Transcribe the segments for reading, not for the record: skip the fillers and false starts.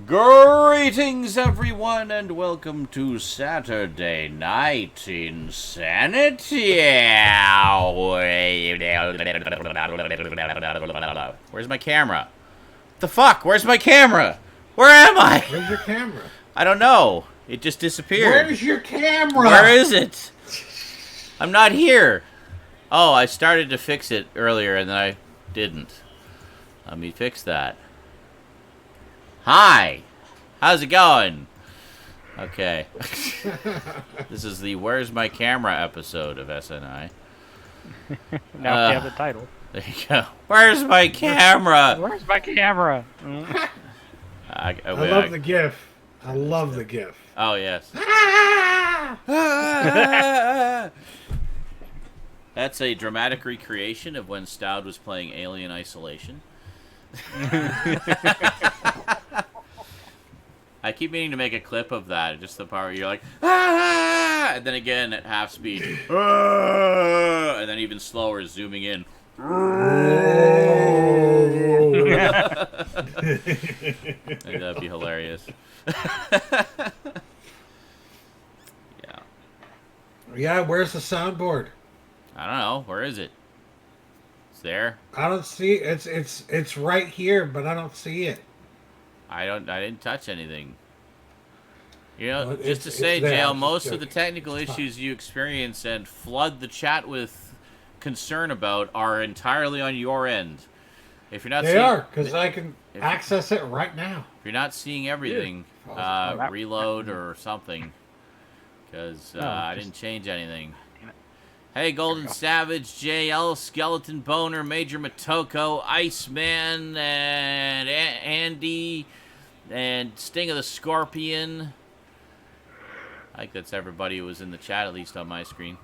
Greetings, everyone, and welcome to Saturday Night InSaNiTy. Where's my camera? What the fuck? Where's my camera? Where am I? Where's your camera? I don't know. It just disappeared. Where's your camera? Where is it? I'm not here. Oh, I started to fix it earlier and then I didn't. Let me fix that. Hi. How's it going? Okay. This is the Where's My Camera episode of SNI. Now we have the title. There you go. Where's my camera? Where's my camera? I love the GIF. I love the GIF. Oh, yes. That's a dramatic recreation of when Stoud was playing Alien Isolation. I keep meaning to make a clip of that, just the part where you're like, ah! And then again at half speed, ah! And then even slower, zooming in. I think that'd be hilarious. Yeah. Yeah, where's the soundboard? I don't know. Where is it? It's there. I don't see it's right here, but I don't see it. I didn't touch anything. You know, Well, just to it's say, there. Jail, I'm just most of the joking. technical It's issues you experience and flood the chat with concern about are entirely on your end. If you're not They seeing, are, because I can if- access it right now. if you're not seeing everything, reload or something, because I didn't change anything. Hey, Golden Savage, JL, Skeleton Boner, Major Motoko, Iceman, and Andy, and Sting of the Scorpion. I think that's everybody who was in the chat, at least on my screen.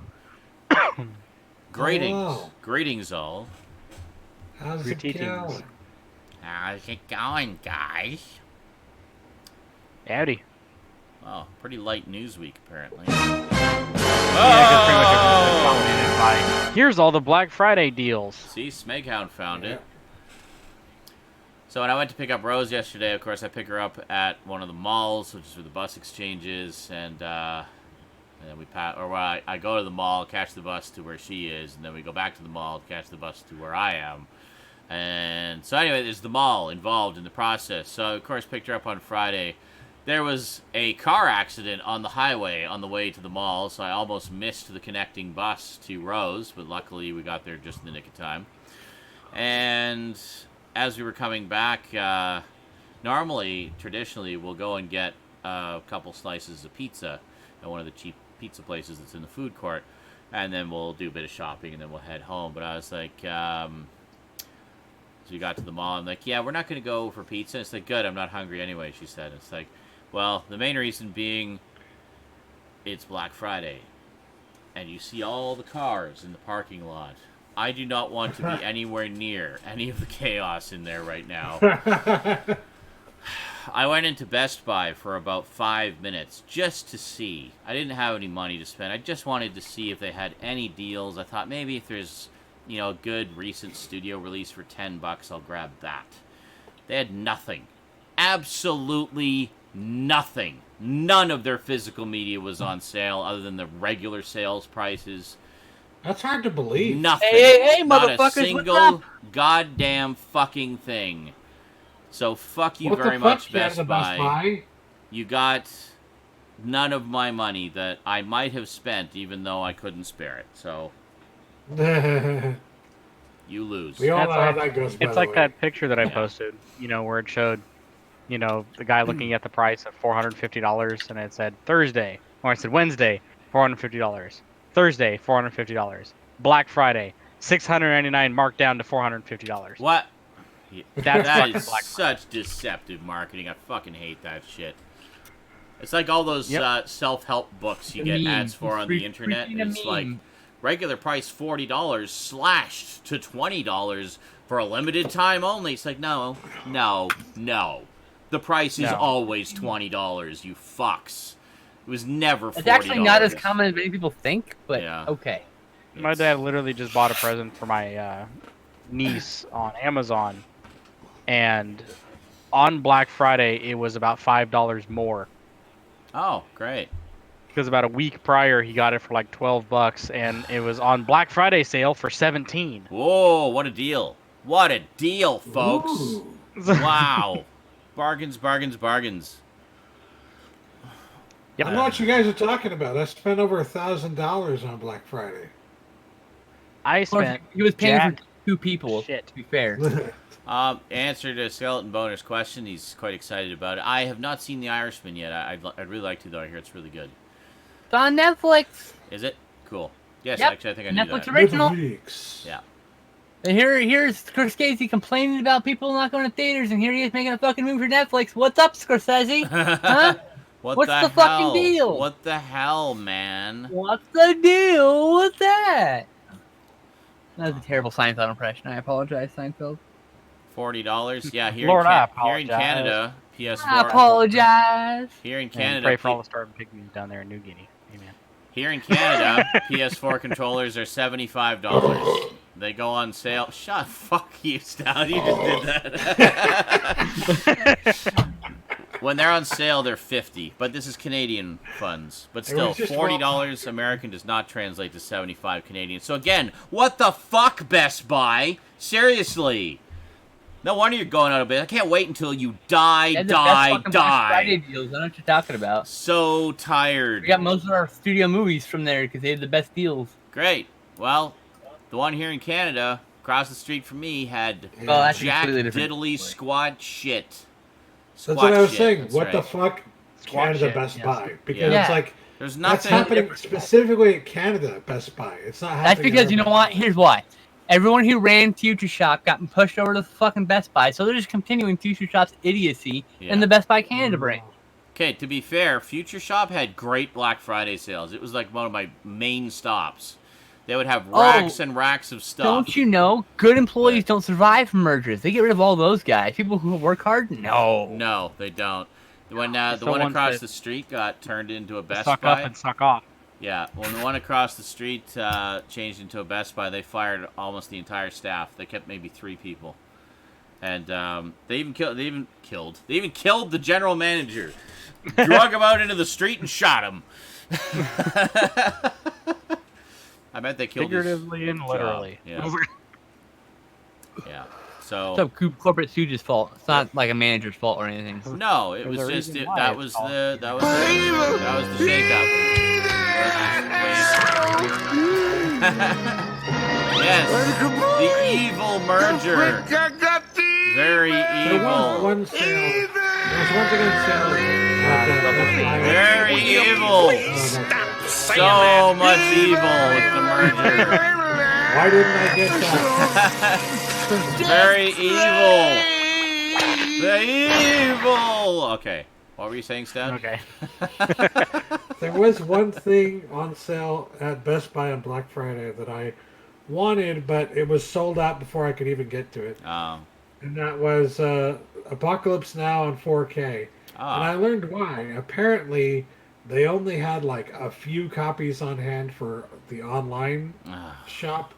Greetings. Hello. Greetings, all. How's it Greetings. going? How's it going, guys? Howdy. Oh, pretty light news week, apparently. Yeah, 'cause pretty much everyone's dominated by, here's all the Black Friday deals. See, Smeghound found Yeah. it. So when I went to pick up Rose yesterday, of course, I pick her up at one of the malls, which is where the bus exchanges, and then I go to the mall, catch the bus to where she is, and then we go back to the mall, catch the bus to where I am. And so anyway, there's the mall involved in the process. So, of course, picked her up on Friday. There was a car accident on the highway on the way to the mall, so I almost missed the connecting bus to Rose, but luckily we got there just in the nick of time. And as we were coming back, traditionally, we'll go and get a couple slices of pizza at one of the cheap pizza places that's in the food court, and then we'll do a bit of shopping, and then we'll head home. But I was like, so we got to the mall, I'm like, yeah, we're not going to go for pizza. It's like, good, I'm not hungry anyway, she said. It's like, well, the main reason being it's Black Friday, and you see all the cars in the parking lot. I do not want to be anywhere near any of the chaos in there right now. I went into Best Buy for about 5 minutes just to see. I didn't have any money to spend. I just wanted to see if they had any deals. I thought maybe if there's, a good recent studio release for $10, I'll grab that. They had nothing. Absolutely nothing. None of their physical media was on sale other than the regular sales prices. That's hard to believe. Nothing. Hey, Not a motherfuckers, what's single up? goddamn fucking thing. So fuck you What very the fuck, much, Jan, Best the Buy. You got none of my money that I might have spent, even though I couldn't spare it. So you lose. We all know how That's that goes, by It's the like way. that picture that I posted, where it showed, the guy looking at the price of $450, and it said Thursday, or I said Wednesday, $450. Thursday, $450. Black Friday, $699 marked down to $450. What? That's that fucking is Black Friday. such deceptive marketing. I fucking hate that shit. It's like all those self-help books you get ads for on the internet. It's like regular price $40 slashed to $20 for a limited time only. It's like, no. The price is always $20, you fucks. It was never $40. It's actually not as common as many people think, but okay. My dad literally just bought a present for my niece on Amazon, and on Black Friday it was about $5 more. Oh, great. Because about a week prior he got it for like $12, and it was on Black Friday sale for $17. Whoa, what a deal. What a deal, folks. Wow. Bargains, bargains, bargains. Yep. I know what you guys are talking about. I spent over $1,000 on Black Friday. I spent. He was paying for 2 people. Shit. To be fair. Answer to Skeleton Boner's question. He's quite excited about it. I have not seen The Irishman yet. I'd really like to, though. I hear it's really good. It's on Netflix. Is it? Cool. Yes, yep. actually, I think I knew Netflix that. original. Yeah. And here's Scorsese complaining about people not going to theaters, and here he is making a fucking movie for Netflix. What's up, Scorsese? Huh? What's the fucking deal? What the hell, man? What's the deal with that? That was a terrible Seinfeld impression. I apologize, Seinfeld. $40. Yeah, here, Lord, here in Canada, PS4. I apologize. Here in Canada, pray for all the starving pygmies down there in New Guinea. Amen. Here in Canada, PS4 controllers are $75. They go on sale. Fuck you, Stout. You just did that. When they're on sale, they're $50. But this is Canadian funds. But still, $40 American does not translate to $75 Canadian. So again, what the fuck, Best Buy? Seriously. No wonder you're going out of business. I can't wait until you die. Black Friday deals. I know what you're talking about. So tired. We got most of our studio movies from there because they had the best deals. Great. Well, the one here in Canada, across the street from me, had jack diddly squat shit. That's what I was saying. What the fuck? Canada Best Buy. Because it's like, there's nothing. That's happening specifically at Canada Best Buy. It's not happening. That's because, you know what? Here's why. Everyone who ran Future Shop got pushed over to the fucking Best Buy, so they're just continuing Future Shop's idiocy in the Best Buy Canada brand. Okay, to be fair, Future Shop had great Black Friday sales. It was like one of my main stops. They would have racks and racks of stuff. Don't you know? Good employees don't survive from mergers. They get rid of all those guys. People who work hard? No. No, they don't. When the one across the street got turned into a Best Buy. Suck up and suck off. Yeah, when the one across the street changed into a Best Buy, they fired almost the entire staff. They kept maybe 3 people, and they even killed the general manager, drug him out into the street and shot him. I bet they killed figuratively and literally. Yeah. Yeah. So it's a corporate stooge's fault. It's not like a manager's fault or anything. No, it was just that was the shakeup. Yes, the evil merger. Very evil. One sale. There's one thing on sale. Very evil. So much evil with the merger. Why didn't I get that? Very evil. The evil. Okay. What were you saying, Stan? Okay. There was one thing on sale at Best Buy on Black Friday that I wanted, but it was sold out before I could even get to it. Oh. And that was Apocalypse Now on 4K. Oh. And I learned why. Apparently, they only had like a few copies on hand for the online shop.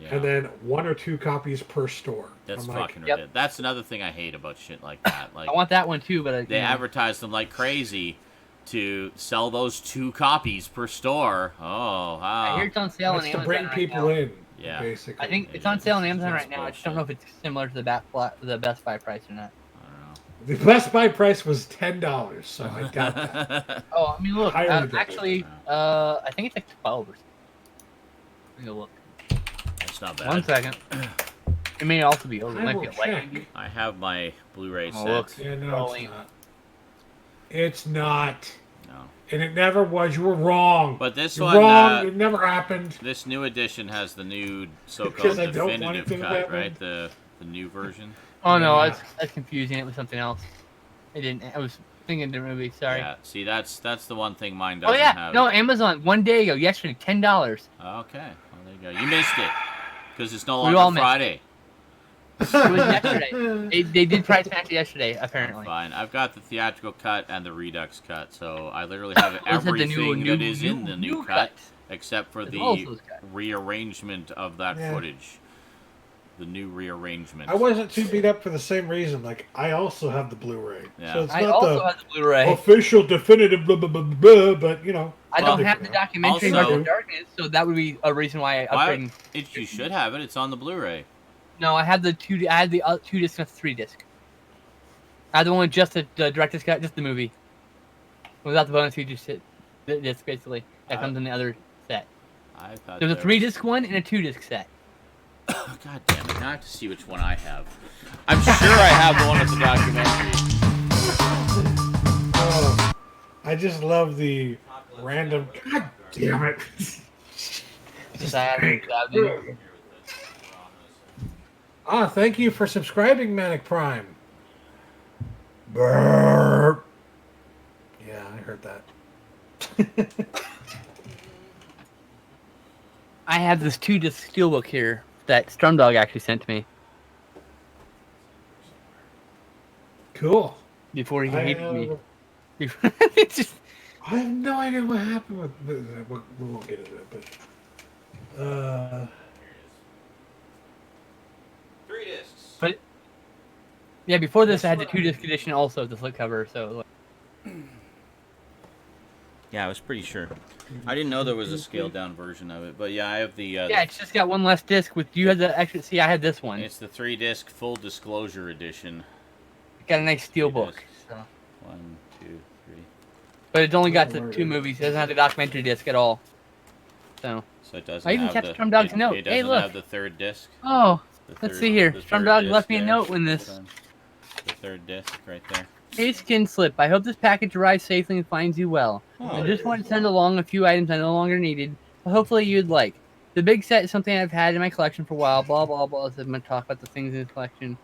Yeah. And then 1 or 2 copies per store. That's fucking ridiculous. That's another thing I hate about shit like that. Like, I want that one too, but they advertise them like crazy to sell those 2 copies per store. Oh, wow. I hear it's on sale on Amazon. To bring people in. Yeah. Basically. I think it's on sale on Amazon right now. I just don't know if it's similar to the Best Buy price or not. The Best Buy price was $10, so I got that. Oh, I mean, look. Actually, I think it's like 12 or something. Let me look. It's not bad. 1 second. It may also be over. It might be a light. I have my Blu-ray set. Yeah, no, it's not. It's not. No. And it never was. You were wrong. But this You're one, wrong. It never happened. This new edition has the new so-called Because I don't want it definitive to cut, happen. right? The new version. Oh no, Yeah. I was confusing it with something else. I didn't. I was thinking the movie. Sorry. Yeah. See, that's the one thing mine Oh doesn't yeah, have. no, Amazon one day ago, yesterday, $10. Okay. Well, there you go. You missed it because it's no We all longer missed Friday. It was yesterday. They did price match it yesterday, apparently. Fine. I've got the theatrical cut and the Redux cut, so I literally have Was it the everything new- that is in the new cut, except for It's all the those cuts. rearrangement of that Yeah. footage. The new rearrangement. I wasn't too beat up for the same reason. Like, I also have the Blu-ray. Yeah. So it's I not also the have the Blu-ray. official, definitive, blah, blah, blah, blah, but, you know. I don't have the documentary Also- about the darkness, so that would be a reason why I upgraded. You should have it. It's on the Blu-ray. No, I have the two. I had the 2-disc and 3-disc. I had the one with just the director's cut, just the movie, without the bonus disc, basically. That comes in the other set. I thought There's a there 3-disc one and a 2-disc set. was- God damn it! Now I have to see which one I have. I'm sure I have the one with the documentary. Oh, I just love the random. God damn it! Sad. Ah, thank you for subscribing, Manic Prime. Burp. Yeah, I heard that. I have this 2-disc steelbook here that Strumdog actually sent to me Cool. before he hated me. have, It's just, I have no idea what happened with. We won't get into it, but. 3 discs. but yeah, before this I had the 2-disc edition also of the slipcover. So Yeah, I was pretty sure. I didn't know there was a scaled down version of it, but yeah, I have the. yeah, it's just got one less disc. With you had the extra. See, I had this one. It's the 3-disc full disclosure edition. Got a nice steelbook. discs. So. 1, 2, 3. But it's only got the 2 movies. It doesn't have the documentary disc at all. So. So it doesn't I even have kept the, Strumdog's it, note. It Hey, doesn't look. have the 3rd disc. Oh, The let's third- see here. the third Strumdog disc left me a there. note when this. The 3rd disc right there. Hey, Skinslip. I hope this package arrives safely and finds you well. Oh. I just want to send along a few items I no longer needed. But hopefully you'd like. The big set is something I've had in my collection for a while. Blah blah blah. So I'm gonna talk about the things in the collection.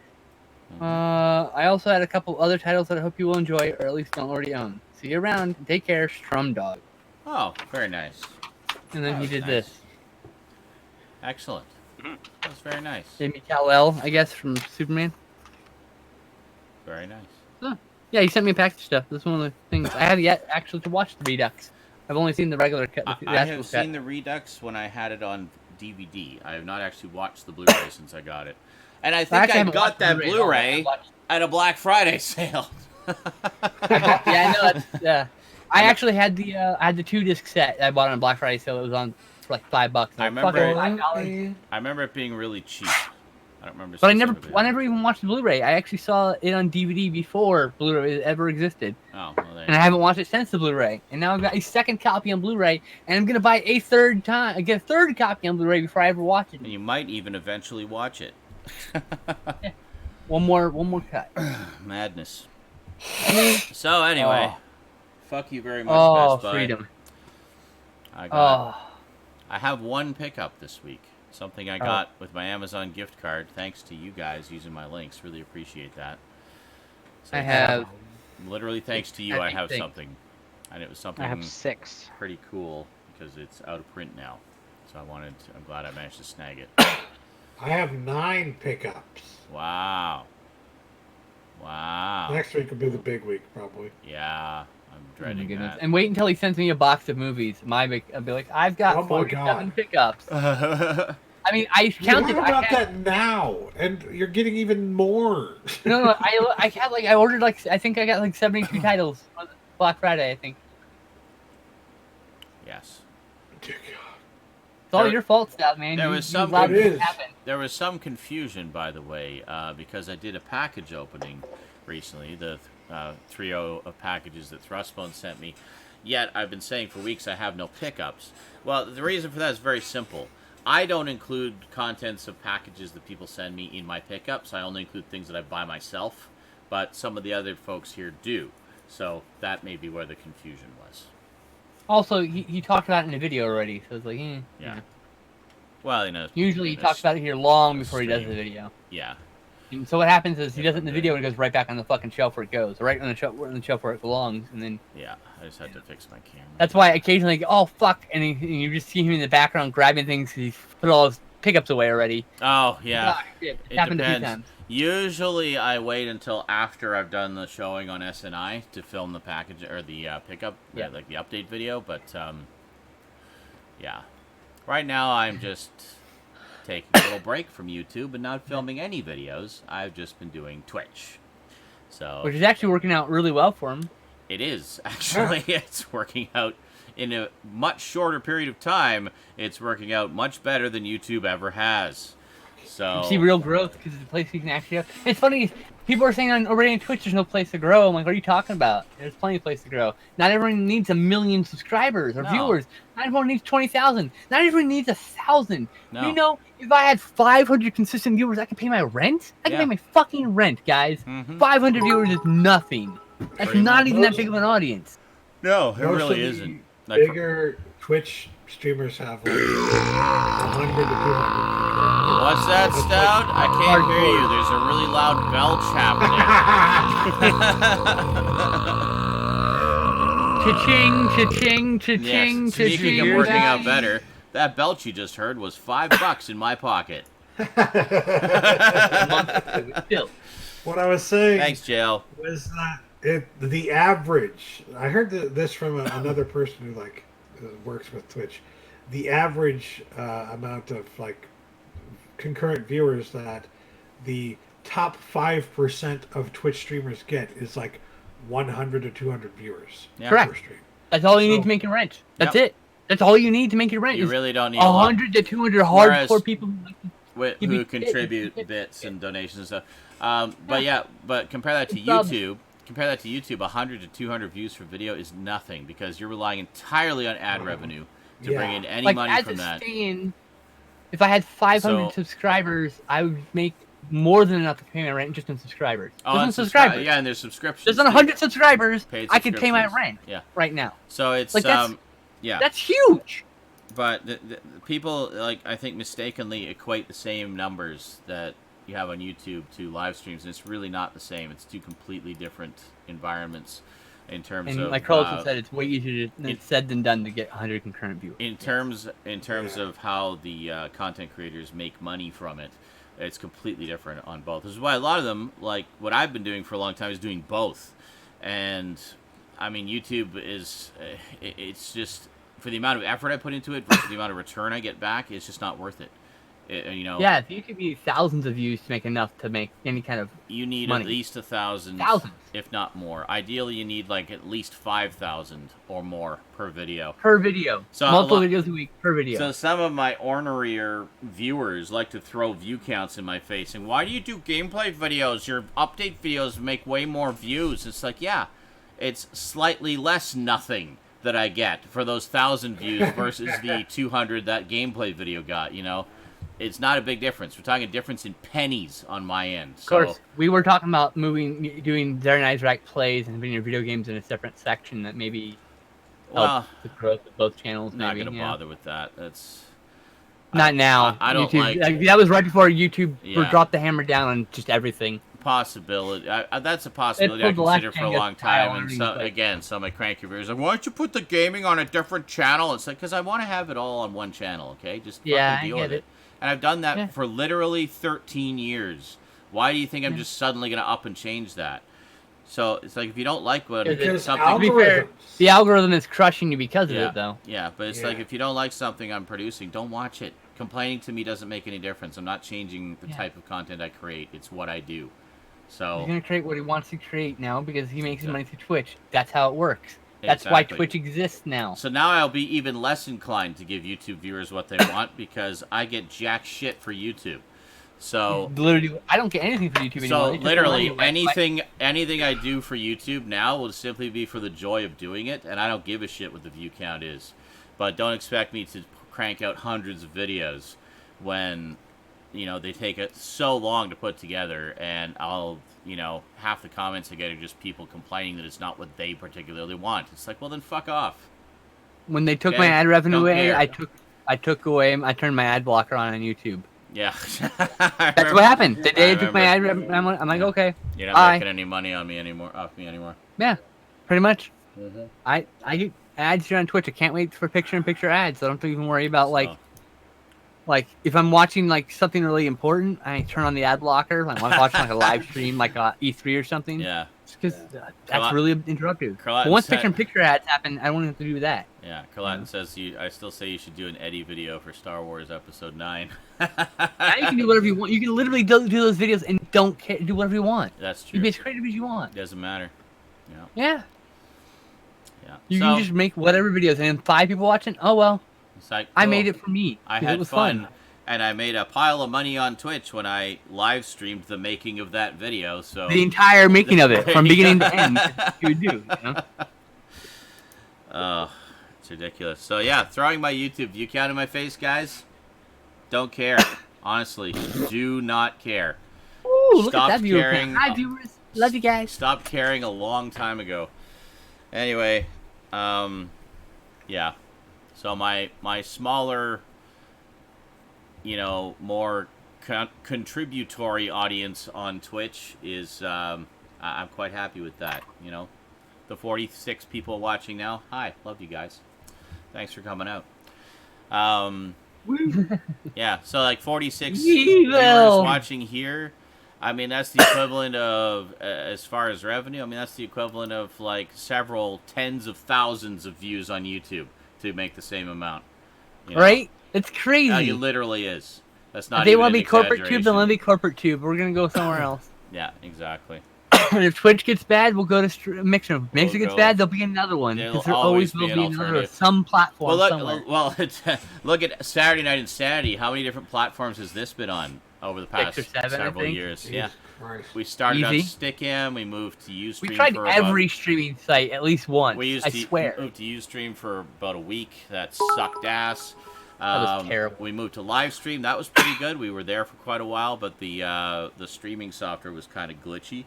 I also had a couple other titles that I hope you will enjoy, or at least don't already own. See you around. Take care, Strumdog. Oh, very nice. And then That he was did nice. this. Excellent. That's very nice. Jamie Kal-El, I guess, from Superman. Very nice. Yeah, he sent me a package of stuff. This is one of the things I have yet actually to watch the Redux. I've only seen the regular cut. The I actual have cut. seen the Redux when I had it on DVD. I have not actually watched the Blu-ray since I got it. And I think actually I haven't got watched the that Blu-ray at all. Blu-ray I watched- at a Black Friday sale. Yeah, I know. Yeah, I actually had the 2-disc set that I bought on Black Friday sale. It was on for like $5. I remember Fucking it. $5. I remember it being really cheap. I don't remember. But I specifically. never even watched the Blu-ray. I actually saw it on DVD before Blu-ray ever existed, Oh, well, there and I haven't watched it since the Blu-ray. And now I've got a second copy on Blu-ray, and I'm gonna buy a third time. I get a third copy on Blu-ray before I ever watch it. And you might even eventually watch it. One more cut. Madness. So anyway, fuck you very much, Oh, Best Buy. freedom. I Oh, have one pickup this week. Something I Oh. got with my Amazon gift card. Thanks to you guys using my links. Really appreciate that. So I have. literally thanks to you. I have Thanks. something, and it was something I have 6. pretty cool because it's out of print now. So I'm glad I managed to snag it. I have 9 pickups. Wow. Wow. Next week will be the big week, probably. Yeah, I'm Oh my dreading goodness. that. And wait until he sends me a box of movies. I'll be like, I've got Oh my 47 God. pickups. I mean, I You counted. learn about that now, and you're getting even more. No, I ordered like I think I got like 72 titles on Black Friday. I think Yes. Dear God. it's all There- your fault, Stout man. there You- was you some- allowed It this to is. happen. There was some confusion, by the way, because I did a package opening recently, the trio of packages that Thrustbone sent me. Yet, I've been saying for weeks I have no pickups. Well, the reason for that is very simple. I don't include contents of packages that people send me in my pickups. I only include things that I buy myself. But some of the other folks here do. So that may be where the confusion was. Also, he talked about it in a video already, so it's like, Yeah. Well, Usually he talks about it here long before he does the video. Yeah. And so what happens is he does it in the video and it goes right back on the fucking shelf where it goes, right on the shelf where it belongs, and then. Yeah, I just had to fix my camera. That's why occasionally, oh fuck, and you just see him in the background grabbing things because he's put all his pickups away already. Oh yeah. It depends. happened a few times. Usually I wait until after I've done the showing on SNI to film the package or the pickup, like the update video. But yeah, right now I'm just taking a little break from YouTube and not filming any videos. I've just been doing Twitch, which is actually working out really well for him. It is actually. It's working out in a much shorter period of time. It's working out much better than YouTube ever has. So you see real growth because it's a place you can actually. It's funny. People are saying already on Twitch there's no place to grow. I'm like, what are you talking about? There's plenty of place to grow. Not everyone needs 1 million subscribers or viewers. Not everyone needs 20,000. Not everyone needs 1,000. No. You know, if I had 500 consistent viewers, I could pay my rent. I can pay my fucking rent, guys. 500 viewers is nothing. That's not even that big of an audience. No, it really isn't. Bigger Twitch streamers have like 100 to 200. What's that, Stout? I can't hear you. There's a really loud belch happening. Cha-ching, cha-ching, cha-ching, yes, cha-ching. Speaking of working out better, that belch you just heard was $5 in my pocket. Still. What I was saying. Thanks, Jail. Was that the average? I heard this from another person who works with Twitch. The average amount of concurrent viewers that the top 5% of Twitch streamers get is 100 to 200 viewers. Correct. Per stream. That's all you need to make your rent. That's it. That's all you need to make your rent. You really don't need 100 to 200 hardcore people who contribute bits and donations and stuff. But compare that to YouTube. Compare that to YouTube. 100 to 200 views for video is nothing because you're relying entirely on ad revenue to bring in any money from that. If I had 500 subscribers, I would make more than enough to pay my rent just on subscribers. And there's subscriptions. Just on 100 subscribers, I could pay my rent right now. So it's that's huge. But the people I think mistakenly equate the same numbers that you have on YouTube to live streams, and it's really not the same. It's two completely different environments in terms of. And like Carlson said, it's way easier said than done to get 100 concurrent viewers. In terms of how the content creators make money from it, it's completely different on both. This is why a lot of them, like what I've been doing for a long time, is doing both. And I mean, YouTube is it's just for the amount of effort I put into it versus the amount of return I get back, it's just not worth it. Yeah, if you could be thousands of views to make enough to make any kind of you need money. At least 1,000, if not more. Ideally, you need at least 5,000 or more per video. So multiple videos a week per video. So some of my ornerier viewers like to throw view counts in my face, and why do you do gameplay videos? Your update videos make way more views. It's it's slightly less nothing that I get for those 1,000 views versus the 200 that gameplay video got. It's not a big difference. We're talking a difference in pennies on my end. Of course, we were talking about doing Zara and Isaac plays and putting your video games in a separate section that maybe help the growth of both channels. Not going to bother with that. That's not now. I don't YouTube, that was right before YouTube dropped the hammer down on just everything. Possibility. That's a possibility I considered for a long time. And some of my cranky viewers are like, why don't you put the gaming on a different channel? It's because I want to have it all on one channel. Okay, just fucking deal with it. And I've done that for literally 13 years. Why do you think I'm just suddenly going to up and change that? So it's if you don't like what to be fair, the algorithm is crushing you because of it, though. Yeah, but it's if you don't like something I'm producing, don't watch it. Complaining to me doesn't make any difference. I'm not changing the type of content I create. It's what I do. So he's going to create what he wants to create now because he makes his money through Twitch. That's how it works. That's why Twitch exists now. So now I'll be even less inclined to give YouTube viewers what they want because I get jack shit for YouTube. So literally, I don't get anything for YouTube anymore. So literally, anything I do for YouTube now will simply be for the joy of doing it, and I don't give a shit what the view count is. But don't expect me to crank out hundreds of videos when they take it so long to put together, and I'll half the comments I get are just people complaining that it's not what they particularly want. It's well, then fuck off. when they took Okay? my ad revenue Don't away, care. I turned my ad blocker on YouTube. Yeah. That's what happened. The day I I took my ad revenue, I'm like, Yeah. okay, You're not bye. making any money on me anymore. Off me anymore. Yeah, pretty much. Mhm. I get ads here on Twitch. I can't wait for picture-in-picture ads. So I don't even worry about like if I'm watching like something really important, I turn on the ad blocker. Like, when I'm watching like a live stream, like E3 or something. Yeah. Because that's really interruptive. But once picture-in-picture ads happen, I don't have to do that. Yeah, Carlatin says I still say you should do an Eddie video for Star Wars Episode 9. Now you can do whatever you want. You can literally do those videos and don't care. Do whatever you want. That's true. You can be as creative as you want. Doesn't matter. Yeah. Yeah. You can just make whatever videos, and then 5 people watching. Oh well. It's like, I made it for me. I It had was fun, and I made a pile of money on Twitch when I live streamed the making of that video. So The entire making of it, from beginning to end, you would do. You know? It's ridiculous. So yeah, throwing my YouTube view count in my face, guys. Don't care. Honestly, do not care. Ooh, look at Stopped that viewer caring. count. Hi viewers, love you guys. Stopped caring a long time ago. Anyway, yeah. So my smaller, more contributory audience on Twitch is I'm quite happy with that. The 46 people watching now. Hi, love you guys. Thanks for coming out. Yeah, so like 46 viewers watching here. I mean, that's the equivalent of, as far as revenue, that's the equivalent of like several tens of thousands of views on YouTube to make the same amount. Right? It's crazy. It literally is. That's not. If they even want to an be corporate tube, exaggeration. then let me corporate tube. We're gonna go somewhere else. Yeah, exactly. And if Twitch gets bad, we'll go to Mixer. If Mixer We'll gets go- bad, there'll be another one. There'll Because there always always be will an be another alternative. some platform somewhere. Look at Saturday Night InSaNiTy. How many different platforms has this been on over the past 6 or 7, several I think. years? Jesus Yeah. Christ. We started on Easy. Stickam. We moved to Ustream. We tried for every streaming site at least once. We I swear. moved to Ustream for about a week. That sucked ass. That was terrible. We moved to Livestream. That was pretty good. We were there for quite a while, but the streaming software was kind of glitchy.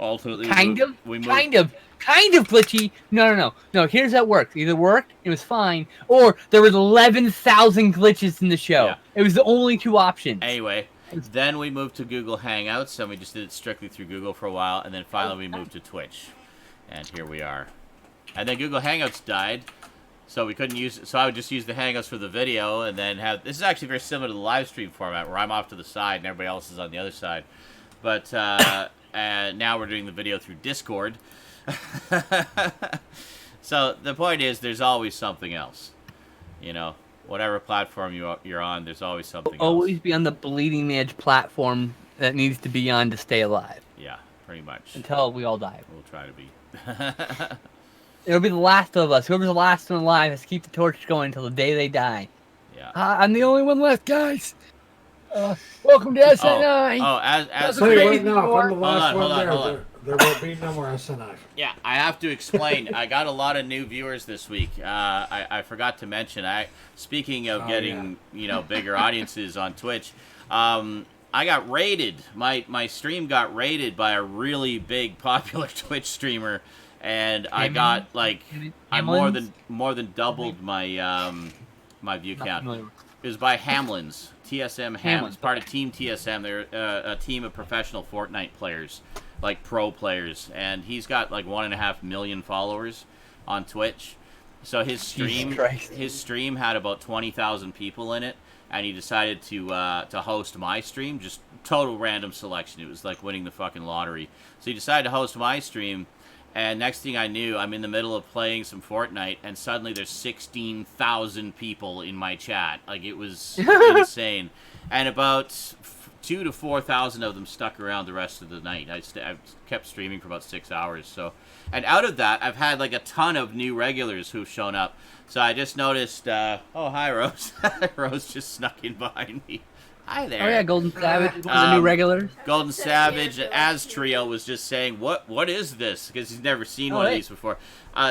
Ultimately, Kind of moved, glitchy. No. Here's how it worked. Either worked, it was fine, or there was 11,000 glitches in the show. Yeah. It was the only 2 options. Anyway, then we moved to Google Hangouts, and we just did it strictly through Google for a while, and then finally we moved to Twitch, and here we are. And then Google Hangouts died, so we couldn't use it. So I would just use the Hangouts for the video, and then have. This is actually very similar to the live stream format, where I'm off to the side and everybody else is on the other side. But and now we're doing the video through Discord. So the point is, there's always something else. Whatever platform you're on, there's always something else. Always be on the bleeding edge platform that needs to be on to stay alive. Yeah, pretty much. Until we all die. We'll try to be. It'll be the last of us. Whoever's the last one alive has to keep the torch going until the day they die. Yeah. I'm the only one left, guys. Welcome to SNI. As Tell you crazy what, no, if I'm the Hold last on, one hold there, on. there will be no more SNI. Yeah, I have to explain. I got a lot of new viewers this week. I forgot to mention. Speaking of getting bigger audiences on Twitch, I got raided. My stream got raided by a really big popular Twitch streamer, and I got I more than doubled my my view count. It was by Hamlin's. TSM Hamlin's, part of Team TSM. They're a team of professional Fortnite players, like pro players, and he's got like 1.5 million followers on Twitch. So his stream had about 20,000 people in it, and he decided to host my stream. Just total random selection. It was like winning the fucking lottery. So he decided to host my stream. And next thing I knew, I'm in the middle of playing some Fortnite, and suddenly there's 16,000 people in my chat. Like, it was insane. And about 2,000 to 4,000 of them stuck around the rest of the night. I kept streaming for about 6 hours. So, and out of that, I've had like a ton of new regulars who've shown up. So I just noticed, oh, hi, Rose. Rose just snuck in behind me. Hi there. Oh yeah, Golden Savage, one of the new regulars. Golden Savage, as Trio was just saying, what is this? Because he's never seen one of these before.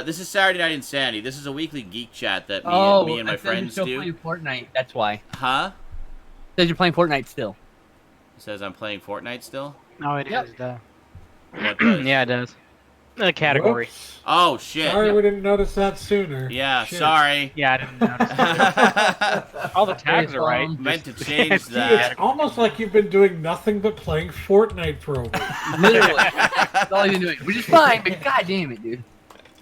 This is Saturday Night InSaNiTy. This is a weekly geek chat that me and my friends do. You're playing Fortnite. That's why. Huh? It says you're playing Fortnite still. It says I'm playing Fortnite still? No, it Yep. is. Duh. What does? Yeah, it does. The category. Whoops. Oh shit. Sorry, we didn't notice that sooner. Yeah, Shit. sorry. Yeah, I didn't notice. All the tags are right. Meant to Just- change See, that. it's almost like you've been doing nothing but playing Fortnite for a week. Literally. That's all I've been doing. Which is fine, but god damn it, dude.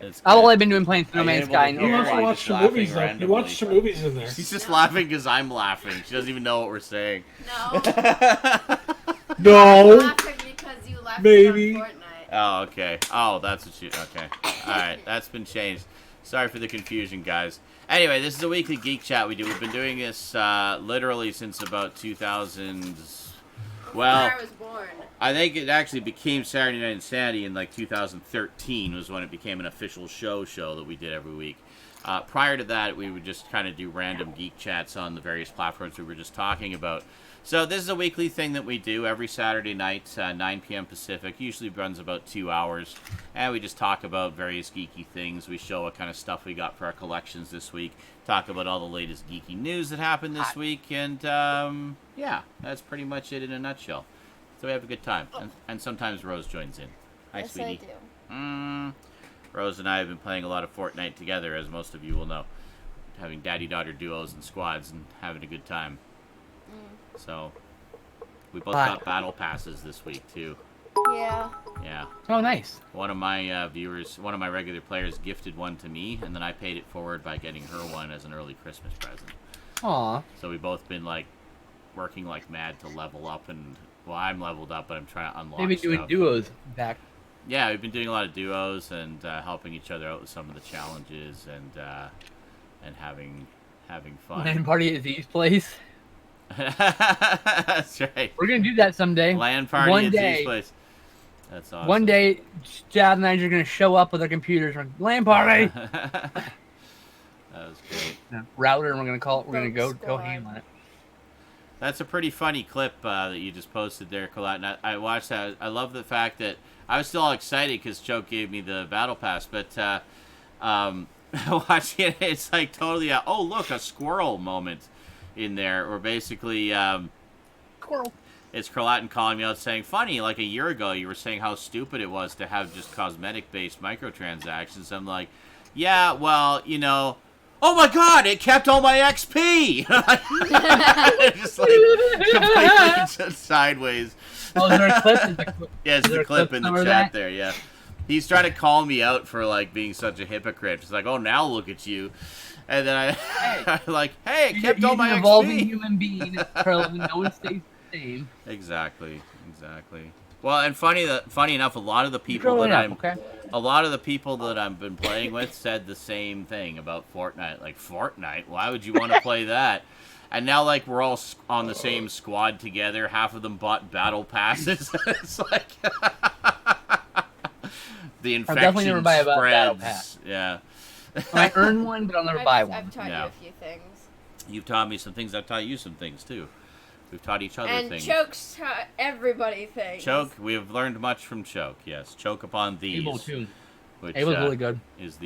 It's All good. I've been doing playing Are you Snowman's able Sky. to And You hear also her? watch Just some laughing movies, though. You randomly. watch some movies in there. She's just laughing because I'm laughing. She doesn't even know what we're saying. No. No. Laughing because you laughed Maybe. on Fortnite. Oh, okay. Oh, that's what you... Okay. Alright, that's been changed. Sorry for the confusion, guys. Anyway, this is a weekly Geek Chat we do. We've been doing this literally since about 2000... Well, Before I was born. I think it actually became Saturday Night InSaNiTy in like 2013 was when it became an official show that we did every week. Prior to that, we would just kind of do random Geek Chats on the various platforms we were just talking about. So this is a weekly thing that we do every Saturday night, 9 p.m. Pacific. Usually runs about 2 hours. And we just talk about various geeky things. We show what kind of stuff we got for our collections this week. Talk about all the latest geeky news that happened this week. And, yeah, that's pretty much it in a nutshell. So we have a good time. And sometimes Rose joins in. Hi, Yes, sweetie. I do. Rose and I have been playing a lot of Fortnite together, as most of you will know. Having daddy-daughter duos and squads and having a good time. So, we both got battle passes this week, too. Yeah. Yeah. Oh, nice. One of my viewers, one of my regular players gifted one to me, and then I paid it forward by getting her one as an early Christmas present. Aw. So we both been, like, working like mad to level up, and, well, I'm leveled up, but I'm trying to unlock Maybe doing stuff. duos back. Yeah, we've been doing a lot of duos and helping each other out with some of the challenges and having fun. Land party at Z's place. That's right. We're gonna do that someday. Land party One at day. Z's place. That's awesome. One day, Chad and I are gonna show up with our computers. Like, land party. That was great. Router, and we're gonna call it. We're gonna go Squad. ham on it. That's a pretty funny clip that you just posted there, Colette. And I watched that. I love the fact that I was still all excited because Choke gave me the battle pass, but watching it, it's like totally a, oh look, a squirrel moment in there, or basically Squirrel. it's Carlatin calling me out saying, funny, like a year ago you were saying how stupid it was to have just cosmetic-based microtransactions. I'm like, yeah, well, you know, oh my god, it kept all my XP! Just like completely sideways. Oh, is there a clip? Is there a clip? Yeah, it's Is there the a clip clip in the somewhere chat of that? there, yeah. He's trying to call me out for, like, being such a hypocrite. It's like, oh, now look at you. And then I'm like, hey, it kept all You're my an evolving XP. human being, Carlin. No one stays the same. Exactly. Well, and funny enough, a lot of the people Growing that up, okay? a lot of the people that I've been playing with said the same thing about Fortnite. Like, Fortnite? Why would you want to play that? And now, like, we're all on the same squad together. Half of them bought battle passes. It's like the infection definitely never buy a battle spreads. pass. Yeah. I earn one, but I'll never buy I've one. taught Yeah. you a few things. You've taught me some things. I've taught you some things, too. We've taught each other And things. Choke's taught everybody things. Choke, we have learned much from Choke, yes. Choke upon these. Abel too. Which, Abel's really good. Is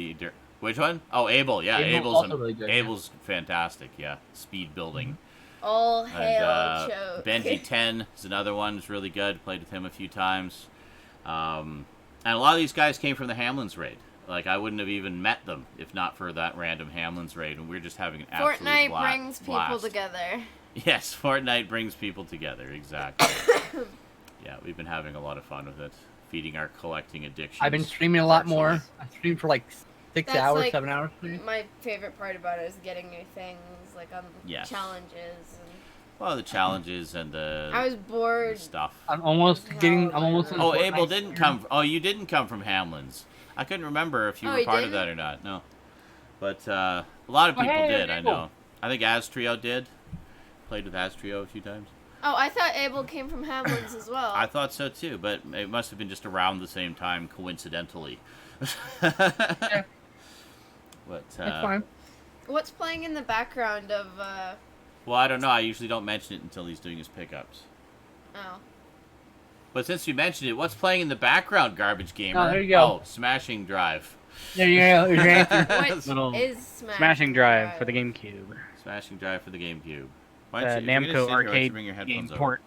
which one? Oh, Abel. Yeah, Abel's also really good, yeah. Abel's fantastic. Yeah, speed building. All hail And Choke. Benji 10 is another one. Is really good. Played with him a few times. And a lot of these guys came from the Hamlin's raid. Like, I wouldn't have even met them if not for that random Hamlin's raid, and we're just having an absolute Fortnite blast. brings people together. Yes, Fortnite brings people together. Exactly. Yeah, we've been having a lot of fun with it, feeding our collecting addiction. I've been streaming a lot more. I streamed for like 6 That's hours, like 7 hours. My favorite part about it is getting new things, like Yes. challenges. And Well, the challenges and the I was bored. stuff. I'm almost getting. I'm almost. in Oh, Fortnite Abel didn't stream. come. Oh, you didn't come from Hamlin's. I couldn't remember if you Oh, were he part of didn't? that or not. No, but a lot of Oh, people hey, did. I Abel. know. I think Astrio did. Played with Astrio a few times. Oh, I thought Abel came from Hamlin's as well. I thought so too, but it must have been just around the same time, coincidentally. Yeah. But It's fine. What's playing in the background of? well, I don't know. I usually don't mention it until he's doing his pickups. Oh. But since you mentioned it, what's playing in the background, Garbage Gamer? Oh, there you go. Oh, Smashing Drive. There you go. There's your answer. What Little is Smashing Drive for the GameCube. Smashing Drive for the GameCube. Why The don't you- if you're gonna Namco sit here, why don't you arcade bring your game headphones over? port.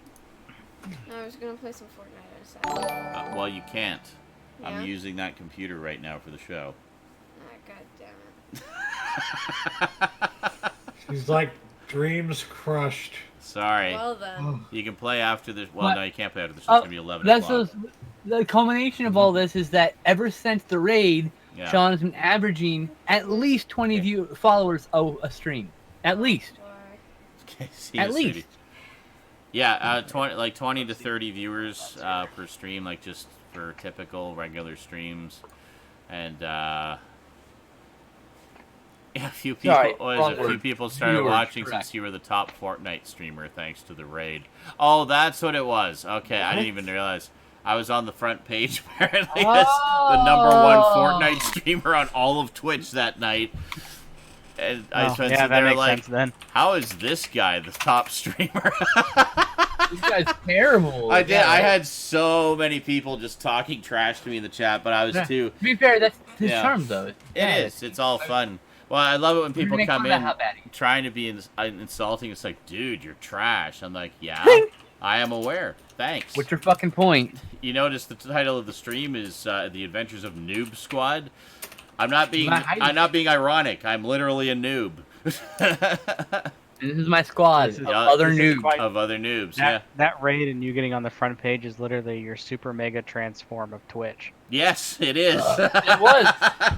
No, I was gonna play some Fortnite. I decided. Well, you can't. I'm Yeah? using that computer right now for the show. Ah, God damn it. She's like dreams crushed. Sorry. Well then. You can play after the. Well, What? no, you can't play after the show. It's gonna be 11 That's o'clock. the culmination of all this is that ever since the raid, Yeah. Sean has been averaging at least 20 followers a stream. At least. Boy. Okay, see At you, least. sweetie. Yeah, 20 to 30 viewers per stream, like just for typical regular streams, and yeah, a few people. Sorry, A few wrong people started Viewers, watching correct. since you were the top Fortnite streamer, thanks to the raid. Oh, that's what it was. Okay, I didn't even realize. I was on the front page apparently as the number one Fortnite streamer on all of Twitch that night. And I Oh, spent yeah, that there makes like, sense then. how is this guy the top streamer? This guy's terrible. I did. Yeah, I right? had so many people just talking trash to me in the chat, but I was Yeah. too. To be fair, that's his Yeah. charm, though. It is. It's all fun. Well, I love it when people make come fun of in how bad he is. trying to be insulting. It's like, dude, you're trash. I'm like, yeah, I am aware. Thanks. What's your fucking point? You notice the title of the stream is "The Adventures of Noob Squad." I'm not being ironic. I'm literally a noob. This is my squad This is- of Yeah, other this is noobs. quite- Of other noobs, yeah. That raid and you getting on the front page is literally your super mega transform of Twitch. Yes, it is. It was.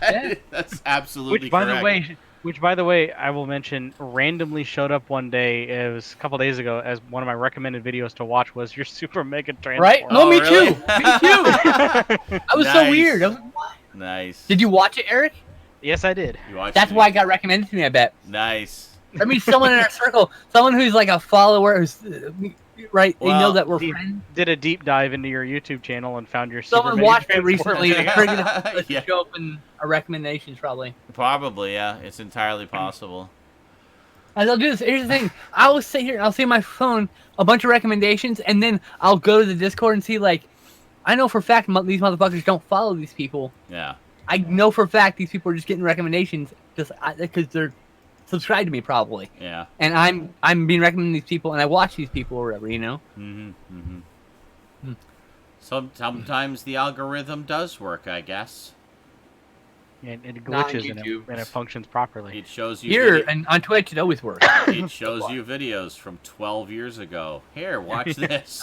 Yeah. That's absolutely Which, by correct. the way, I will mention randomly showed up one day. It was a couple days ago as one of my recommended videos to watch was your super mega transform. Right? No, Oh, me really? too. Me too. That was so Nice. weird. I was like, what? Nice. Did you watch it, Eric? Yes, I did. You watched That's it? why it got recommended to me, I bet. Nice. I mean, someone in our circle, someone who's like a follower, who's right. They know Well, that we're Deep- friends. Did a deep dive into your YouTube channel and found your super Someone mega watched it transform. recently. And figured it Yeah. show up in our recommendations, probably. Probably, yeah. It's entirely possible. And I'll do this. Here's the thing. I'll sit here. I'll see on my phone a bunch of recommendations, and then I'll go to the Discord and see like, I know for a fact these motherfuckers don't follow these people. Yeah. I know for a fact these people are just getting recommendations just because they're subscribed to me probably, Yeah. and I'm being recommended these people, and I watch these people or whatever, you know. So sometimes the algorithm does work, I guess. It Not on glitches and YouTube. it functions properly. It shows you Here and on Twitch, it always works. it shows you videos from 12 years ago. Here, watch this.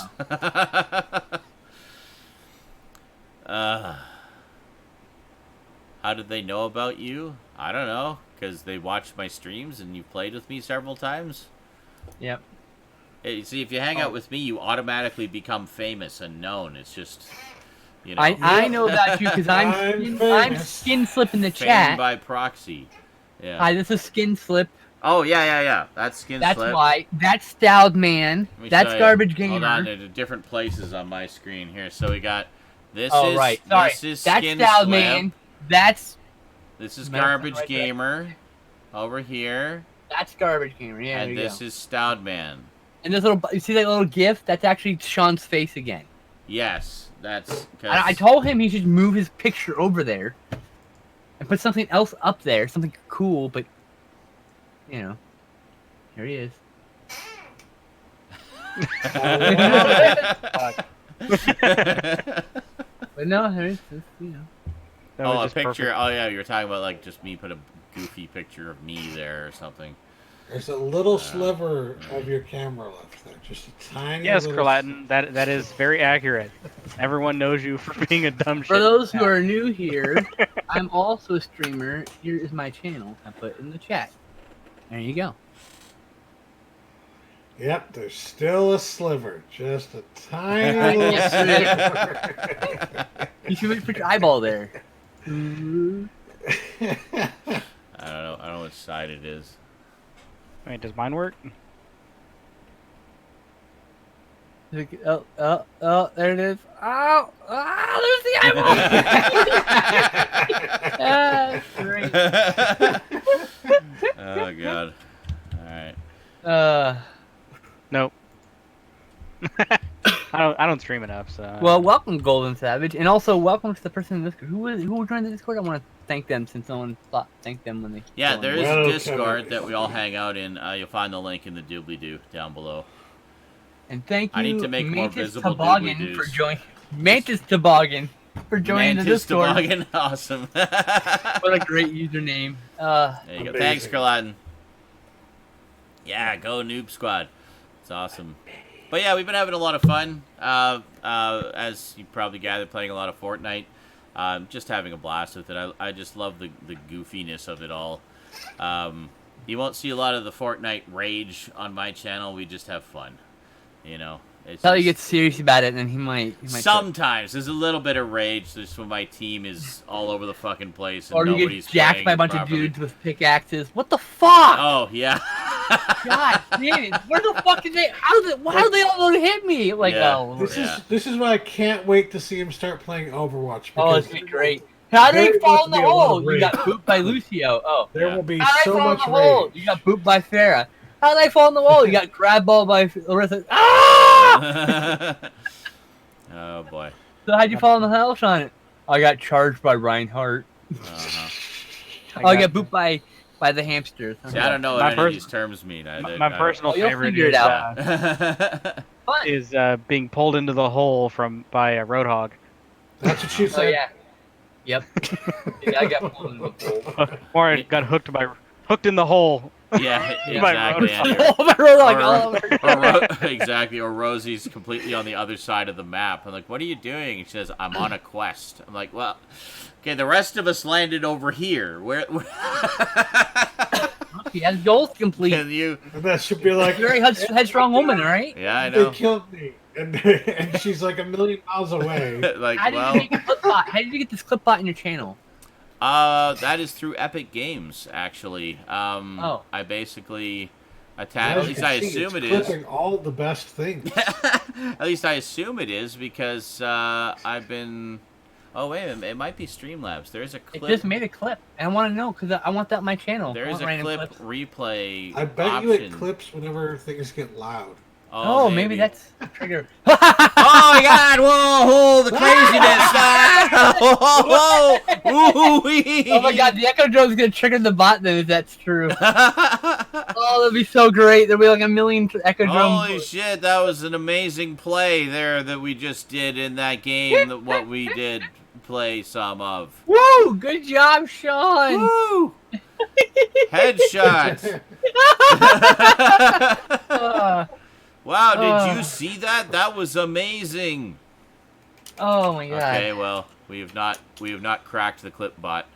How did they know about you? I don't know, because they watched my streams and you played with me several times. Yep. Hey, see, if you hang out with me, you automatically become famous and known. It's just, you know, I know about you because I'm famous. Skinslip in the fame chat. by proxy. Yeah. Hi, this is Skinslip. Oh, yeah. That's Skinslip. That's why. That's Stoudman. Let me That's show you. Garbage Gamer. Hold on, there's different places on my screen here. So we got this Oh is right, sorry. this is That's Skinslip. Stoudman. That's This is Remember, Garbage right there. Gamer over here, Garbage Gamer. Yeah, and there you this go. is Stoudman. And this little, you see that little GIF? That's actually Sean's face again. Yes, that's. I told him he should move his picture over there and put something else up there, something cool, but you know, here he is. But no, there is, you know. That was Oh, a just picture. perfect. Oh yeah, you were talking about like just me put a goofy picture of me there or something. There's a little sliver of your camera left there, just a tiny. Yes, little Kralatin, that is very accurate. Everyone knows you for being a dumb shit. For those who are new here, I'm also a streamer. Here is my channel. I put it in the chat. There you go. Yep, there's still a sliver, just a tiny little Yes, sliver. You should put your eyeball there. I don't know which side it is. Wait, does mine work? Oh, there it is. Oh, there's the eyeball. Ah, great. Oh god. All right. Nope. I don't stream enough, so. Well, welcome, Golden Savage, and also welcome to the person in this. Who joined the Discord? I want to thank them since no one thanked them when they. Yeah, joined. there is Welcome, a Discord everybody. that we all hang out in. You'll find the link in the doobly-doo down below. And thank you, I need to make more Mantis visible Toboggan, doobly-doos. for joining. Mantis Toboggan for joining the Mantis Discord. Toboggan. Awesome. What a great username. There you go. Amazing. Thanks, Carlatin. Yeah, go Noob Squad. It's awesome. But yeah, we've been having a lot of fun. As you probably gathered, playing a lot of Fortnite. Just having a blast with it. I just love the goofiness of it all. You won't see a lot of the Fortnite rage on my channel. We just have fun. You know. It's Until he just- gets serious about it, and then he might Sometimes there's a little bit of rage just when my team is all over the fucking place and or you nobody's get jacked playing by a bunch properly. of dudes with pickaxes. What the fuck? Oh yeah. God damn it! Where the fuck did they? Why do they all want to hit me? Like, Yeah. oh, This is why I can't wait to see him start playing Overwatch. oh, Because it's gonna be great. How did there they fall will in the be a lot of hole? You got rage. booped by Lucio. Oh, there Yeah. will be how did so they fall in much the hole? rage. You got booped by Farah. How did they fall in the hole? You got grabbed ball by Larissa. Ah! Oh boy. So how'd you fall in the hole, Sean? I got charged by Reinhardt. Uh-huh. Oh, I got booped by the hamsters. See, I don't know My what any of pers- these terms mean. My personal Oh, you'll favorite figure it is, out. Fun. being pulled into the hole by a roadhog. That's what she Oh said. yeah. Yep. Yeah, I got pulled into the hole. Or it got hooked in the hole. Yeah, My exactly. road- Andrew. Oh, my roadhog all over. Exactly. Or Rosie's completely on the other side of the map. I'm like, what are you doing? And she says, I'm on a quest. I'm like, well, okay, the rest of us landed over here. Where He has goals complete. can you? And that should be like, Very headstrong woman, all right? Yeah, I they know. killed me. And she's like a million miles away. Like, How did well, you make a clip bot? How did you get this clip bot in your channel? that is through Epic Games, actually. Oh. I basically As attached. At you least can I see, assume it it's is. clipping all the best things. At least I assume it is because I've been. Oh wait a minute, it might be Streamlabs. There is a It clip. just made a clip. And I want to know because I want that on my channel. There I is want a random clip clips. replay I bet option. you it clips whenever things get loud. Oh, maybe that's a trigger. Oh my God! Whoa! The craziness! Whoa! Oh my God, the Echo Drone's gonna trigger the bot then if that's true. Oh, that'd be so great. There'll be like a million Echo Holy Drones. shit! That was an amazing play there that we just did in that game. What we did play some of. Woo! Good job, Sean. Woo! Headshot! Uh, Wow! Did you see that? That was amazing. oh my God. Okay, well, we have not cracked the clip bot.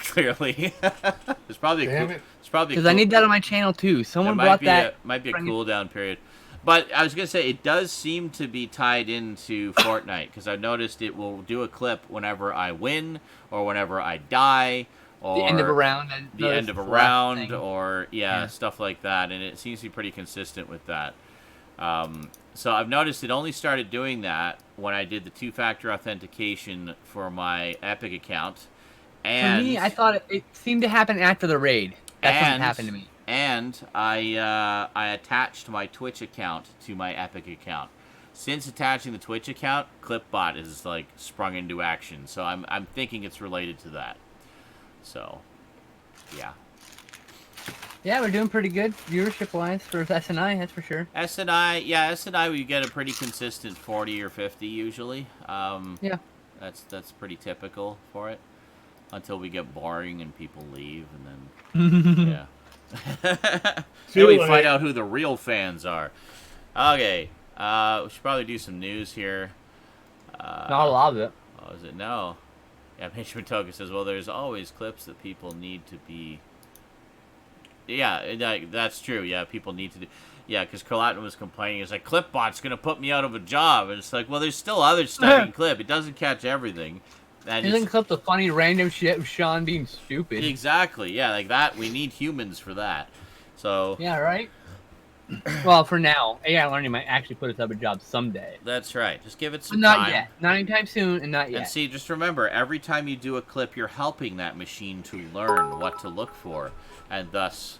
Clearly, there's probably Damn it. it's probably Because I need that on my channel too. Someone brought that. might be a Bring it- cooldown period. But I was gonna say it does seem to be tied into Fortnite because I've noticed it will do a clip whenever I win or whenever I die or The end of a round. I the noticed end of a it's the last round thing. or Yeah. stuff like that, and it seems to be pretty consistent with that. So I've noticed it only started doing that when I did the two-factor authentication for my Epic account. And For me, I thought it seemed to happen after the raid. That's when it happened to me. And I attached my Twitch account to my Epic account. Since attaching the Twitch account, Clipbot is like sprung into action. So I'm thinking it's related to that. So, yeah. Yeah, we're doing pretty good viewership-wise for SNI, that's for sure. SNI, we get a pretty consistent 40 or 50 usually. Yeah. That's pretty typical for it. Until we get boring and people leave, and then yeah. Then we find out who the real fans are. Okay, we should probably do some news here. Not a lot of it. Oh, is it? No. Yeah, Benjamin Toka says, well, there's always clips that people need to be... Yeah, that's true. Yeah, people need to do... Yeah, because Carlatin was complaining. He's like, Clipbot's going to put me out of a job. And it's like, well, there's still other stuff you can clip. It doesn't catch everything. And He doesn't clip the funny random shit of Sean being stupid. exactly. Yeah, like that. We need humans for that. So... Yeah, right? Well, for now. AI Learning might actually put us out of a job someday. That's right. Just give it But some not time. yet. Not anytime soon, and not And yet. see, just remember, every time you do a clip, you're helping that machine to learn what to look for, and thus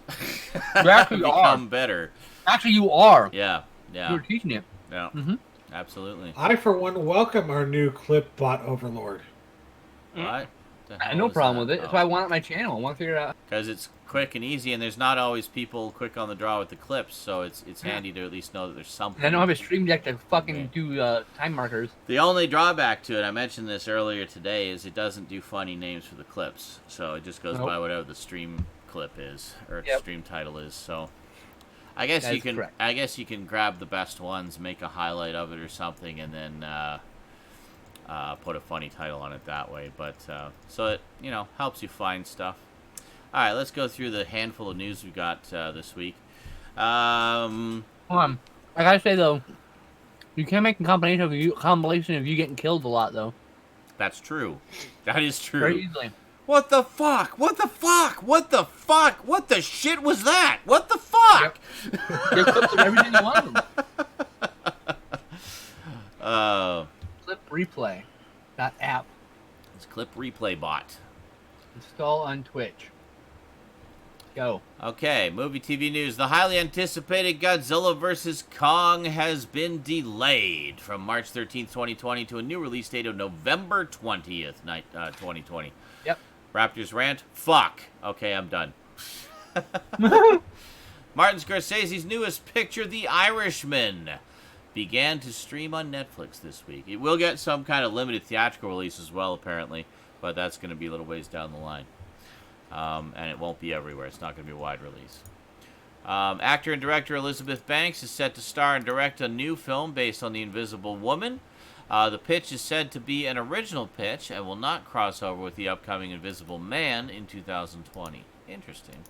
actually become better. Actually, you are. Yeah, yeah, You're teaching it. yeah, Mhm. absolutely. I, for one, welcome our new Clipbot overlord. What? I have no problem with it. That's why I want it on my channel. I want to figure it out. Because it's quick and easy, and there's not always people quick on the draw with the clips, so it's handy to at least know that there's something. And I don't have a stream deck to fucking do time markers. The only drawback to it, I mentioned this earlier today, is it doesn't do funny names for the clips. So it just goes by whatever the stream clip is, or stream title is. So I guess you can correct. I guess you can grab the best ones, make a highlight of it or something, and then put a funny title on it that way. But so it helps you find stuff. All right, let's go through the handful of news we got this week. Hold on. I gotta say though, you can't make a compilation of you getting killed a lot though. That's true. That is true. Very easily. What the fuck? What the fuck? What the fuck? What the shit was that? What the fuck? Get clips of everything you want. Clip replay. That app. It's Clip Replay Bot. Install on Twitch. Go. Okay, movie TV news. The highly anticipated Godzilla vs. Kong has been delayed from March 13th, 2020 to a new release date of November 20th, 2020. Yep. Raptors rant. Fuck. Okay, I'm done. Martin Scorsese's newest picture, The Irishman, began to stream on Netflix this week. It will get some kind of limited theatrical release as well, apparently, but that's going to be a little ways down the line. And it won't be everywhere. It's not going to be a wide release. Actor and director Elizabeth Banks is set to star and direct a new film based on The Invisible Woman. The pitch is said to be an original pitch and will not cross over with the upcoming Invisible Man in 2020. Interesting.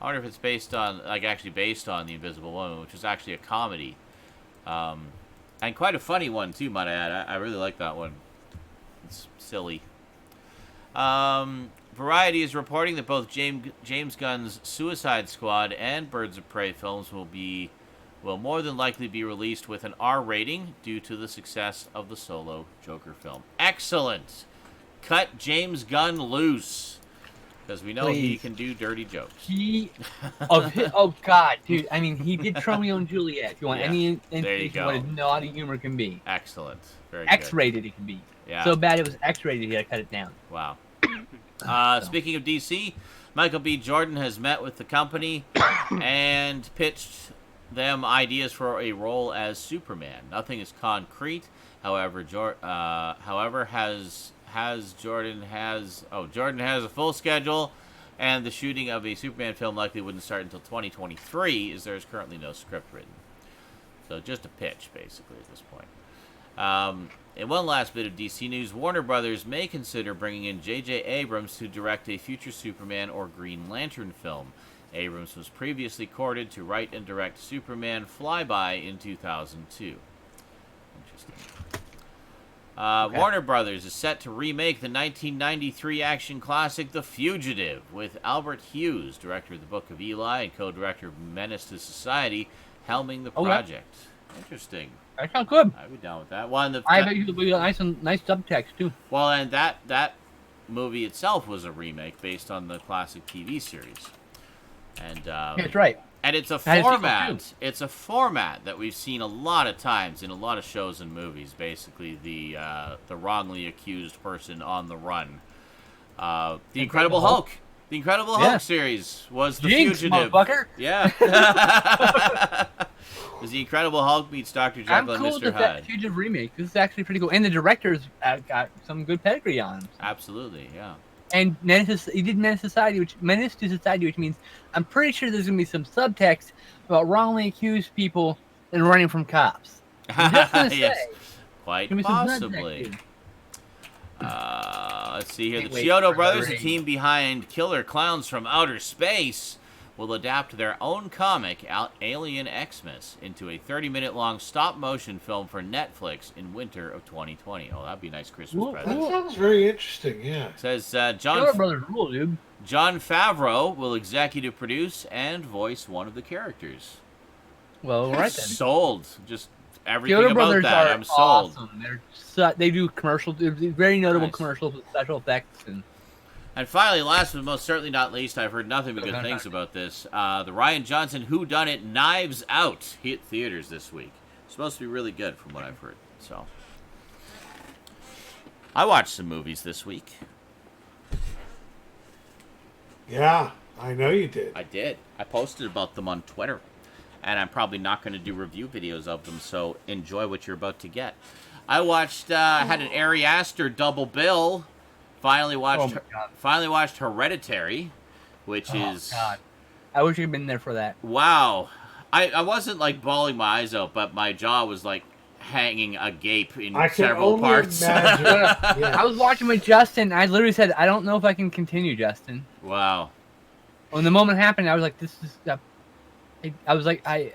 I wonder if it's based on, actually based on The Invisible Woman, which is actually a comedy. And quite a funny one, too, might I add. I really like that one. It's silly. Variety is reporting that both James Gunn's Suicide Squad and Birds of Prey films will more than likely be released with an R rating due to the success of the solo Joker film. Excellent! Cut James Gunn loose. Because we know he can do dirty jokes. Oh, God, dude. I mean, he did Romeo and Juliet. If you want any indication of what his naughty humor can be. Excellent. Very good. X-rated it can be. Yeah. So bad it was X-rated, you gotta cut it down. Wow. Speaking of DC, Michael B. Jordan has met with the company and pitched them ideas for a role as Superman. Nothing is concrete. However, Jordan has a full schedule, and the shooting of a Superman film likely wouldn't start until 2023, as there is currently no script written. So just a pitch, basically, at this point. And one last bit of DC news, Warner Brothers may consider bringing in J.J. Abrams to direct a future Superman or Green Lantern film. Abrams was previously courted to write and direct Superman Flyby in 2002. Interesting. Okay. Warner Brothers is set to remake the 1993 action classic The Fugitive, with Albert Hughes, director of The Book of Eli and co-director of Menace to Society, helming the project. Interesting. That sounds good. I'd be down with that. Well, I bet you could be nice subtext too. Well, and that movie itself was a remake based on the classic TV series. And that's right. And it's a format. It's a format that we've seen a lot of times in a lot of shows and movies. Basically, the wrongly accused person on the run. The Incredible Hulk. The Incredible Hulk series was The Fugitive. Motherfucker. Yeah. It was The Incredible Hulk meets Dr. Jekyll and Mr. Hyde. That Fugitive remake. This is actually pretty cool, and the director's got some good pedigree on him. Absolutely, yeah. And he did Menace to Society, which means I'm pretty sure there's gonna be some subtext about wrongly accused people and running from cops. I'm just gonna say, yes, quite possibly. Let's see here. The Chiodo Brothers, the team behind Killer Clowns from Outer Space, will adapt their own comic, Alien Xmas, into a 30-minute-long stop-motion film for Netflix in winter of 2020. Oh, that'd be a nice Christmas present. That sounds very interesting, yeah. It says John Favreau will executive produce and voice one of the characters. Well, all right then. Sold. Just everything Chiodo about Brothers that. I'm sold. Awesome. They do commercials, very notable commercials with special effects And finally, last but most certainly not least, I've heard nothing but good things about this. The Rian Johnson Whodunit Knives Out hit theaters this week. It's supposed to be really good from what I've heard. So, I watched some movies this week. Yeah, I know you did. I did. I posted about them on Twitter. And I'm probably not going to do review videos of them, so enjoy what you're about to get. I watched, had an Ari Aster double bill. Finally watched, my God. finally watched Hereditary, which is God. I wish you'd been there for that. wow. I wasn't like bawling my eyes out, but my jaw was like hanging agape in I can several only parts. imagine. I was watching with Justin. I literally said, "I don't know if I can continue, Justin." Wow. When the moment happened, I was like, "This is." I was like, I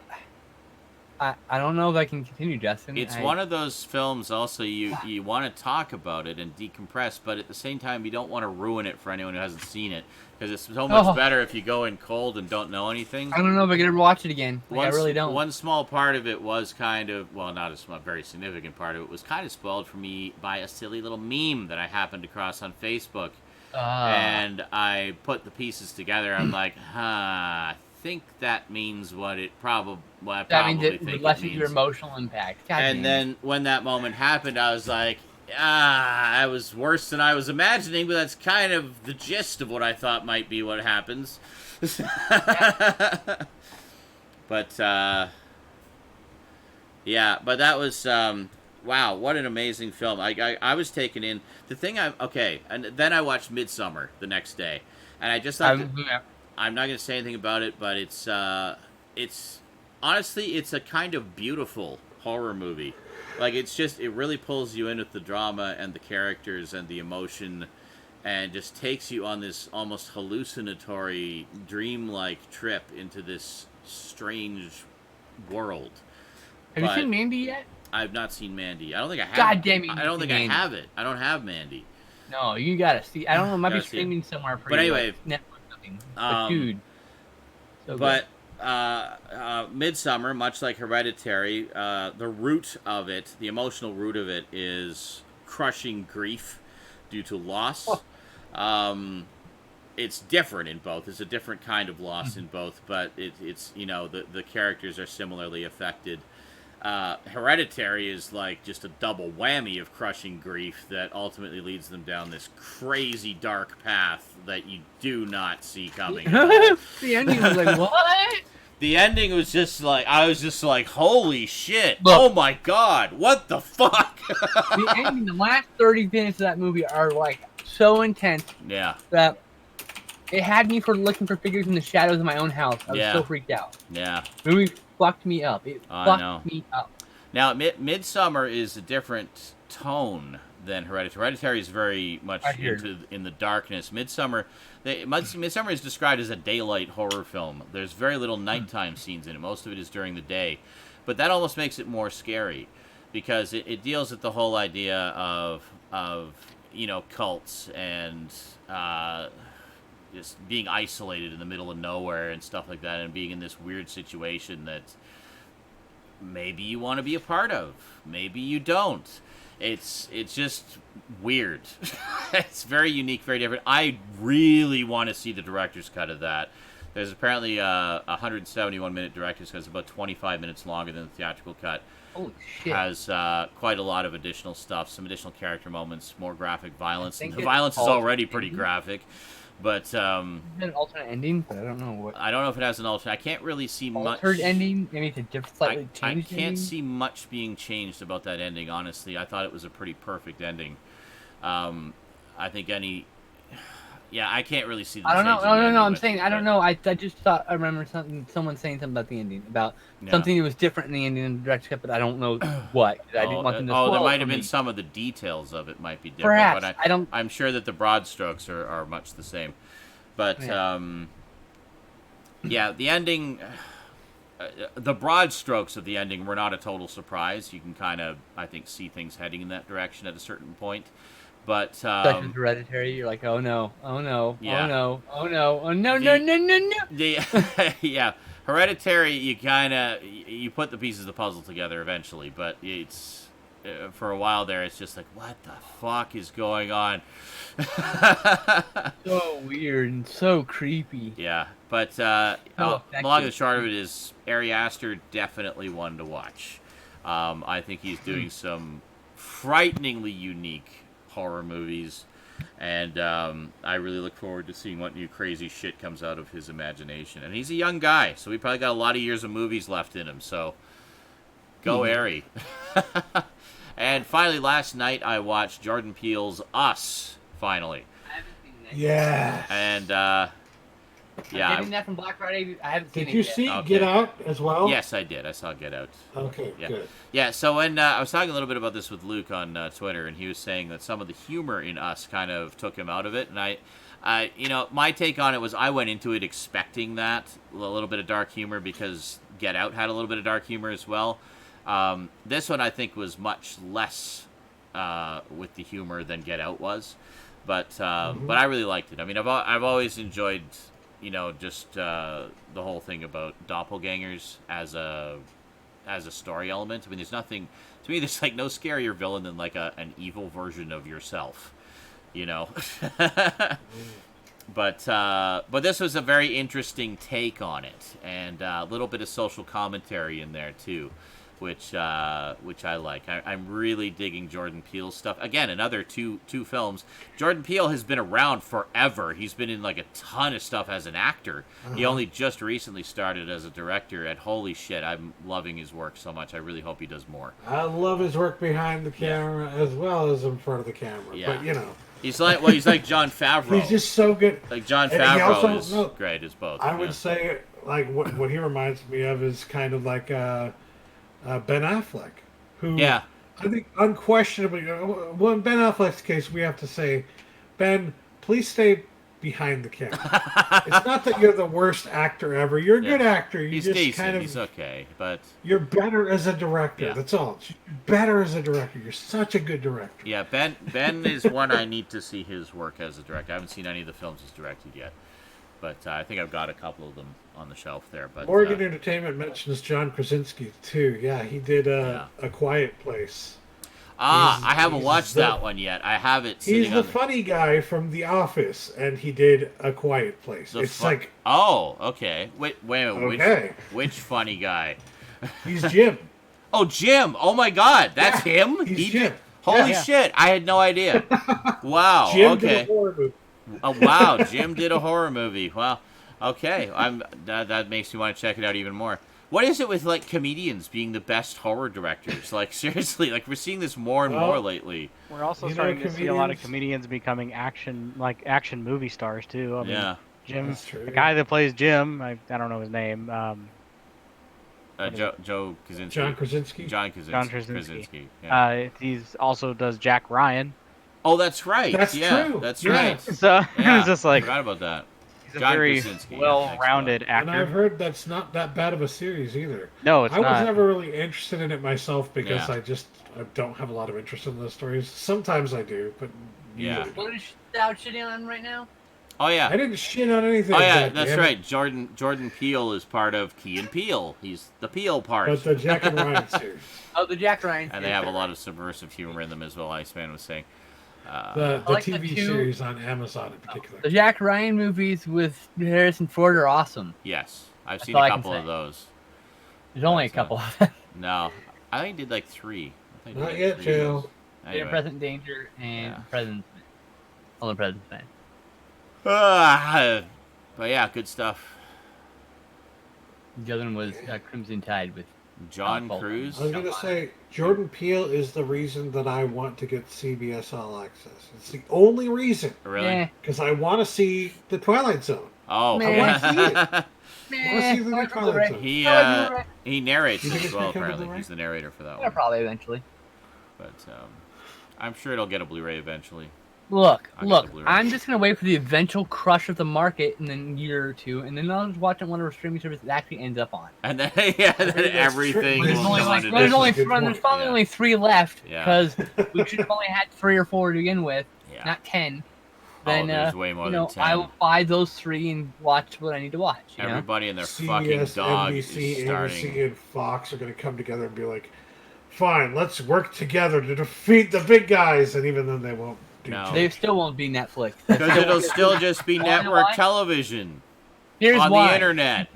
don't know if I can continue, Justin. It's one of those films also you want to talk about it and decompress, but at the same time you don't want to ruin it for anyone who hasn't seen it, because it's so much better if you go in cold and don't know anything. I don't know if I can ever watch it again. Like, I really don't. One small part of it was kind of, well, not a small, very significant part of it was kind of spoiled for me by a silly little meme that I happened across on Facebook. And I put the pieces together. I'm like, I think that means what I probably think it lessens means. your emotional impact. God And damn. then when that moment happened, I was like, I was worse than I was imagining, but that's kind of the gist of what I thought might be what happens. But, yeah, but that was, wow, what an amazing film. I was taken in. The thing and then I watched Midsummer the next day. And I just thought, I'm not going to say anything about it, but it's honestly, it's a kind of beautiful horror movie. Like, it really pulls you in with the drama and the characters and the emotion, and just takes you on this almost hallucinatory, dreamlike trip into this strange world. Have you seen Mandy yet? I've not seen Mandy. I don't think I have. God damn it! I don't think I have it. I don't have Mandy. No, you gotta see. I don't know. It might be streaming somewhere for but you. Anyway, like Netflix or something. But dude. So but Midsummer, much like Hereditary, the root of it, the emotional root of it, is crushing grief due to loss. It's different in both. It's a different kind of loss in both, but it's the characters are similarly affected. Hereditary is like just a double whammy of crushing grief that ultimately leads them down this crazy dark path that you do not see coming. The ending was like, what? The ending was just like, I was just like, holy shit. Look, oh my god, what the fuck? The ending, the last 30 minutes of that movie are like so intense. Yeah. That it had me looking for figures in the shadows of my own house. I was so freaked out. Yeah. The movie fucked me up. It fucked me up. Now, Midsummer is a different tone than Hereditary. Hereditary is very much in the darkness. Midsummer is described as a daylight horror film. There's very little nighttime scenes in it. Most of it is during the day. But that almost makes it more scary, because it deals with the whole idea of cults and just being isolated in the middle of nowhere and stuff like that, and being in this weird situation that maybe you want to be a part of, maybe you don't. It's just weird. It's very unique, very different. I really want to see the director's cut of that. There's apparently a 171-minute director's cut. It's about 25 minutes longer than the theatrical cut. Holy shit. Has quite a lot of additional stuff, some additional character moments, more graphic violence. And the violence is already pretty graphic. But is it an alternate ending? But I don't know what. I don't know if it has an alternate. I can't really see much. Altered ending? Maybe it's a different, slightly changed ending? I can't see much being changed about that ending. Honestly, I thought it was a pretty perfect ending. I think I can't really see. I don't know. No. I'm saying I don't know. I just thought I remember someone saying something about the ending, about something that was different in the ending than the director's cut, but I don't know what. I didn't want them to spoil there might it have for been me. some of the details of it might be different. Perhaps. But I'm sure that the broad strokes are much the same. But the ending. The broad strokes of the ending were not a total surprise. You can kind of, I think, see things heading in that direction at a certain point. But such as Hereditary, you're like, oh no, Yeah. oh no, yeah, Hereditary, you put the pieces of the puzzle together eventually, but it's for a while there, it's just like, what the fuck is going on? So weird and so creepy. Yeah, but long and the short of it is, Ari Aster definitely one to watch. I think he's doing some frighteningly unique horror movies. And I really look forward to seeing what new crazy shit comes out of his imagination. And he's a young guy, so he probably got a lot of years of movies left in him. So go Airy. And finally, last night I watched Jordan Peele's Us. Finally. I haven't seen that. Yeah. And yeah. I'm getting that from Black Friday. I haven't seen Did you it yet. see Okay. Get Out as well? Yes, I did. I saw Get Out. Okay, Yeah. good. Yeah, so when I was talking a little bit about this with Luke on Twitter, and he was saying that some of the humor in Us kind of took him out of it, and I, you know, my take on it was I went into it expecting that, a little bit of dark humor, because Get Out had a little bit of dark humor as well. This one I think was much less with the humor than Get Out was, but I really liked it. I mean, I've always enjoyed, you know, just the whole thing about doppelgangers as a story element. I mean, there's nothing to me. There's like no scarier villain than like an evil version of yourself, you know. But this was a very interesting take on it, and a little bit of social commentary in there too, which I like. I'm really digging Jordan Peele's stuff. Again, another two films. Jordan Peele has been around forever. He's been in like a ton of stuff as an actor. He only just recently started as a director, and holy shit, I'm loving his work so much. I really hope he does more. I love his work behind the camera as well as in front of the camera. Yeah. But, you know. He's like John Favreau. He's just so good. Like John And he Favreau also- is great as both. I would say, like, what he reminds me of is kind of like Ben Affleck, who Yeah. I think unquestionably, well, in Ben Affleck's case, we have to say, Ben, please stay behind the camera. It's not that you're the worst actor ever. You're a good actor. You He's just decent. kind of He's okay, but you're better as a director. Yeah. That's all. You're better as a director. You're such a good director. yeah, Ben is one I need to see his work as a director. I haven't seen any of the films he's directed yet, but I think I've got a couple of them on the shelf there. But Morgan Entertainment mentions John Krasinski too. Yeah, he did A Quiet Place. I haven't he's watched the- that one yet. I have it sitting He's on the funny guy from The Office, and he did A Quiet Place. the It's fu- like Oh, okay. Wait a minute. Okay. Which funny guy? he's Jim. Oh, Jim. Oh my God, that's him. He's He Jim. did- Holy Yeah. shit! I had no idea. Wow. Jim okay. did a horror movie. Oh wow, Jim did a horror movie. Wow. Okay, that makes me want to check it out even more. What is it with like comedians being the best horror directors? Like seriously, like we're seeing this more and more lately. We're also You know, starting to see a lot of comedians- comedians becoming action movie stars too. I mean, Yeah. Jim, That's true. the guy that plays Jim, I don't know his name. Joe Kaczynski. John Krasinski. John Kaczynski. John Krasinski. Yeah. He's also does Jack Ryan. Oh, that's right. That's yeah, true. That's Yeah. right. So Yeah, it's just like forgot about that. he's a John very Krasinski, yeah, well-rounded And I've actor. heard that's not that bad of a series either. No, it's I was not. never really interested in it myself because Yeah. I don't have a lot of interest in those stories. Sometimes I do, but Yeah. usually What is Stout shitting on right now? Oh I yeah. didn't shit on anything. Oh yeah, Jack, that's damn it. right. Jordan Peele is part of Key and Peele. He's the Peele part. But the Jack and Ryan series, Oh, the Jack Ryan. And they have a lot of subversive humor in them as well, Iceman was saying. the like the TV two- series on Amazon in particular. The Jack Ryan movies with Harrison Ford are awesome. Yes. I've That's seen all a I can couple of say. those. There's only a That's, couple of them. No. I think he did like 3. I think he Not did yet, 3 of Joe. those. Yeah, Anyway. Present Danger and Yeah. President. All the President's Man. But yeah, good stuff. The other one was Crimson Tide with John Paul. Cruise. I was gonna say Jordan Peele is the reason that I want to get CBS All Access. It's the only reason Really? Meh. because I want to see the Twilight Zone. Oh. Man. I want to see it. Meh. see the Or new Twilight Blu-ray. Zone. he Oh, Blu-ray. he narrates You think as it's well, gonna come to apparently. Blu-ray? He's the narrator for that Yeah, one. probably eventually. But I'm sure it'll get a Blu-ray eventually. Look, I'll get the look. Blu-ray. I'm just gonna wait for the eventual crush of the market in a year or two, and then I'll just watch it on whatever streaming service it actually ends up on. And then, yeah, then that's true. everything There's will only go like- on to there's There's Disney. only a good there's point. probably Yeah. only 3 left Yeah. because we should have only had 3 or 4 to begin with, Yeah. not 10. Oh, Then there's way more you than know 10. I will buy those 3 and watch what I need to watch. You know? Everybody and their fucking CBS, dog NBC, is starting. ABC, and Fox are going to come together and be like, "Fine, let's work together to defeat the big guys," and even then they won't do. No. They still won't be Netflix. Because it'll still just be You wanna know network why? television Here's on why. the internet.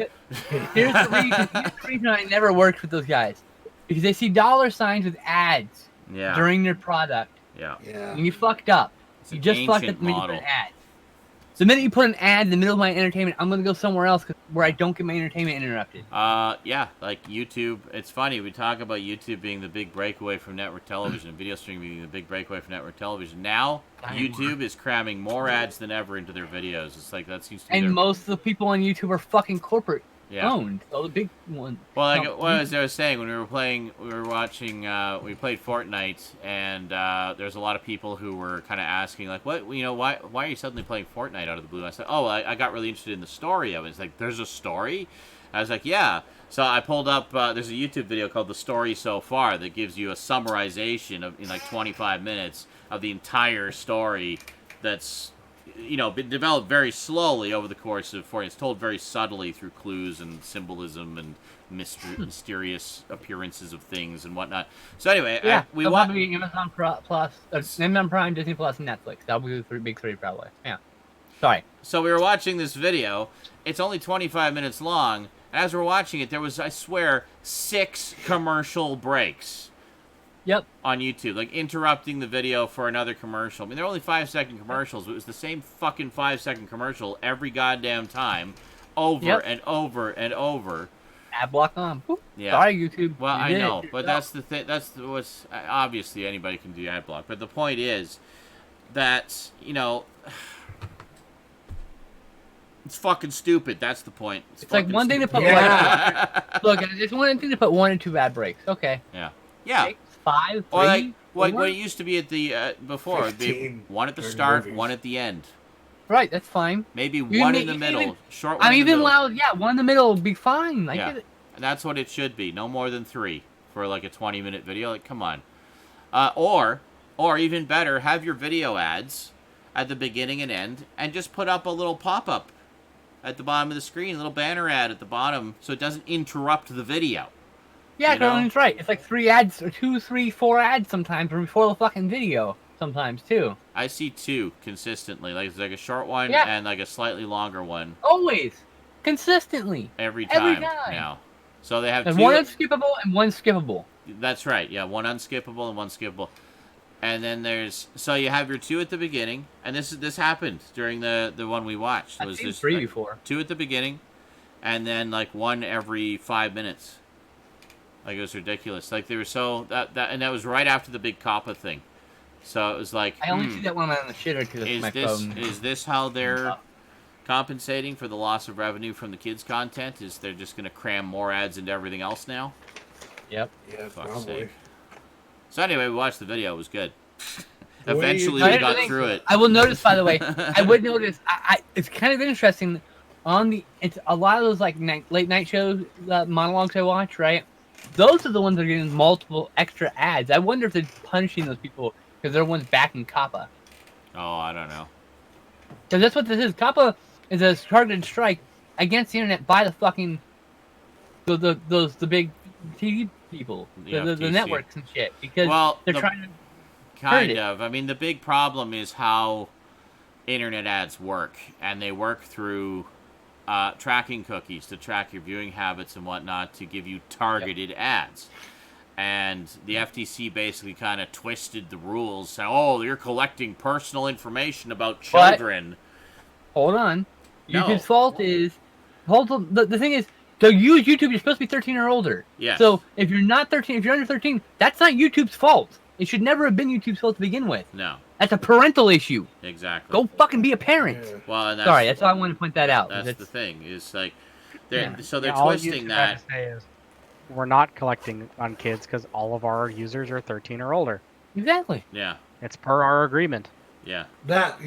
Here's the reason I never worked with those guys. Because they see dollar signs with ads Yeah. during their product. Yeah. Yeah. And you fucked up. You just fucked up the minute you put an ad. The minute you put an ad in the middle of my entertainment, I'm gonna go somewhere else where I don't get my entertainment interrupted. Yeah, like YouTube. It's funny, we talk about YouTube being the big breakaway from network television, and video streaming being the big breakaway from network television. Now, YouTube is cramming more ads than ever into their videos. It's like, that seems to be most of the people on YouTube are fucking corporate owned. All the big ones. Well, like what I was saying, when we were watching, we played Fortnite, and there's a lot of people who were kind of asking, like, why are you suddenly playing Fortnite out of the blue? And I said, I got really interested in the story of it. It's like, there's a story? I was like, yeah. So I pulled up, there's a YouTube video called The Story So Far that gives you a summarization in like 25 minutes of the entire story that's been developed very slowly over the course of 4 years. It's told very subtly through clues and symbolism and mysterious appearances of things and whatnot. So anyway, we watched Amazon Plus, Amazon Prime, Disney Plus, and Netflix. That'll be the big three probably. Yeah. Sorry. So we were watching this video. It's only 25 minutes long. And as we're watching it, there was, I swear, 6 commercial breaks. Yep. On YouTube, like interrupting the video for another commercial. I mean, they're only 5-second commercials, but it was the same fucking 5-second commercial every goddamn time, over and over and over. Ad block on. Boop. Yeah. Sorry, YouTube. Well, I know, but that's the thing. That's what's obviously anybody can do ad block. But the point is that it's fucking stupid. That's the point. It's like one thing to put look, it's one thing to put 1 and 2 ad breaks. Okay. Yeah. Yeah. 6, 5, 3, or like what it used to be at the before. It'd be 1 at the start, movies. 1 at the end. Right, that's fine. Maybe 1 in the middle. Short one. I'm even middle. allowed. Yeah, 1 in the middle would be fine. I get it. And that's what it should be. No more than 3 for like a 20-minute video. Like, come on. Or even better, have your video ads at the beginning and end, and just put up a little pop-up at the bottom of the screen, a little banner ad at the bottom, so it doesn't interrupt the video. Yeah, Caroline's right. It's like 3 ads, or 2, 3, 4 ads sometimes before the fucking video. Sometimes too. I see 2 consistently. Like it's like a short one and like a slightly longer one. Always, consistently. Every time. Now, so they have and 2. 1 unskippable and 1 skippable. That's right. Yeah, 1 unskippable and 1 skippable. And then so you have your 2 at the beginning, and this happened during the one we watched. I've seen 3 before. 2 at the beginning, and then like 1 every 5 minutes. Like, it was ridiculous. Like, they were so and that was right after the big COPPA thing. So it was like, I only see that when I'm on the shitter because my phone. Is this how they're compensating for the loss of revenue from the kids' content? Is they're just going to cram more ads into everything else now? Yep. Yeah, Fuck's probably. sake. So anyway, we watched the video. It was good. Eventually, we got through it. I will notice, by the way, I would notice. It's kind of interesting. It's a lot of those like late night shows monologues I watch, right? Those are the ones that are getting multiple extra ads. I wonder if they're punishing those people because they're the ones backing COPPA. Oh, I don't know. Because that's what this is. COPPA is a targeted strike against the internet by the fucking the big TV people, the networks and shit. Because they're trying to kind of. I mean, the big problem is how internet ads work, and they work through tracking cookies to track your viewing habits and whatnot to give you targeted ads. And the FTC basically kind of twisted the rules, saying, "Oh, you're collecting personal information about children." But, hold on. YouTube's fault is the thing is, to use YouTube, you're supposed to be 13 or older. Yeah. So if you're not 13, if you're under 13, that's not YouTube's fault. It should never have been YouTube's fault to begin with. No. That's a parental issue. Exactly. Go fucking be a parent. Yeah. Well, and sorry, that's why I want to point that out. That's the thing. Is like, they're twisting that. To say is, we're not collecting on kids because all of our users are 13 or older. Exactly. Yeah. It's per our agreement. Yeah. That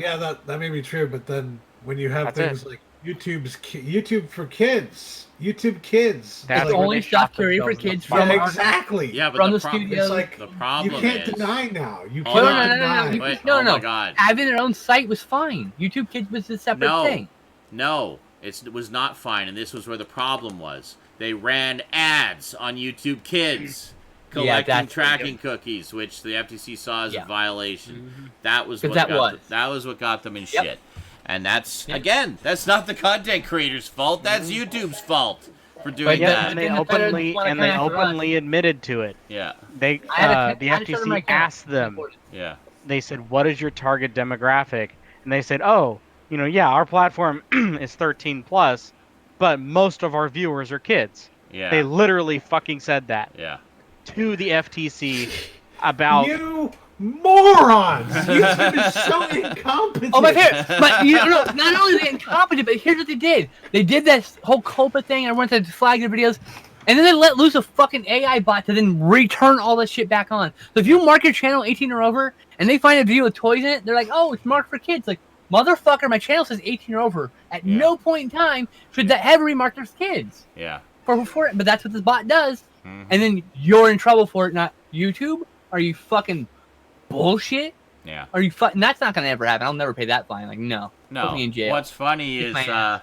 may be true, but then when you have things like YouTube for kids, YouTube Kids, that's only stuff carried for kids from exactly. Yeah, but from the studio. It's like, the problem you can't is, deny now. You Oh, can't no. deny. Wait, No. my God. Having their own site was fine. YouTube Kids was a separate thing. No, it was not fine, and this was where the problem was. They ran ads on YouTube Kids, collecting tracking cookies, which the FTC saw as a violation. Mm-hmm. That was what got them in shit. And that's again, that's not the content creator's fault. That's YouTube's fault for doing that. And they openly admitted to it. Yeah. The FTC asked them. Yeah. they said, "What is your target demographic?" And they said, "Oh, yeah, our platform is 13 plus, but most of our viewers are kids." Yeah. They literally fucking said that Yeah. to the FTC about. You morons! You two are so incompetent. Oh my god! But not only are they incompetent, but here's what they did. They did that whole COPPA thing. Everyone said flag their videos, and then they let loose a fucking AI bot to then return all this shit back on. So if you mark your channel 18 or over, and they find a video with toys in it, they're like, "Oh, it's marked for kids." Like, motherfucker, my channel says 18 or over. At no point in time should that ever be marked as kids. Yeah. For it, but that's what this bot does, Mhm. and then you're in trouble for it. Not YouTube. Are you fucking bullshit? Yeah. Are you that's not gonna ever happen. I'll never pay that fine. Like, no. Put me in jail. What's funny is, my ass.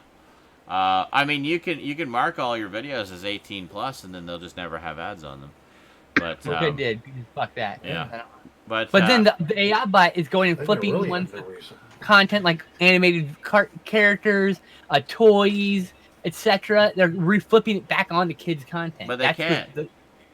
I mean, you can mark all your videos as 18 plus, and then they'll just never have ads on them. But Which I did. Because fuck that. Yeah. But then the AI bot is going and Then flipping you really ones have no reason. content like animated characters, toys, etc. They're reflipping it back onto kids' content. But they can't.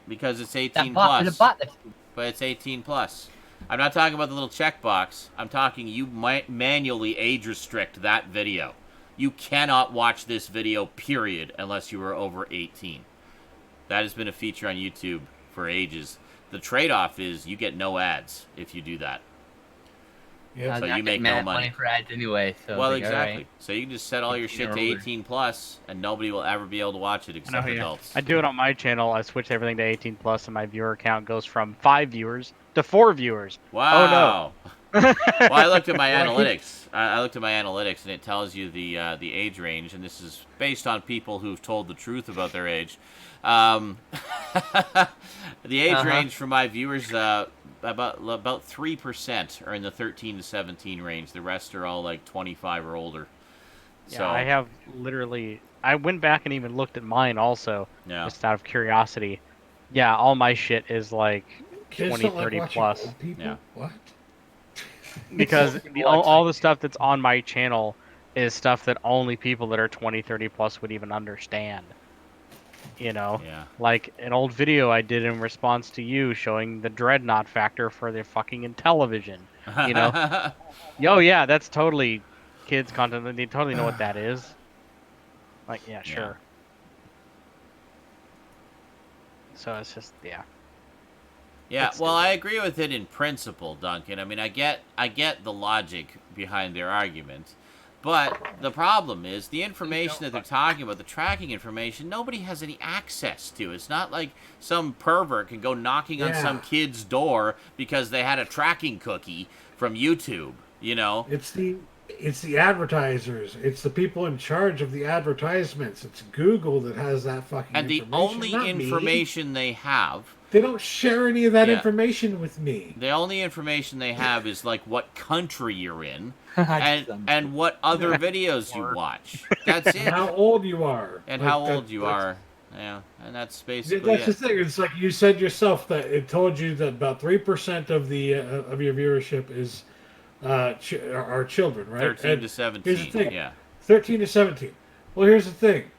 because it's 18 plus. That bot that's But it's 18 plus. I'm not talking about the little checkbox. I'm talking you might manually age restrict that video. You cannot watch this video, period, unless you are over 18. That has been a feature on YouTube for ages. The trade-off is you get no ads if you do that. Yeah. So not you make getting no money. for ads anyway. So Well, like, exactly. alright. So you can just set all your 18 shit or to older. 18 plus, and nobody will ever be able to watch it except adults. I do it on my channel. I switch everything to 18 plus, and my viewer count goes from 5 viewers to 4 viewers. Wow. Oh Well, I looked at my analytics. I looked at my analytics, and it tells you the age range, and this is based on people who've told the truth about their age. The age range for my viewers, about 3% are in the 13 to 17 range. The rest are all like 25 or older. Yeah, So I have literally. I went back and even looked at mine also, yeah. just out of curiosity. Yeah, all my shit is like Kids 20, don't like 30 watching plus. old people? Yeah. What? Because all the stuff that's on my channel is stuff that only people that are 20, 30 plus would even understand. Yeah. Like an old video I did in response to you showing the dreadnought factor for the fucking Intellivision. Oh yeah, that's totally kids content. They totally know what that is. Like, yeah, sure. So it's just, yeah. Yeah, It's well, stupid. I agree with it in principle, Duncan. I mean, I get the logic behind their argument, but the problem is the information that they're talking about, the tracking information, nobody has any access to. It's not like some pervert can go knocking on some kid's door because they had a tracking cookie from YouTube, It's the advertisers. It's the people in charge of the advertisements. It's Google that has that fucking And the information. only not me. information they have, They don't share any of that Yeah. information with me. the only information they have is like what country you're in Just, and what other videos you watch. That's And it. how old you are. And Like, how that- old you that's- are. Yeah, and that's basically That's the it. thing. It's like you said yourself that it told you that about 3% of the of your viewership is are children, right? 13 And to 17, Here's the thing. yeah. 13 to 17. Well, here's the thing.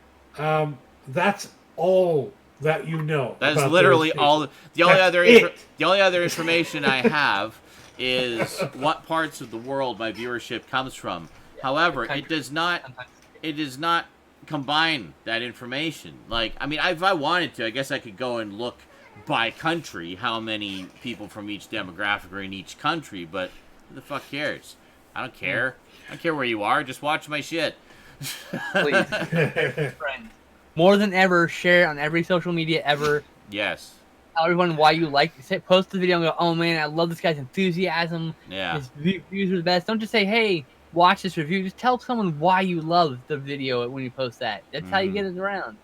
That's all that you know. That is about literally those all. people. The only That's other it. the only other information I have is what parts of the world my viewership comes from. However, it does not combine that information. Like, I mean, if I wanted to, I guess I could go and look by country how many people from each demographic are in each country, but who the fuck cares? I don't care. I don't care where you are. Just watch my shit. please, friends. More than ever, share on every social media ever. Yes. Tell everyone why you like it. Post the video and go, "Oh man, I love this guy's enthusiasm. Yeah. His views are the best." Don't just say, "Hey, watch this review." Just tell someone why you love the video when you post that. That's how you get it around.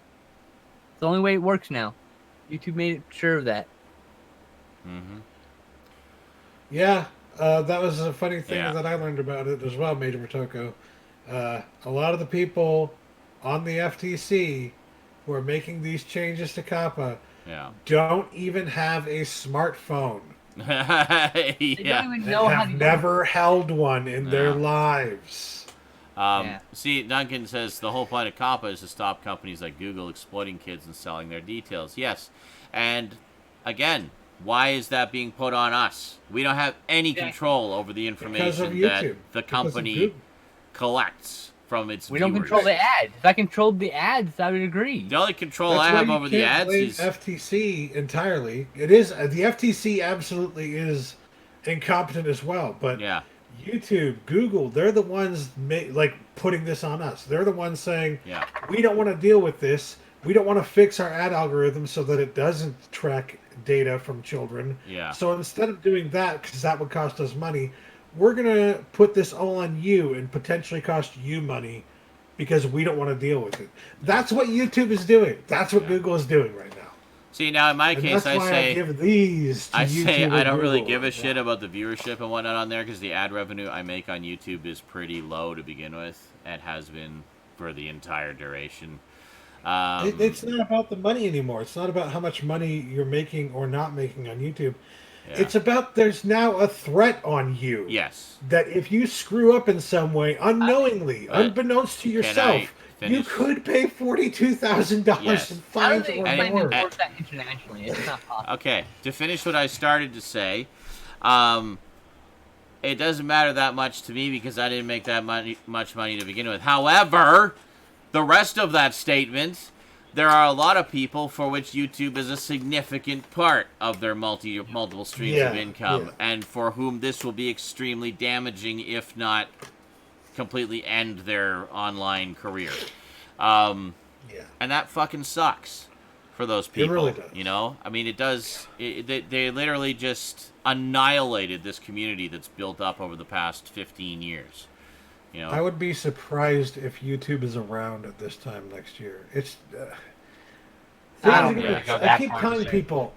It's the only way it works now. YouTube made it sure of that. Mm-hmm. Yeah, that was a funny thing Yeah. that I learned about it as well, Major Motoko. A lot of the people on the FTC who are making these changes to COPPA Yeah. don't even have a smartphone. They Yeah. don't even They know how have to never held one in their Yeah. lives. Yeah. See, Duncan says the whole point of COPPA is to stop companies like Google exploiting kids and selling their details. Yes, and again, Why is that being put on us? We don't have any control over the information that the company collects from its We viewers. don't control the ads. If I controlled the ads, I would agree. The only control I have over the ads is FTC entirely. It is the FTC absolutely is incompetent as well. But yeah. YouTube, Google, they're the ones putting this on us. They're the ones saying, we don't want to deal with this. We don't want to fix our ad algorithm so that it doesn't track data from children. Yeah. So instead of doing that, because that would cost us money, we're going to put this all on you and potentially cost you money because we don't want to deal with it. That's what YouTube is doing. That's what Google is doing right now. See, now in my case, I give these to I YouTube say I don't Google. really give a shit about the viewership and whatnot on there because the ad revenue I make on YouTube is pretty low to begin with and has been for the entire duration. It's not about the money anymore. It's not about how much money you're making or not making on YouTube. Yeah. It's about there's now a threat on you. Yes. That if you screw up in some way, unknowingly, unbeknownst to yourself, you could pay $42,000 in fines or more. That internationally, it's not possible. Okay, to finish what I started to say, it doesn't matter that much to me because I didn't make that much money to begin with. However, the rest of that statement, there are a lot of people for which YouTube is a significant part of their multiple streams of income, and for whom this will be extremely damaging, if not completely end their online career. And that fucking sucks for those people. It really does. You know? I mean, it does. They literally just annihilated this community that's built up over the past 15 years. You know? I would be surprised if YouTube is around at this time next year. It's. I keep telling people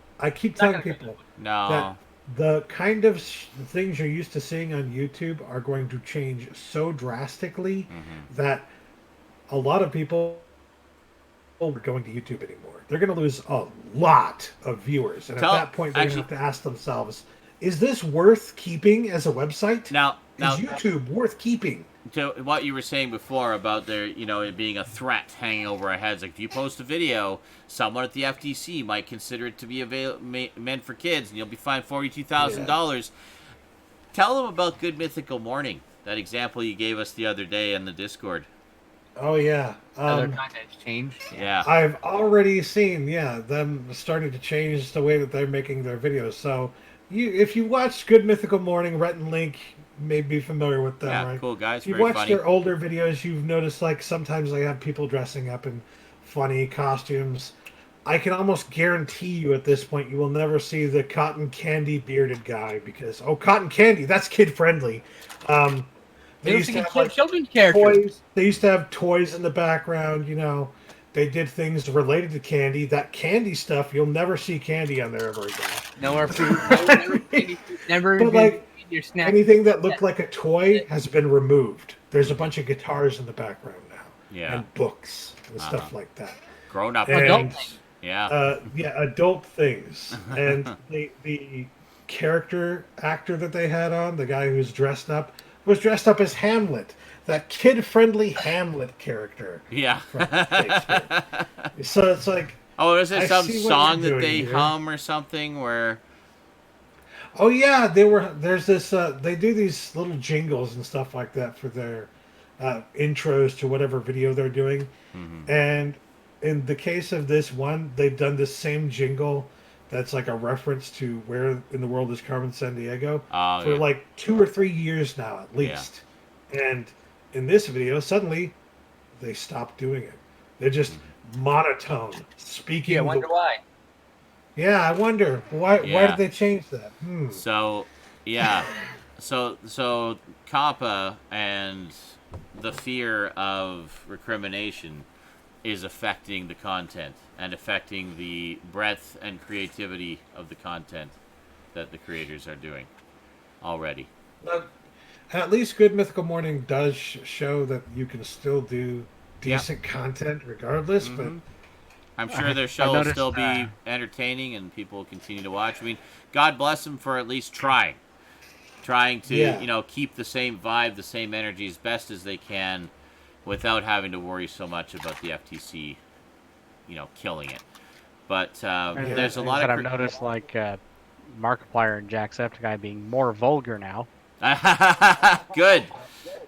that the kind of things you're used to seeing on YouTube are going to change so drastically that a lot of people are going to YouTube anymore. They're going to lose a lot of viewers, and at that point, they're going to have to ask themselves: is this worth keeping as a website? Now, is YouTube worth keeping? To what you were saying before about there, it being a threat hanging over our heads. Like, if you post a video, someone at the FTC might consider it to be meant for kids, and you'll be fined $42,000. Tell them about Good Mythical Morning, that example you gave us the other day in the Discord. Oh, yeah. Other content's changed. Yeah. I've already seen, them starting to change the way that they're making their videos. So, if you watch Good Mythical Morning, Rhett and Link may be familiar with them, right? Cool guys. If you watch their older videos, you've noticed, sometimes they have people dressing up in funny costumes. I can almost guarantee you at this point you will never see the cotton candy bearded guy because, cotton candy, that's kid-friendly. They used to have children's characters. Toys. They used to have toys in the background, They did things related to candy. That candy stuff, you'll never see candy on there ever again. Nowhere food. Never. But your snack. Anything that looked like a toy has been removed. There's a bunch of guitars in the background now. Yeah. And books and stuff like that. Grown up adult things. Yeah. Adult things. And the character actor that they had on, the guy who's dressed up, was dressed up as Hamlet. That kid-friendly Hamlet character. Yeah. So it's like... Oh, is there some song that they hum or something where... Oh yeah, there's this. They do these little jingles and stuff like that for their intros to whatever video they're doing. And in the case of this one, they've done the same jingle that's like a reference to Where in the World is Carmen Sandiego for 2 or 3 years now at least. Yeah. And in this video, suddenly they stopped doing it. They're just monotone speaking. Yeah, I wonder why. Yeah, I wonder why did they change that? So, so COPPA and the fear of recrimination is affecting the content and affecting the breadth and creativity of the content that the creators are doing already. At least Good Mythical Morning does show that you can still do decent content regardless, but I'm sure their show will still be entertaining and people will continue to watch. I mean, God bless them for at least trying to, keep the same vibe, the same energy as best as they can without having to worry so much about the FTC, killing it. But there's a lot of... I've noticed, Markiplier and Jacksepticeye being more vulgar now. Good,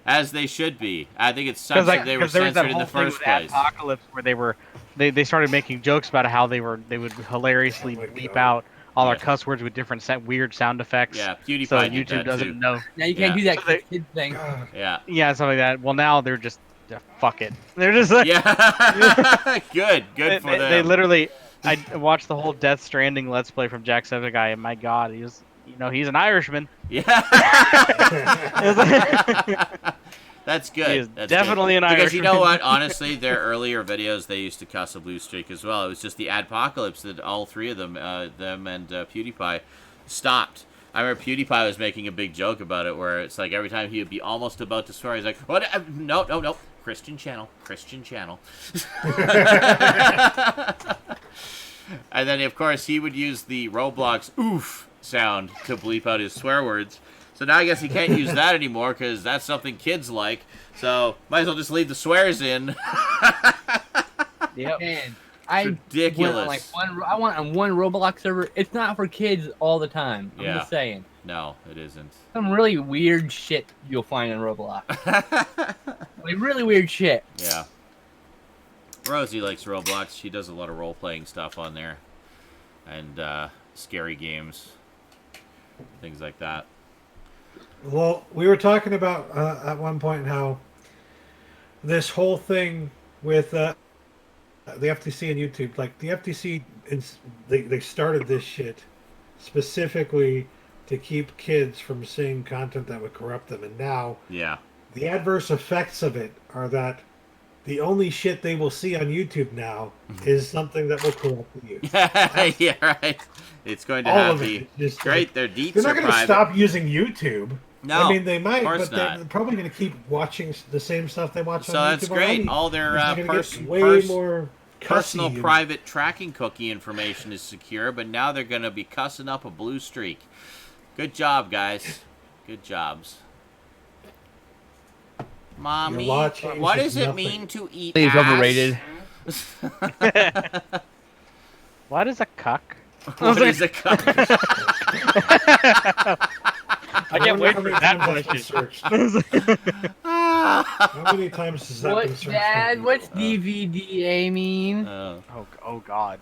as they should be. I think it sucks that they were censored in the first place. Apocalypse where they started making jokes about how they would hilariously bleep out all our cuss words with different weird sound effects. Yeah, PewDiePie so did YouTube that doesn't too. know. Now you can't do that kid thing. Yeah. Yeah, something like that. Well, now they're just fuck it. They're just like Yeah. Good for them. They literally. I watched the whole Death Stranding Let's Play from Jacksepticeye, and my God, he's an Irishman. Yeah. That's good. He is That's definitely good. an Because you Irishman. know what? Honestly, their earlier videos, they used to cuss a blue streak as well. It was just the Adpocalypse that all three of them, them and PewDiePie, stopped. I remember PewDiePie was making a big joke about it, where it's like every time he would be almost about to swear, he's like, "What? No. Christian channel. And then, of course, he would use the Roblox oof sound to bleep out his swear words. So now I guess he can't use that anymore because that's something kids like. So might as well just leave the swears in. Yep. Man, Ridiculous. I want on one Roblox server. It's not for kids all the time. I'm Yeah. just saying. No, it isn't. Some really weird shit you'll find on Roblox. Like really weird shit. Yeah. Rosie likes Roblox. She does a lot of role-playing stuff on there. And scary games. Things like that. Well, we were talking about at one point how this whole thing with the FTC and YouTube, like the FTC, they started this shit specifically to keep kids from seeing content that would corrupt them, and now the adverse effects of it are that the only shit they will see on YouTube now is something that will corrupt the youth. Yeah, right. It's going to All have of the it. Just great. like, Their deets they're not are going to private. stop using YouTube. No, I mean, they might, of course but not. they're probably going to keep watching the same stuff they watch So on YouTube. that's great. Already. All their More personal cussy private tracking cookie information is secure, but now they're going to be cussing up a blue streak. Good job, guys. Good jobs. Mommy, Your law changes what does it nothing. mean to eat It's ass? overrated. What is a cuck? What is a cuck? I can't wait for that question. How many times has that been What, searched? Dad? What's DVDA mean? Oh God.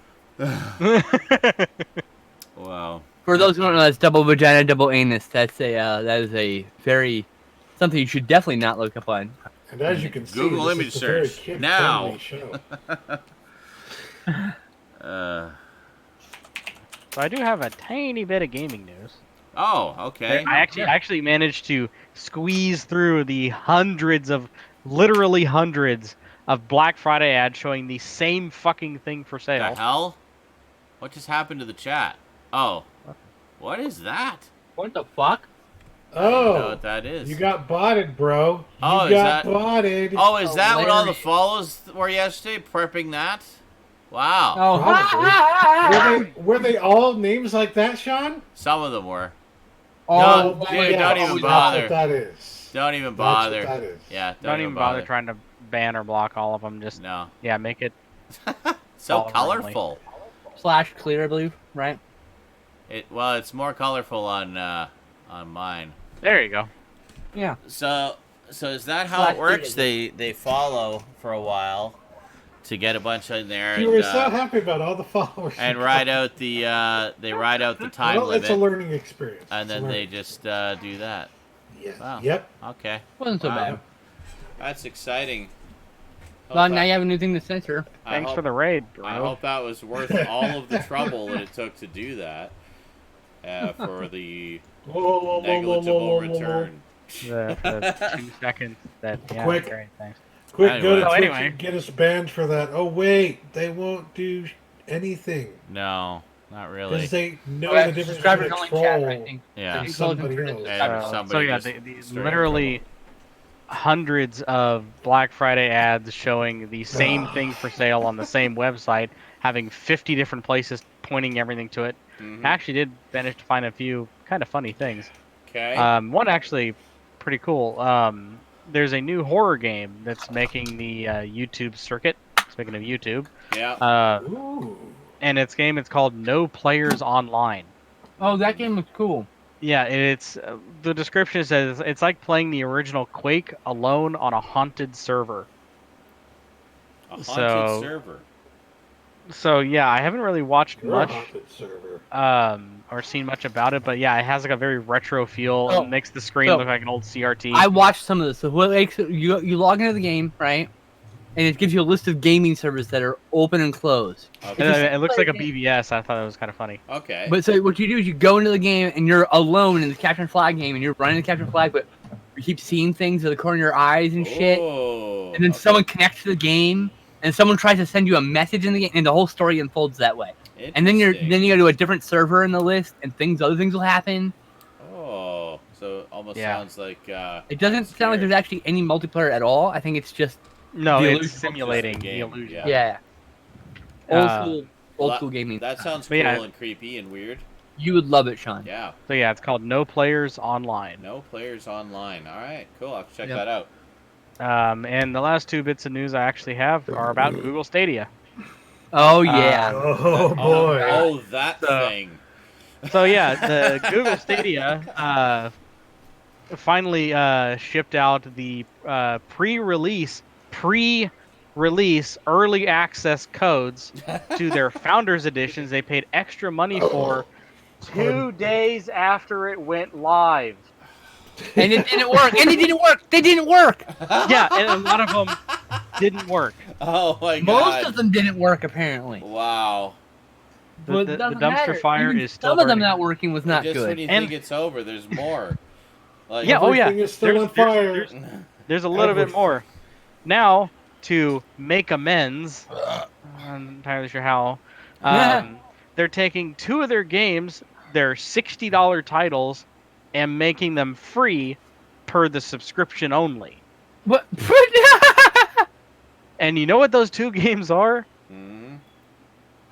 Wow. For those who don't know, that's double vagina, double anus. That is a very something you should definitely not look up on. And as you can see, Google this image is a very search kid-friendly now. show. So I do have a tiny bit of gaming news. Oh, okay. I actually managed to squeeze through the literally hundreds of Black Friday ads showing the same fucking thing for The sale. hell? What just happened to the chat? Oh. What is that? What the fuck? I don't know Oh, what that is. you got botted, bro. You Oh, is got that- botted. Oh, is that what all the Hilarious. follows were yesterday? Prepping that? Wow. Oh, Were they all names like that, Sean? Some of them were. oh, Dude, yeah, don't even that's bother. what that is. Don't even That's bother. what that is. Yeah, Don't even bother trying to ban or block all of them. Just No. make it. So All randomly. colorful. slash clear, I believe, right? Well, it's more colorful on mine. There you go. Yeah. So is that how it works? They follow for a while to get a bunch in there You and, were so happy about all the followers. and ride out the time Well, limit, it's a learning experience. and It's a then learning they just do that. experience. Wow. Yep. Okay. Wasn't so Wow. bad. That's exciting. Well, now you have a new thing to censor. Thanks for the raid, bro. I hope that was worth all of the trouble that it took to do that for the Whoa, negligible return. The 2 seconds. Yeah, Quick. great. Thanks. Quick, Anyway. go to Oh, Twitch anyway. and get us banned for that. Oh, wait. They won't do anything. No, not really. Because they know Yeah, the difference subscribers between a only chat, I troll. think. Yeah. He's Somebody looking for else. the And subscribers. somebody So yeah, just the straight literally hundreds of Black Friday ads showing the same thing for sale on the same website, having 50 different places pointing everything to it. Mhm. I actually did manage to find a few kind of funny things. Okay. One actually pretty cool. There's a new horror game that's making the YouTube circuit. Speaking of YouTube, yeah. Ooh. and it's called No Players Online. Oh, that game was cool. Yeah, it's the description says it's like playing the original Quake alone on a haunted server. A haunted So- server. So yeah, I haven't really watched You're a much haunted server. or seen much about it, but yeah, it has like a very retro feel. Oh, It makes the screen so- look like an old CRT. I watched some of this. So what makes it, you log into the game, right? And it gives you a list of gaming servers that are open and closed. Okay. And just it looks like a like- BBS. I thought that was kind of funny. Okay. But so what you do is you go into the game and you're alone in the capture and flag game, and you're running the capture and flag, but you keep seeing things in the corner of your eyes and shit. Oh, And then okay. someone connects to the game, and someone tries to send you a message in the game, and the whole story unfolds that way. And then you go to a different server in the list, and other things will happen. Oh, so it almost Yeah. sounds like. It doesn't sound like there's actually any multiplayer at all. I think it's just No, The it's illusion- simulating Just the the game, illusion. yeah. old Uh, school Well, gaming. That sounds But cool yeah. and creepy and weird. You would love it, Sean. Yeah. So yeah, it's called No Players Online. No players online. All right. Cool. I'll have to check Yep. that out. And the last two bits of news I actually have are about Google Stadia. Oh yeah. Oh boy. Oh, that So- thing. So yeah, the Google Stadia finally shipped out the pre-release early access codes to their founders editions. They paid extra money for 2 days after it went live. And it didn't work. And it didn't work. They didn't work. Yeah, and a lot of them didn't work. Oh my god. Most of them didn't work apparently. Wow. But The it doesn't dumpster matter. fire Even is still some of them burning. not working was not Just when good. you And- think it's over, there's more. Like, Yeah, oh yeah. Everything is still on fire. There's a little bit Everything. more. Now, to make amends, I'm not entirely sure how, they're taking 2 of their games, their $60 titles, and making them free per the subscription only. What? And you know what those 2 games are? Mhm.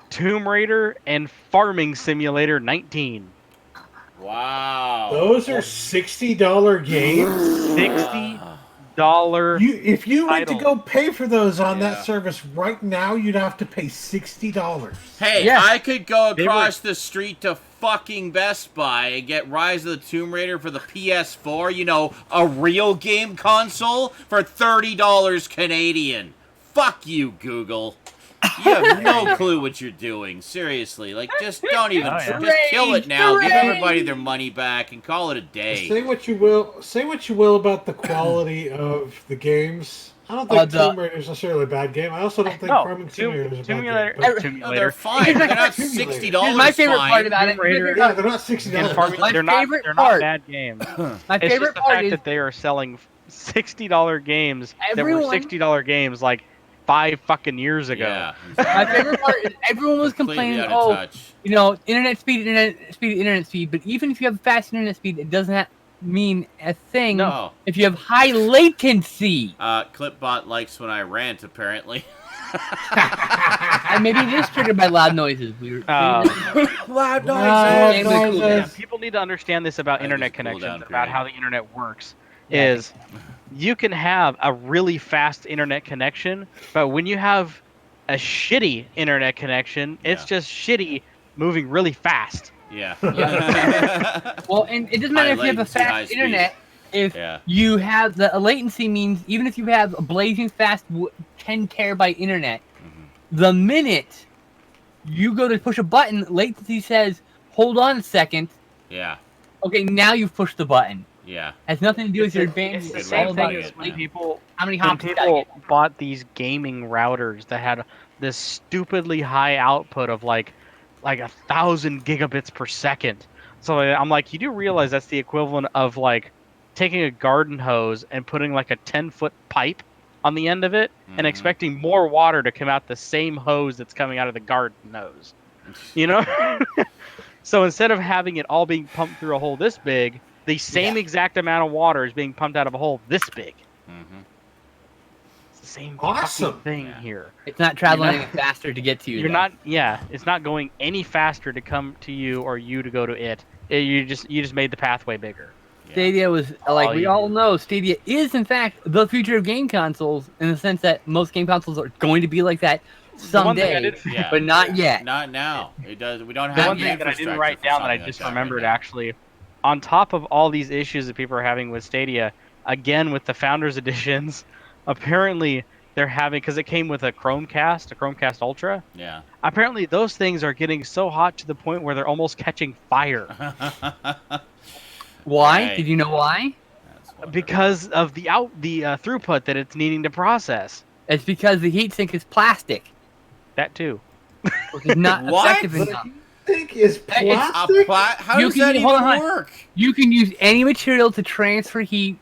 Tomb Raider and Farming Simulator 19. Wow. Those are $60 games. $60. If you went to Title. go pay for those on Yeah. that service right now, you'd have to pay $60. Hey, Yeah. I could go They were- across the street to fucking Best Buy and get Rise of the Tomb Raider for the PS4, you know, a real game console, for $30 Canadian. Fuck you, Google. You have no clue what you're doing. Seriously, like, just don't even, Oh, yeah. just kill it now. Give Hooray! everybody their money back and call it a day. Say what you will about the quality of the games. I don't think Tomb Raider is necessarily a bad game. I also don't think No, Farming Simulator is a Tomb bad Raider. game. but- Tomb No, they're Raider. fine. They're not Here's $60 Here's my favorite fine. part about it. Tomb Raider- Yeah, they're not $60. And Farming, My they're not favorite not part- bad games. My It's favorite just the part fact is that they are selling $60 games that were Everyone- $60 games like 5 fucking years ago. Yeah. my favorite part is everyone was Completely complaining, out of oh, touch. you know, internet speed. But even if you have fast internet speed, it doesn't mean a thing No. if you have high latency. Clipbot likes when I rant, apparently. And maybe it is triggered by loud noises. Loud Loud noises. noises. Yeah, people need to understand this about I internet just cool down connections, about period. how the internet works. Yeah. Is you can have a really fast internet connection, but when you have a shitty internet connection, it's Yeah. just shitty moving really fast. Yeah. Well, and it doesn't matter High if you have a latency, high fast speed. internet. If Yeah. you have the latency means even if you have a blazing fast 10 terabyte internet, the minute you go to push a button, latency says, "Hold on a second." Yeah. Okay, now you've pushed the button. Yeah. Has nothing to do with your It's advantage. the Good same way thing to as put it, when yeah. people How many when hops you gotta people get? bought these gaming routers that had this stupidly high output of like 1,000 gigabits per second. So I'm like, you do realize that's the equivalent of like taking a garden hose and putting like a 10-foot pipe on the end of it and Mhm. expecting more water to come out the same hose that's coming out of the garden hose. You know? So instead of having it all being pumped through a hole this big, the same exact amount of water is being pumped out of a hole this big. Mhm. It's the same Awesome. fucking thing Yeah. here. It's not traveling You're any faster to get to you. You're though. not, yeah, it's not going any faster to come to you or you to go to it. You just made the pathway bigger. Stadia was like All we you all do. know. Stadia is in fact the future of game consoles in the sense that most game consoles are going to be like that. one thing I someday, did, Yeah. but not yet. Not now. It does. We don't the have one the thing that I didn't infrastructure write for down that I something just like that remembered right now. actually, on top of all these issues that people are having with Stadia, again with the Founders Editions, apparently they're having, because it came with a Chromecast Ultra. Yeah. Apparently those things are getting so hot to the point where they're almost catching fire Why? Right. Did you know why? That's wonderful. because of the throughput that it's needing to process. It's because the heatsink is plastic, That too. which is not What? effective The enough. think is A plastic. How You does can- that even hold on. work? You can use any material to transfer heat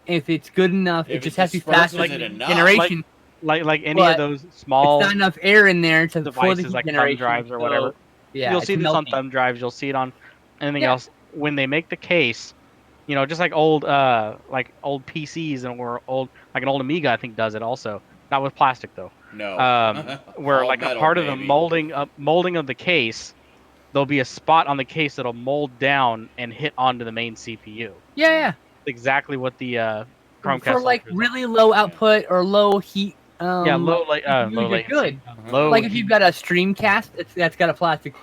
if it's good enough. If It just it has to be disperses faster it than enough. generation. Like any But of those small It's not enough air in there to for the devices heat like thumb generation. drives or so, whatever. Yeah, You'll it's see this on melting. thumb drives. You'll see it on anything Yeah. else. When they make the case, just like old PCs or old like an old Amiga, I think does it also. Not with plastic though. No. Where All like a metal, part of the baby. molding of the case, there'll be a spot on the case that'll mold down and hit onto the main CPU. Yeah, Exactly what the yeah. Chromecast For like Ultra is. really low output or low heat. Yeah, low CPUs are latency. good. Low Like if you've got a Streamcast that's got a plastic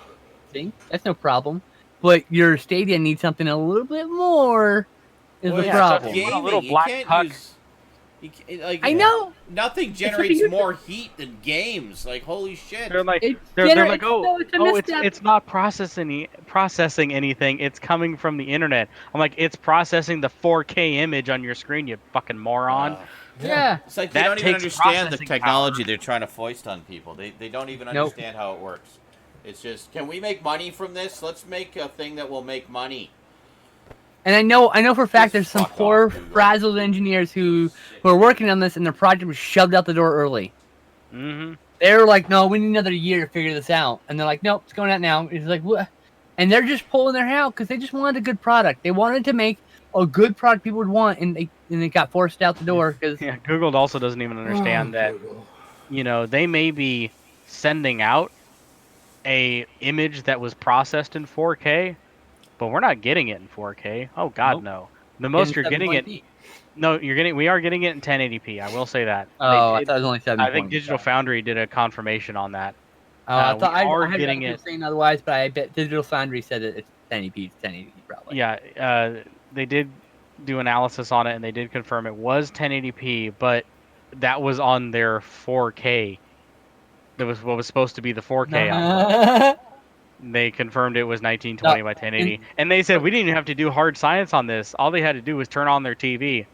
thing, that's no problem. But your Stadia needs something a little bit more. Is Well, the yeah, problem? gaming, You want a little you black can't puck. use. Like, I know. Nothing for generates you. more heat than games. Like, holy shit. They're like It they're like generates- no, it's a misstep. it's not processing anything. It's coming from the internet. I'm like, it's processing the 4K image on your screen, you fucking moron. Yeah. It's like they That don't even takes understand the processing technology they're trying to foist on people. They don't even Nope. understand how it works. It's just, can we make money from this? Let's make a thing that will make money. And I know for a fact there's Just some fuck poor, off, Google. frazzled engineers who are working on this, and their project was shoved out the door early. Mm-hmm. They're like, no, we need another year to figure this out. And they're like, nope, it's going out now. It's like, what? And they're just pulling their hair out because they just wanted a good product. They wanted to make a good product people would want, and they got forced out the door because Yeah, Google also doesn't even understand that they may be sending out a image that was processed in 4K, but we're not getting it in 4K. Oh God, Nope. no. The most you're getting it. No, we are getting it in 1080p. I will say that. Oh, They I did- thought it was only 7. I think Digital Foundry did a confirmation on that. Oh, I we thought are I heard getting people it. saying otherwise, but I bet Digital Foundry said that it's 1080p. It's 1080p probably. Yeah, they did do analysis on it, and they did confirm it was 1080p, but that was on their 4K. That was what was supposed to be the 4K output. They confirmed it was 1920 No, by 1080, and they said we didn't even have to do hard science on this. All they had to do was turn on their TV.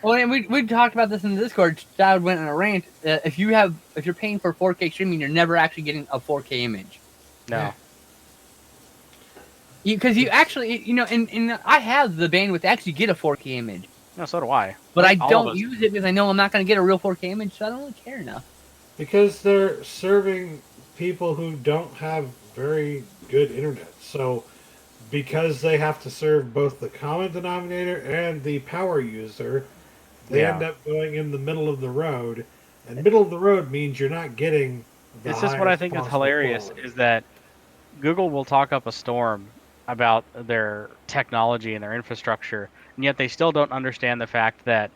Well, we talked about this in the Discord. Stoud went on a rant. If you're paying for 4K streaming, you're never actually getting a 4K image. No. Because you actually, and I have the bandwidth to actually get a 4K image, No, so do I. but I All of don't us. use it because I know I'm not going to get a real 4K image, so I don't really care enough. Because they're serving people who don't have very good internet. So, because they have to serve both the common denominator and the power user, they Yeah. end up going in the middle of the road. And middle of the road means you're not getting the This is what I highest think is possible hilarious quality. is that Google will talk up a storm about their technology and their infrastructure, and yet they still don't understand the fact that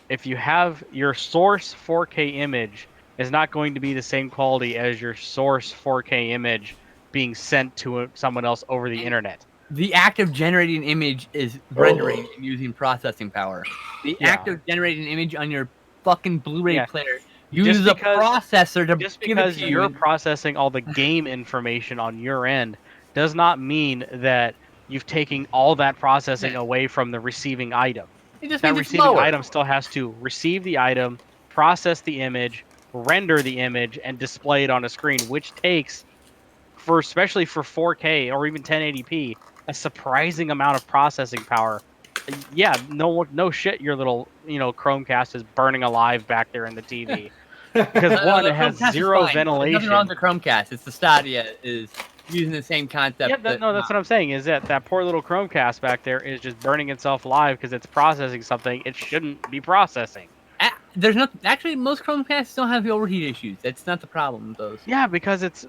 if you have your source 4K image is not going to be the same quality as your source 4K image being sent to someone else over the internet. The act of generating an image is rendering and using processing power. The Yeah. act of generating an image on your fucking Blu-ray Yeah. player Just uses a because- processor to Just give it because to you're you. processing all the game information on your end does not mean that you've taken all that processing away from the receiving item. It just That means it's receiving lower. item still has to receive the item, process the image, render the image, and display it on a screen, which takes, especially for 4K or even 1080p, a surprising amount of processing power. Yeah, no shit, your little Chromecast is burning alive back there in the TV because one, The it has Chromecast is zero fine. There's ventilation. nothing wrong with the Chromecast. It's the Stadia is using the same concept. Yeah, that's what I'm saying. Is that poor little Chromecast back there is just burning itself alive because it's processing something it shouldn't be processing. There's not actually most Chromecasts don't have the overheat issues. That's not the problem with those. Yeah, because it's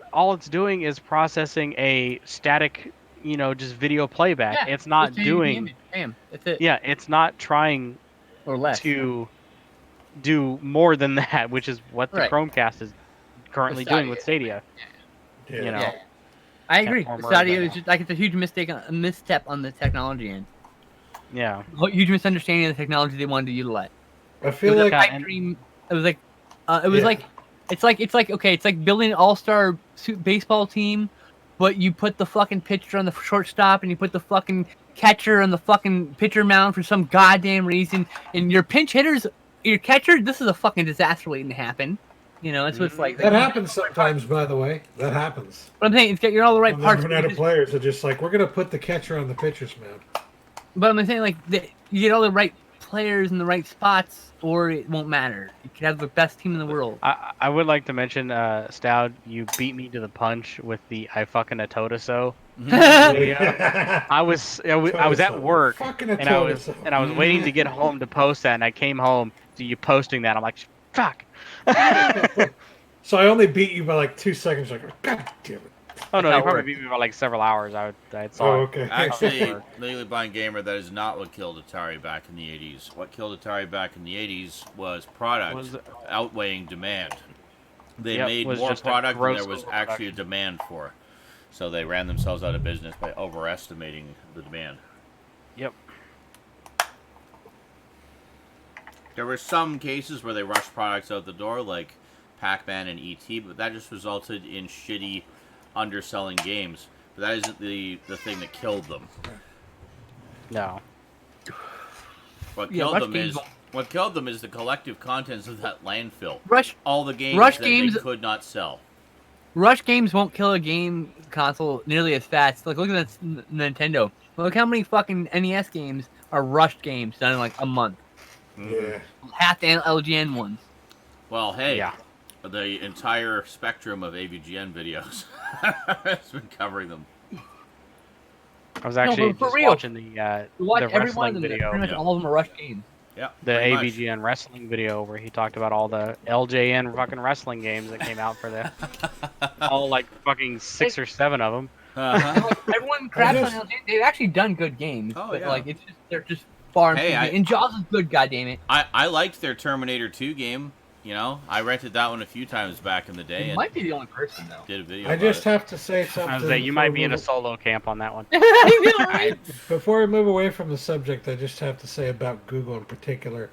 doing is processing a static, just video playback. Yeah, It's not just changing the doing. image. Bam, that's it. Yeah, it's not trying Or less. to do more than that, which is what the Right. Chromecast is currently doing with Stadia. Yeah. You know, Yeah. I agree. Can't Stadia remember is just like it's a huge misstep on the technology end. yeah. A huge misunderstanding of the technology they wanted to utilize. I It feel was like a pipe dream. It was like, it's like building an all-star baseball team, but you put the fucking pitcher on the shortstop and you put the fucking catcher on the fucking pitcher mound for some goddamn reason, and your pinch hitters, your catcher, this is a fucking disaster waiting to happen. You know, that's what it's like. that happens sometimes. By the way, that happens. But I'm saying it's got you're all the right When parts. they're running out of players, they're just like, we're gonna put the catcher on the pitcher's mound. But I'm saying like you get all the right players in the right spots, or it won't matter. You can have the best team in the world. I would like to mention, Stoud, you beat me to the punch with the I fucking a Totoso. I was at work and I was waiting to get home to post that, and I came home to you posting that. I'm like, fuck. So I only beat you by like 2 seconds. Like, God damn it! Oh no, how you it probably works. beat me by like several hours. I saw Oh, it. okay. Actually, Legally Blind Gamer, that is not what killed Atari back in the 80s. What killed Atari back in the 80s was product outweighing demand. They made was more just a product than there gross was actually a demand for. So they ran themselves out of business by overestimating the demand. Yep. There were some cases where they rushed products out the door, like Pac-Man and E.T., but that just resulted in shitty, underselling games. But that isn't the thing that killed them. No. What Yeah, killed them is the collective contents of that landfill. Rush All the games Rush that games- they could not sell. Rush games won't kill a game console nearly as fast. Like, look at that Nintendo. Look how many fucking NES games are rushed games done in like a month. Yeah. Half the LGN ones. Well, hey, Yeah. the entire spectrum of AVGN videos has been covering them. I was actually for just real. watching the Watch every one wrestling of them. video, Pretty much Yeah. all of them are rush games. Yeah, the pretty much. AVGN wrestling video where he talked about all the LJN fucking wrestling games that came out for the all like fucking 6 or 7 of them. Uh-huh. Like, everyone craps on LGN. They've actually done good games, Oh, but yeah. like it's just they're just far. Hey, and Jaws is good. Goddammit. I liked their Terminator 2 game. You know, I rented that one a few times back in the day You and might be the only person though. did a video I about just it. have to say something. I was like, you might be in a before solo camp on that one. I know, right? Before we move away from the subject, I just have to say about Google in particular.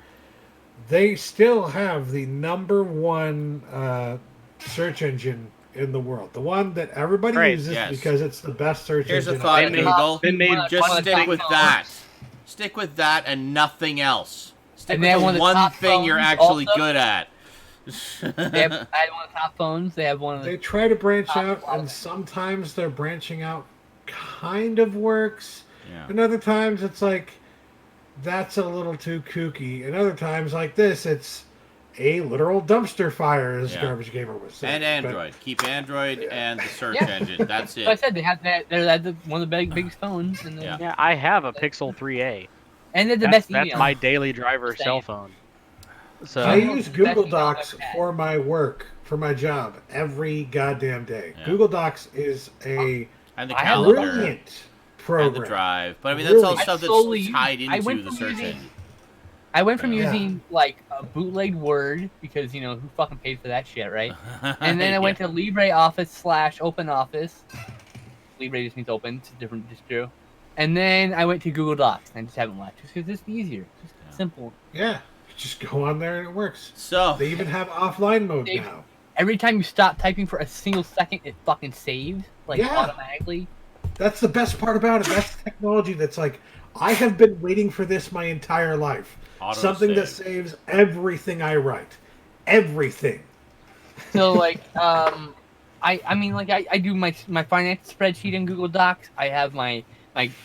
They still have the #1 search engine in the world. The one that everybody Right, uses yes. because it's the best search Here's a engine. thought, They made- Google. they made Just one of the stick top with phones. that. Stick with that and nothing else. Stick And they have with one the of the one top thing you're phones actually also. good at. They have I had one of the top phones. They have one of the. They try to branch Top out, quality. and sometimes their branching out kind of works. Yeah. And other times it's like, that's a little too kooky. And other times like this, it's a literal dumpster fire, as Yeah. Garbage Gamer was saying. And But Android. Keep Android and the search Yeah. engine. That's So I it. said they have that. They're one of the biggest phones, and Yeah. Yeah, I have a Pixel 3a. and they're the That's, best email. that's my daily driver Same. cell phone. So I use the best Google email Docs I've had. for my work, for my job, every goddamn day. Yeah. Google Docs is a And the I have calendar. brilliant And the program. drive. But I mean, that's all Really? stuff I slowly- that's tied I into went the from search using- engine. I went from Yeah. using like a bootleg Word because who fucking paid for that shit, right? And then I went to LibreOffice / OpenOffice. Libre just means open. It's a different distro. And then I went to Google Docs, and I just haven't left just because it's easier, just Yeah. simple. Yeah, just go on there and it works. So, They even have offline mode Dave- now. Every time you stop typing for a single second, it fucking saves like Yeah. automatically. That's the best part about it. That's technology that's like, I have been waiting for this my entire life. Auto Something that save. saves everything I write. Everything. So like I mean like I do my finance spreadsheet in Google Docs. I have my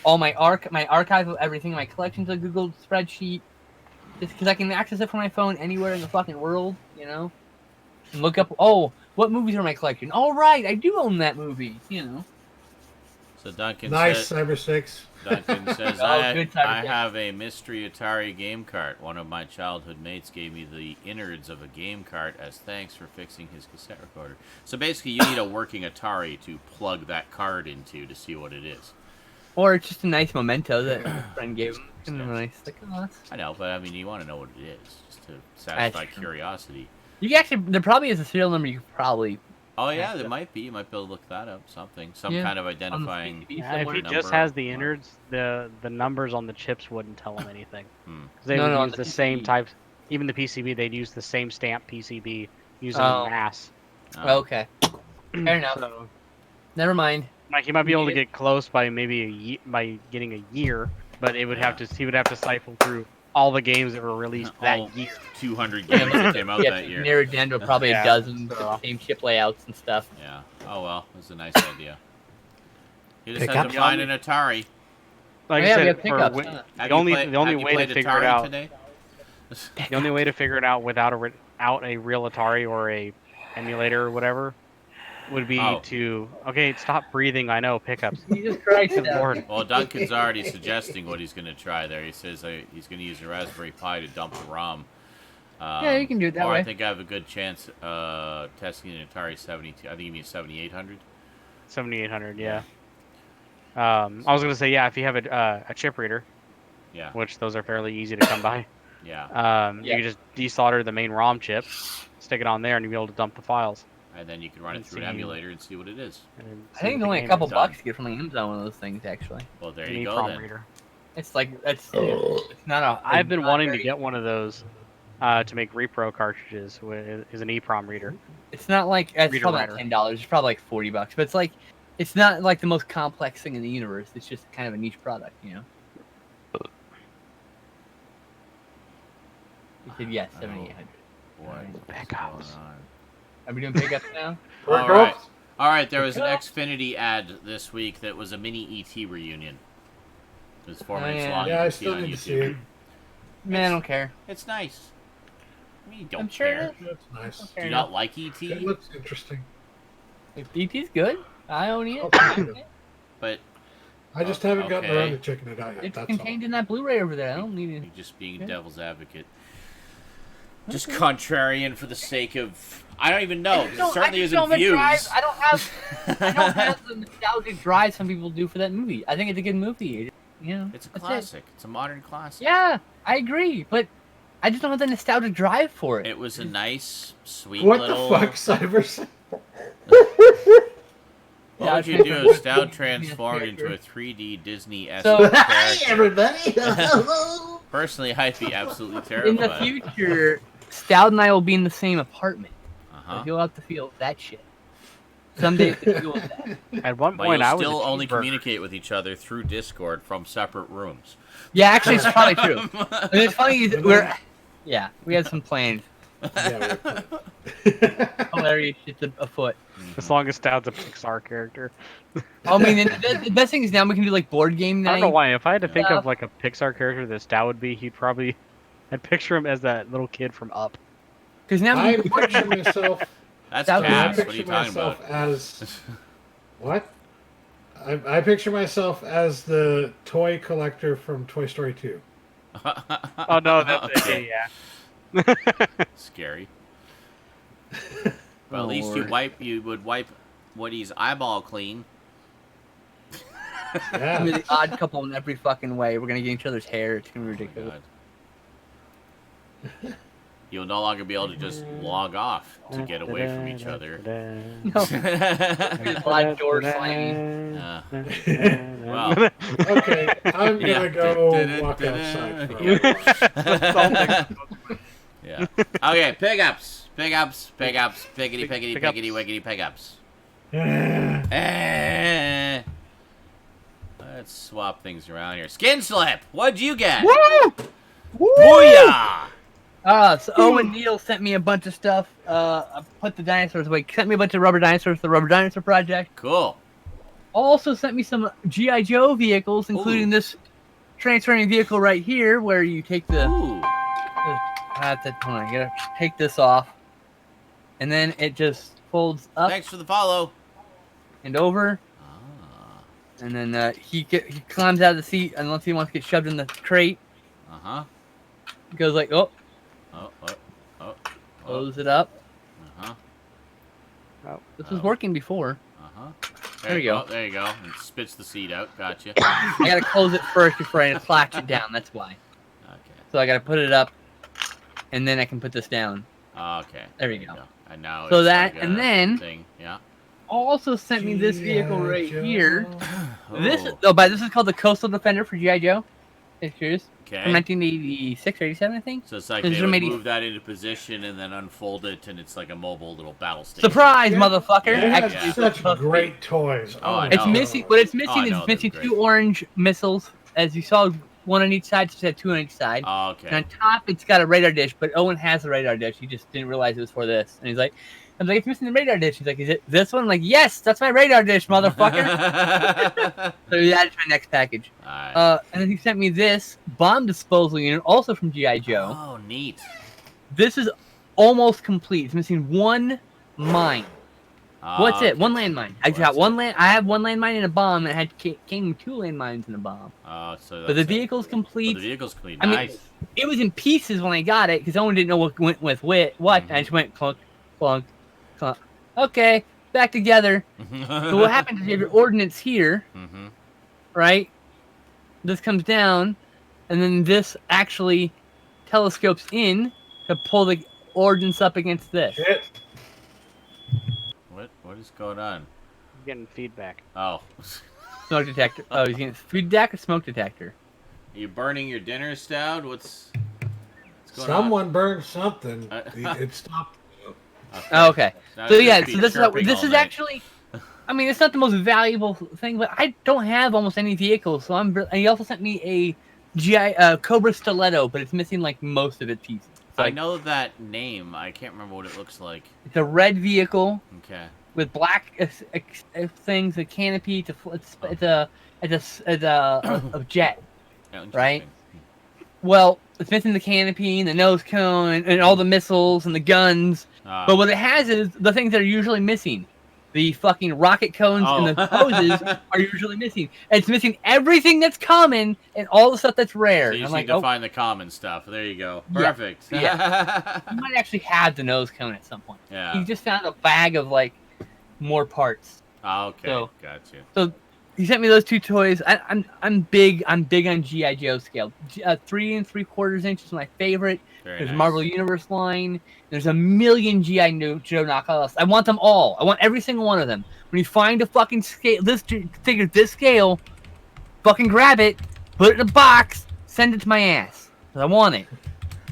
archive of everything, my collections of Google spreadsheet. Just because I can access it from my phone anywhere in the fucking world, you know? And look up what movies are in my collection. All right, I do own that movie, you know. So Duncan Nice, said, Cyber 6. Duncan says, Oh, good time, I good. have a mystery Atari game cart. One of my childhood mates gave me the innards of a game cart as thanks for fixing his cassette recorder. So basically, you need a working Atari to plug that card into to see what it is. Or it's just a nice memento that a friend gave him. Kind of nice. Like, oh, that's... I know, but I mean, you want to know what it is, just to satisfy true. curiosity. You can actually, there probably is a serial number you could probably. Oh yeah, there might be. You might be able to look that up. Some kind of identifying. PCB Yeah, if somewhere. he just has the innards, the numbers on the chips wouldn't tell him anything. 'Cause they would on use the the same PCB. types. Even the PCB, they'd use the same stamp PCB using Oh. mass. Okay. Fair enough. So, Never mind. like he might be able to Yeah. get close by maybe by getting a year, but it would have to he would have to siphon through all the games that were released All that year. 200 games that came out Yeah, that year. narrow it down to probably Yeah, a dozen so- with the same chip layouts and stuff. Yeah. Oh well, it was a nice idea. You just Pick had up? to find an Atari. Like Oh, I yeah, we said, have for pickups, wi- huh? Have the you only played- the only have you way to played figure Atari it out today? the only way to figure it out without a real Atari or a emulator or whatever would be Oh. to stop breathing. I know pickups. Jesus Christ. Good lord. Well, Duncan's already suggesting what he's going to try there. He says he's going to use a Raspberry Pi to dump the ROM. Yeah, you can do it that or way. I think I have a good chance testing an Atari 72. I think you mean 7800. 7800, yeah. I was gonna say if you have a chip reader, Yeah. which those are fairly easy to come by. Yeah. You can just desolder the main ROM chip, stick it on there, and you'll be able to dump the files. And then you can run it And through an see- emulator and see what it is. and I see think what it's the only a game couple is. bucks to get from the Amazon one of those things, actually. Well, there An you go EEPROM then. reader. It's like, it's not a. I've been not wanting to very- get one of those to make repro cartridges. Is an EEPROM reader. It's not like, it's Reader probably writer. not $10. It's probably like $40, but it's like, it's not like the most complex thing in the universe. It's just kind of a niche product, you know? You said yes, 7800. What? Backups. What's going on? Are we doing pickups now? Where it All right. goes? All right, there was an Xfinity ad this week that was a mini ET reunion. It was 4 minutes yeah. long. Yeah, You I can see it still on need to YouTube. see it. Man, I don't care. It's nice. I mean, you don't I'm sure it care. is. That's nice. Do Fair you enough. not like ET? It looks interesting. If ET's good, I own it. Oh, kind of. But I just haven't gotten Okay. around to checking it out yet. It's That's contained in that Blu-ray over there. I don't need you're it. just being Okay. devil's advocate. Just contrarian for the sake of... I don't even know. 'Cause it certainly isn't views. I don't have the nostalgic drive some people do for that movie. I think it's a good movie. You know, It's a that's it. classic. It's a modern classic. Yeah, I agree, but I just don't have the nostalgic drive for it. It was a nice, sweet all. What little... the fuck, Cyber? What Yeah, would you I do think- if Stout transformed into a 3D Disney-esque So- character? everybody! Personally, I'd be absolutely In terrified. the future, Stout and I will be in the same apartment. Uh-huh. So you'll have to feel that shit. Someday you can deal with that. At one But point, you'll I was still a only cheeseburger. communicate with each other through Discord from separate rooms. Yeah, actually, it's probably true. And it's funny, we had some plans. Yeah, Hilarious shit afoot. As long as Stoud's a Pixar character. I mean, the best thing is now we can do like board game I night. don't know why. If I had to think Yeah. of like a Pixar character that Stout would be, I'd picture him as that little kid from Up. Because now I we picture myself. That's That was- I Cass. What are you picture talking myself about? as what? I picture myself as the toy collector from Toy Story 2. Oh no, that's Okay. yeah. Scary. But at Oh, least Lord. you would wipe Woody's eyeball clean. Yeah. we're the odd couple in every fucking way. We're gonna get each other's hair. It's gonna be Oh my ridiculous. God. You'll no longer be able to just log off to get away from each other. No. Blood door slamming. Well. Okay, I'm Yeah. gonna go walk outside for a while. Yeah. Okay, pickups. Pickups. Piggity, piggity, Pickups. piggity, wiggity, pickups. Yeah. Eh. Let's swap things around here. Skinslip, what'd you get? Woo! Booyah! So Owen Neal sent me a bunch of stuff. I put the dinosaurs away. Sent me a bunch of rubber dinosaurs for the Rubber Dinosaur Project. Cool. Also sent me some G.I. Joe vehicles, including Ooh. this transferring vehicle right here, where you take the... Ooh. Hold on, I gotta take this off. And then it just folds up Thanks for the follow. and over. Ah. And then he climbs out of the seat unless he wants to get shoved in the crate. Uh-huh. He goes like, oh, Oh, oh, oh. close it up. Uh-huh. This was working before. Uh-huh. There you go. There you go. And spits the seat out. Gotcha. I gotta close it first before I collapse it down. That's why. Okay. So I gotta put it up, and then I can put this down. Oh, okay. There you go. And now So it's that, like and a then thing. Yeah. also sent me this vehicle right here. Oh. This is called the Coastal Defender for GI Joe. Pictures Okay. from 1986 or 87, I think. So it's like This they is would from move that into position and then unfold it, and it's like a mobile little battle station. Surprise, Yeah. motherfucker! They had Yeah. such great toys. Oh, I my It's know. missing. God. What it's missing Oh, I know, is missing they're two great. orange missiles, as you saw, one on each side. Just had two on each side. Oh, And okay. on top, it's got a radar dish, but Owen has the radar dish. He just didn't realize it was for this. And he's like, I'm like, it's missing the radar dish. He's like, is it this one? I'm like, yes, that's my radar dish, motherfucker. So that is my next package. Alright. And then he sent me this bomb disposal unit, also from G.I. Joe. Oh, neat. This is almost complete. It's missing one mine. What's it? Okay. One landmine. I got one land. I have one landmine and a bomb, and it came with two landmines and a bomb. Oh, so But the that's it. vehicle's Oh, complete. the vehicle's complete. I mean, Nice. it was in pieces when I got it because Owen didn't know what went with what. And I just went clunk, clunk, clunk. Okay, back together. So what happens is you have your ordnance here, Mm-hmm. right? This comes down, and then this actually telescopes in to pull the ordnance up against this. Shit. What is going on? I'm getting feedback. Oh. Smoke detector. Oh, he's getting food deck or smoke detector. Are you burning your dinner, Stoud? What's going Someone burned something. Uh, It stopped. on? Oh, okay. Now So it's yeah, just so be this chirping is all night. actually. I mean, it's not the most valuable thing, but I don't have almost any vehicles, so and he also sent me a GI Cobra Stiletto, but it's missing like most of its pieces. It's I like, know that name. I can't remember what it looks like. it's a red vehicle Okay. with black things, a canopy. It's a jet. Yeah, Right? interesting. Well, it's missing the canopy and the nose cone and all the missiles and the guns. But what it has is the things that are usually missing. The fucking rocket cones and the hoses are usually missing. And it's missing everything that's common and all the stuff that's rare. So you And just I'm need like, to find the common stuff. There you go. Yeah, Perfect. you might actually have the nose cone at some point. Yeah. He just found a bag of like more parts. Oh, okay. So- Gotcha. So he sent me those two toys. I'm big on GI Joe scale. 3 3/4 inch is my favorite. Very There's nice. Marvel Universe line. There's a million GI Joe knockoffs. I want them all. I want every single one of them. When you find a fucking scale, figure this scale, fucking grab it, put it in a box, send it to my ass. 'Cause I want it.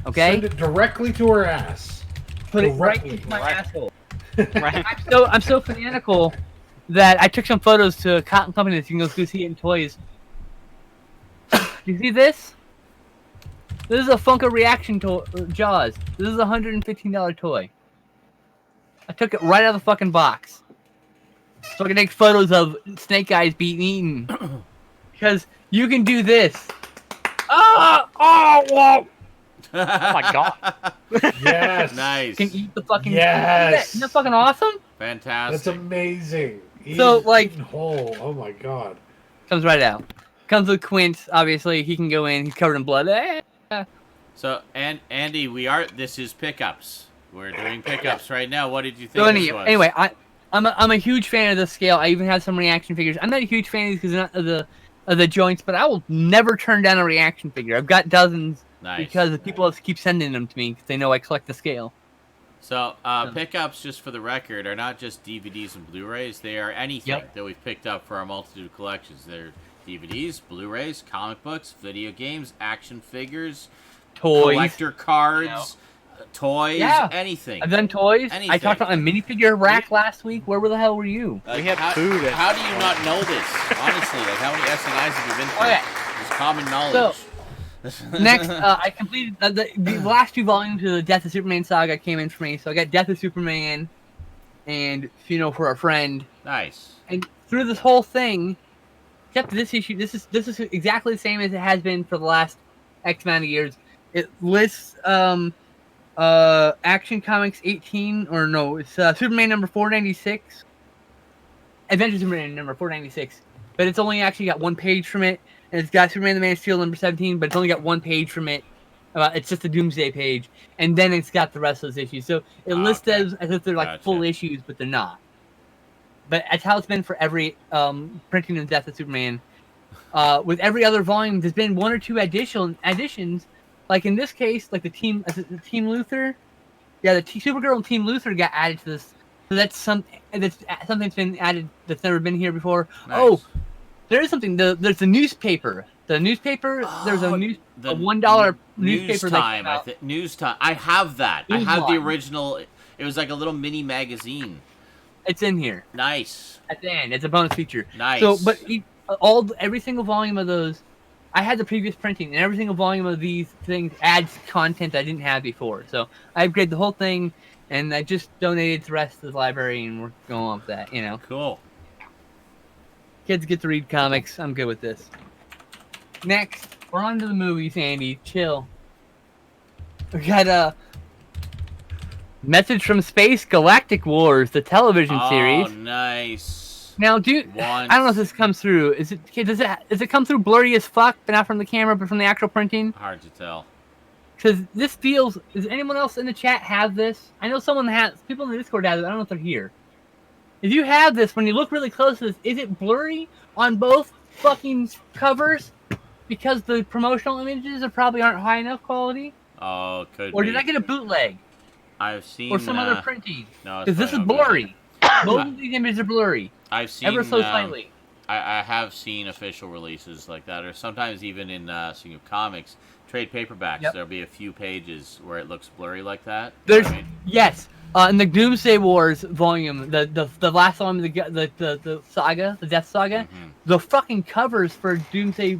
Okay? Send it directly to her ass. Put it right directly. into my asshole. Right. I'm so fanatical that I took some photos to a cotton company that you can go see it in toys. You see this? This is a Funko Reaction Jaws. This is a $115 toy. I took it right out of the fucking box. So I can take photos of Snake Eyes being eaten. Because you can do this. Oh, whoa! Oh my god. Yes. Nice. You can eat the fucking. Yes. Isn't that fucking awesome? Fantastic. That's amazing. So, He's like- eaten whole. Oh my god. Comes right out. Comes with Quint, obviously. He can go in. He's covered in blood. So, and Andy, this is pickups. We're doing pickups right now. What did you think So this was? anyway, I'm a huge fan of the scale. I even have some reaction figures. I'm not a huge fan of these because of the joints, but I will never turn down a reaction figure. I've got dozens Nice. because the people keep sending them to me because they know I collect the scale. So, pickups, just for the record, are not just DVDs and Blu-rays. They are anything Yep. that we've picked up for our multitude of collections. They're DVDs, Blu-rays, comic books, video games, action figures, Toys. collector cards, toys, Yeah. anything. I've done toys. I Anything. talked about a minifigure rack last week. Where the hell were you? Like, We had how, food at- How do you not know this? Honestly, like how many SNIs have you been through? Okay. It's common knowledge. Next, I completed the last two volumes of the Death of Superman saga came in for me. So I got Death of Superman and for a friend. Nice. And through this whole thing, except this issue, this is exactly the same as it has been for the last X amount of years. It lists Action Comics 18, or no, it's Superman number 496, Adventure Superman number 496, but it's only actually got one page from it, and it's got Superman the Man of Steel number 17, but it's only got one page from it. It's just a Doomsday page, and then it's got the rest of those issues. So it lists Okay. as if they're like Gotcha. full issues, but they're not. But that's how it's been for every printing of Death of Superman. With every other volume, there's been one or two additions. Like in this case, like the Team Luthor, Yeah, the Supergirl and Team Luthor got added to this. So that's something that's been added that's never been here before. Nice. Oh, there is something. There's a newspaper. The newspaper. There's a $1 newspaper that came out. News Time. I have that. I News have the Line. original. It was like a little mini magazine. It's in here Nice. at the end. It's a bonus feature. Nice. So, but every single volume of those, I had the previous printing, and every single volume of these things adds content I didn't have before. So I upgraded the whole thing, and I just donated the rest to the library, and we're going on with that. You know, Cool. kids get to read comics. I'm good with this. Next, we're on to the movies, Andy. Chill. We got a Message from Space: Galactic Wars, the television series. Oh, nice. Now, dude, I don't know if this comes through. Does it come through blurry as fuck, but not from the camera, but from the actual printing? Hard to tell. Because this feels. Does anyone else in the chat have this? I know someone has. People in the Discord have it. I don't know if they're here. If you have this, when you look really close to this, is it blurry on both fucking covers? Because the promotional images probably aren't high enough quality. Oh, could Or be. did I get a bootleg? I've seen. Or some other printing? No, Because this is blurry. Both of these images are blurry. I've seen. Ever so slightly. I have seen official releases like that, or sometimes even in speaking of comics, trade paperbacks. Yep. There'll be a few pages where it looks blurry like that. There's You know what I mean? yes. In the Doomsday Wars volume, the last volume of the saga, the Death Saga, the fucking covers for Doomsday,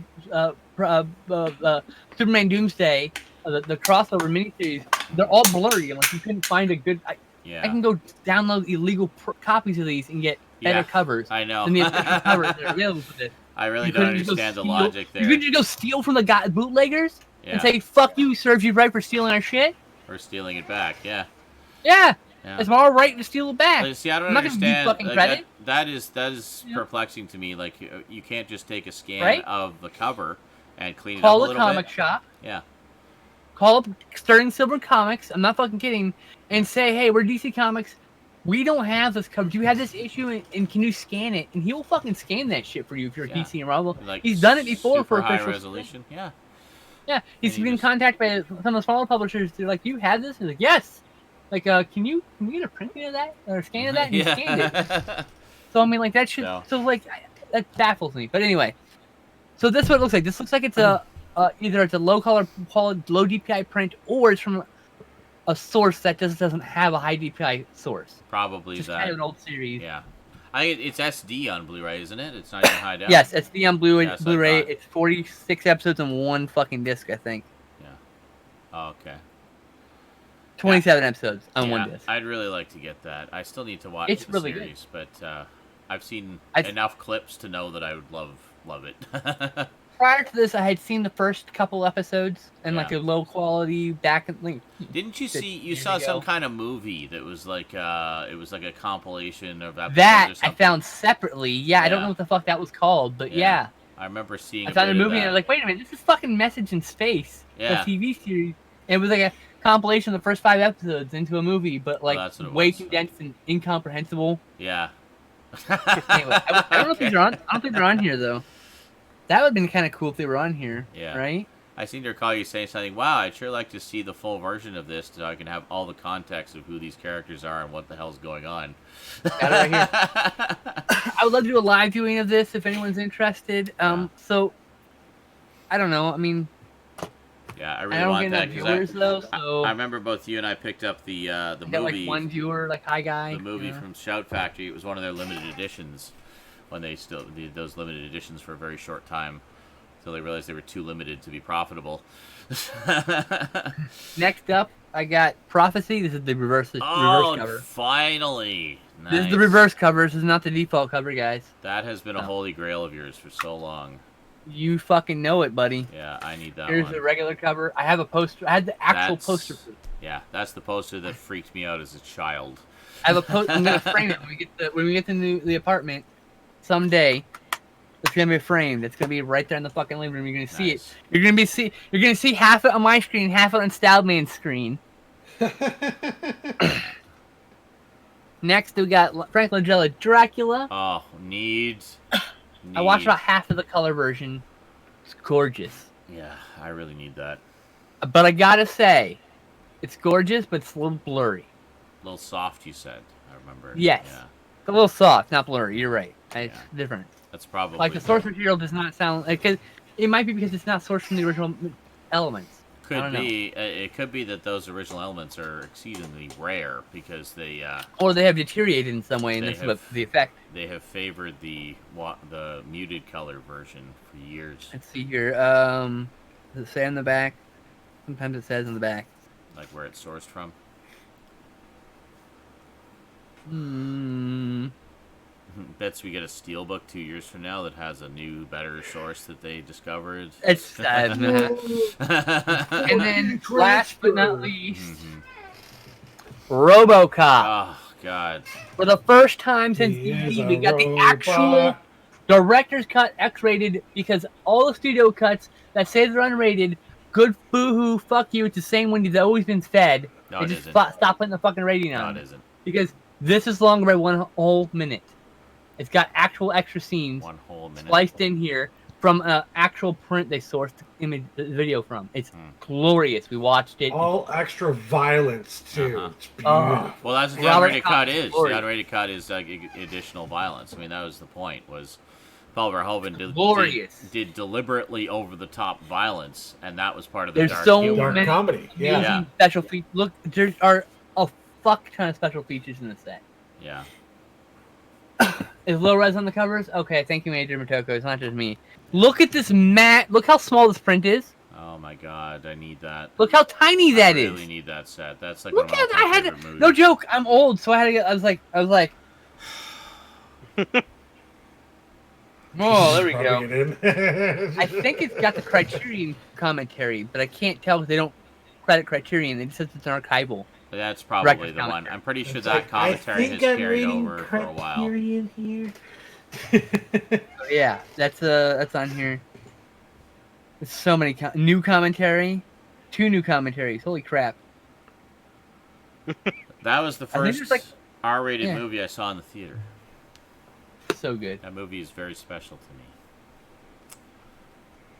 Superman Doomsday, the crossover miniseries, they're all blurry. And like you couldn't find a good. I can go download illegal copies of these and get better covers. I know. Than the official covers that are available for this. I really don't understand the logic there. You could just go steal from the bootleggers Yeah. and say, "Fuck you, serves you right for stealing our shit." Or stealing it back, yeah. Yeah. Yeah. It's our right to steal it back. Like, see, I don't I'm not gonna give you understand. fucking Like, credit. that is Yeah. perplexing to me. Like, you can't just take a scan Right? of the cover and clean it up Call a the little comic bit. shop. Yeah. Call up Sterling Silver Comics. I'm not fucking kidding. And say, hey, we're DC Comics. We don't have this cover. Do you have this issue? And can you scan it? And he will fucking scan that shit for you if you're Yeah. DC and Marvel. Like, He's done it before super for high official resolution. Yeah. Yeah, he's And you been just- contacted by some of the smaller publishers. They're like, "You have this?" He's like, "Yes." Like, can you get a printing of that or a scan of that? And he scanned it. So I mean, like that should. No. So like that baffles me. But anyway, so this is what it looks like. This looks like it's a either it's a low quality, low DPI print, or it's from a source that doesn't have a high DPI source. Probably Just that. kind of an old series. Yeah. I think it's SD on Blu-ray, isn't it? It's not even high def. Yes, it's the on Yes, I Blu-ray. thought. It's 46 episodes and one fucking disc, I think. Oh, okay. 27 episodes on Yeah, one disc. I'd really like to get that. I still need to watch It's the really good. series, but I've seen I've- enough clips to know that I would love it. Prior to this, I had seen the first couple episodes and like Yeah. a low quality back like. Didn't you see? You years saw some ago. kind of movie that was like it was like a compilation of episodes That or I something. found separately. Yeah, I don't Yeah. know what the fuck that was called, but Yeah. yeah. I remember seeing. I found a bit of movie and I was that. like, wait a minute, this is fucking Message in Space, Yeah. the TV series. And it was like a compilation of the first 5 episodes into a movie, but like that's what it way was. condensed and incomprehensible. Yeah. Anyway, I don't know if these are on. I don't think they're on here though. That would have been kind of cool if they were on here. Yeah. Right? I seem to recall you saying something. Wow, I'd sure like to see the full version of this so I can have all the context of who these characters are and what the hell's going on. Got it right here. I would love to do a live viewing of this if anyone's interested. Yeah. So I don't know. I mean, Yeah, I I really don't want get that enough because viewers though. So I remember both you and I picked up the I got movie. like one viewer, like hi guy. The movie you know? from Shout Factory. It was one of their limited editions when they still did those limited editions for a very short time until they realized they were too limited to be profitable. Next up, I got Prophecy. This is the reverse Oh, cover. finally! This is the Nice. reverse cover. This is not the default cover, guys. That has been a Oh. holy grail of yours for so long. You fucking know it, buddy. Yeah, I need that Here's one. the regular cover. I have a poster. I had the actual That's- poster. For it. Yeah, that's the poster that freaked me out as a child. I have a I'm gonna frame it when we get the apartment someday. It's gonna be framed. It's gonna be right there in the fucking living room. You're gonna see Nice. it. You're gonna see half it on my screen, half it on Stoudman's screen. Next, we got Frank Langella Dracula. Oh, needs. I watched about half of the color version. It's gorgeous. Yeah, I really need that. But I gotta say, It's gorgeous, but it's a little blurry. A little soft, you said. I remember. Yes. Yeah. It's a little soft, not blurry. You're right. It's Yeah. different. That's probably Like the source material does not sound like it might be because it's not sourced from the original elements. I Could don't know. be. It could be that those original elements are exceedingly rare because they. Or they have deteriorated in some way, and They this is have- what the effect. They have favored the muted color version for years. Let's see here. Does it say on the back? Sometimes it says on the back. Like where it's sourced from. Bets we get a steelbook 2 years from now that has a new, better source that they discovered. It's sad. And then, last but not least, RoboCop. Oh God. For the first time since He is DVD, a we got the robot. actual director's cut X-rated, because all the studio cuts that say they're unrated, good boo-hoo, fuck you, it's the same one you've always been fed. No, They it just isn't. stop putting the fucking rating No, on it it. isn't. Because this is longer by 1 whole minute. It's got actual extra scenes 1 whole minute. spliced in here from an actual print they sourced the video from. It's glorious. We watched it. All extra violence too. Uh-huh. It's beautiful. Well, that's what the Robert unrated Cox cut is. The glory. unrated cut is like additional violence. I mean, that was the point. Was Paul Verhoeven Glorious. did deliberately over the top violence, and that was part of the There's dark so humor. Dark many comedy. Yeah. amazing special features. Look, there are a fuck ton of special features in this set. Yeah. Is low res on the covers? Okay, thank you, Major Motoko. It's not just me. Look at this mat. Look how small this print is. Oh my God, I need that. Look how tiny that I is. really need that set. That's like Look one at of my I had favorite to, movies. no joke. I'm old, so I had to get. I was like. Oh, there we go. Rubbing it in. I think it's got the Criterion commentary, but I can't tell because they don't credit Criterion. It just says it's an archival. That's probably Record the one. commentary. I'm pretty sure It's that like, commentary I has think I'm carried reading over for a while. Criterion here. So yeah, that's on here. There's so many new commentary, 2 new commentaries. Holy crap! That was the I think first there's, like- R-rated yeah. movie I saw in the theater. So good. That movie is very special to me.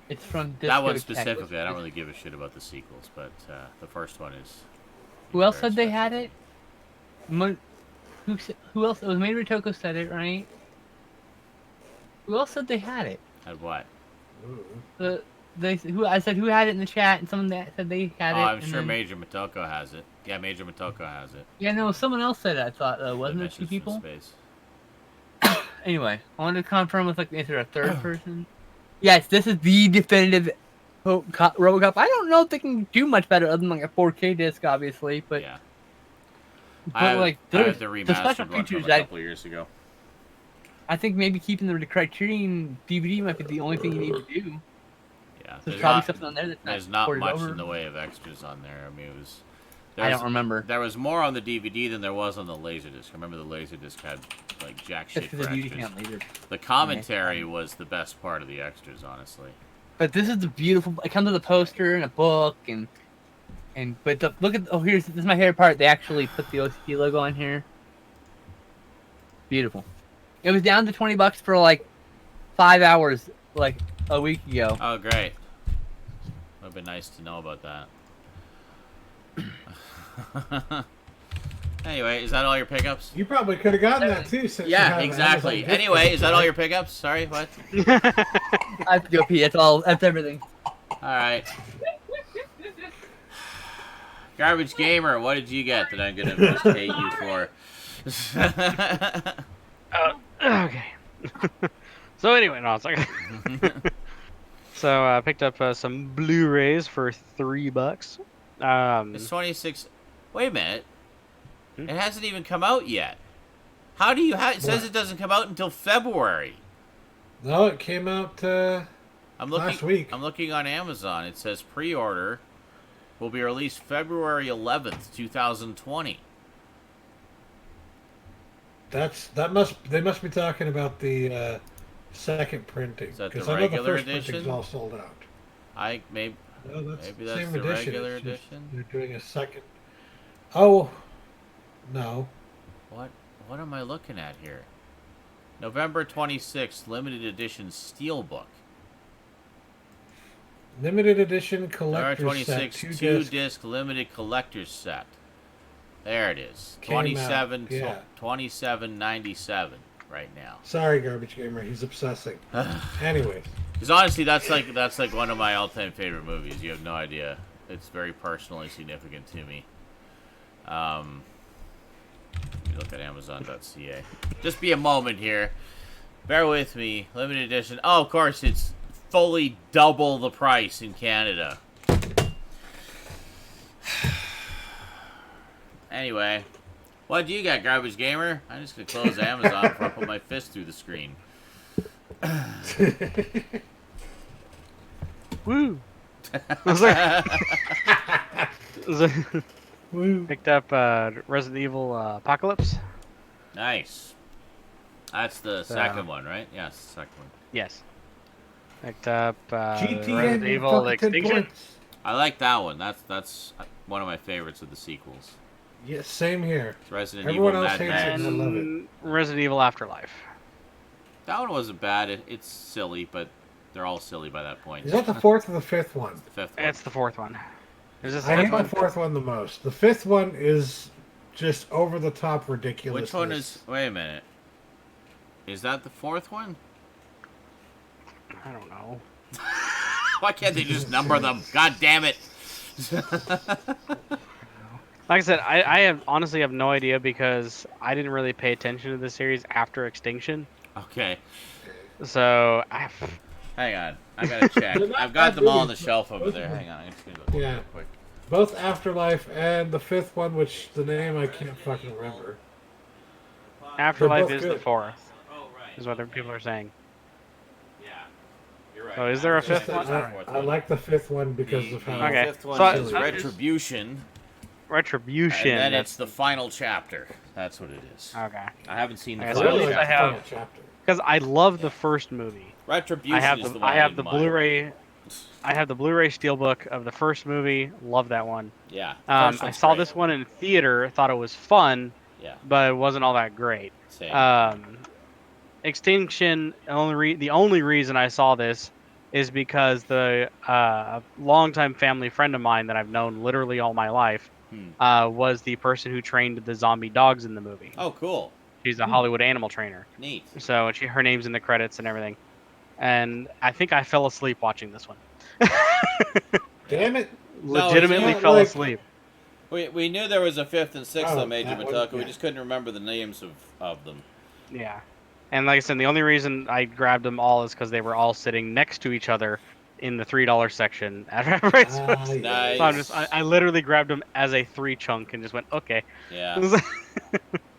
It's from That one Disco Tech. specifically, I don't really give a shit about the sequels, but the first one is. Who else very said they special had to it? me. Who else? It was Major Toko said it, right? Who else said they had it? Had what? I said who had it in the chat, and someone that said they had Oh, it. I'm and sure then- Major Motoko has it. Yeah, Major Motoko has it. Yeah, no, someone else said it. I thought The wasn't it 2 Message from people? Space. Anyway, I wanted to confirm with is there a third person? Yes, this is the definitive RoboCop. I don't know if they can do much better other than like a 4K disc, obviously, but Yeah. but like I there's have the the special remastered one from features. a couple years ago. I think maybe keeping the Criterion DVD might be the only thing you need to do. Yeah. There's probably something on there that's There's not not ported much over. in the way of extras on there. I mean, it was. I don't remember. There was more on the DVD than there was on the Laserdisc. I remember the Laserdisc had like jack shit Just for because of beauty extras. count later. The commentary was the best part of the extras, honestly. But this is the beautiful. It comes with a poster and a book and but look at this is my favorite part. They actually put the OCT logo on here. Beautiful. It was down to $20 for like 5 hours like a week ago. Oh, great. Would have been nice to know about that. Anyway, is that all your pickups? You probably could have gotten that too. Since you Yeah, have exactly. Amazon gift Anyway, cards, is that all right? your pickups? Sorry, what? I have to go pee. That's all. That's everything. All right. Garbage Gamer, what did you get that I'm gonna just pay you for? Okay. So anyway, no, it's like. So I picked up some Blu-rays for $3. It's 26. Wait a minute. Hmm? It hasn't even come out yet. How do you? It says it doesn't come out until February. No, it came out I'm looking. last week. I'm looking on Amazon. It says pre-order will be released February 11th, 2020. They must be talking about the second printing. Is that the 'cause I know regular first printing's edition? all sold out. Maybe No, that's Maybe the that's same the edition. regular It's just edition? They're doing a second. Oh, no. what am I looking at here? November 26th, limited edition steelbook. Limited edition November collector's set. 26th, 2 disc. 2-disc limited collector's set. There it is. Came out, yeah. $27.97 right now. Sorry, Garbage Gamer. He's obsessing. Anyways. Because honestly, that's like one of my all-time favorite movies. You have no idea. It's very personally significant to me. Let me look at Amazon.ca. Just be a moment here. Bear with me. Limited edition. Oh, of course, it's fully double the price in Canada. Anyway, what do you got, Garbage Gamer? I'm just gonna close Amazon before I put my fist through the screen. Woo! Woo. Picked up Resident Evil Apocalypse. Nice. That's the second one, right? Yes, the second one. Yes. Picked up GTN, Resident you Evil fucking 10 Extinction. points. I like that one. That's one of my favorites of the sequels. Yeah, same here. It's Resident Everyone Evil else Mad hates it. Max. I love it. And Resident Evil Afterlife. That one wasn't bad. It's silly, but they're all silly by that point. Is that the fourth or the fifth one? The fifth one. It's the fourth one. Is this the I fifth hate one? the fourth one the most. The fifth one is just over the top ridiculous. Which one is... Wait a minute. Is that the fourth one? I don't know. Why can't they just number them? God damn it. Like I said, I honestly have no idea because I didn't really pay attention to the series after Extinction. Okay. So, Hang on. I gotta check. They're not I've got bad them all on the movies. shelf over there. Hang on. I'm just gonna go Yeah. real quick. Both Afterlife and the fifth one, which the name I can't fucking remember. Afterlife both is the good. fourth, Oh, right. is what people are saying. Yeah. You're right. Oh, is there a Just fifth one? I like the fifth one because of how. Okay. fifth one So is I- Retribution. Retribution. And then that's it's the final chapter. That's what it is. okay. I haven't seen the Okay, I so final at really least like I the chapter. have- final chapter. Because I love the first movie. Retribution I have is the the one I have the didn't mind. Blu-ray. I have the Blu-ray steelbook of the first movie. Love that one. Yeah. I first one's saw great. this one in theater. Thought it was fun, Yeah. but it wasn't all that great. Same. Extinction. The only reason I saw this is because the longtime family friend of mine that I've known literally all my life was the person who trained the zombie dogs in the movie. Oh, cool. She's a Hollywood animal trainer. Neat. So her name's in the credits and everything. And I think I fell asleep watching this one. Damn it! Legitimately not fell like- asleep. We knew there was a fifth and sixth Oh, on Major that one, Matuka. We yeah. just couldn't remember the names of them. Yeah. And like I said, the only reason I grabbed them all is because they were all sitting next to each other in the $3 section at Price. yeah. Nice. So I literally grabbed them as a 3 chunk and just went, okay. Yeah.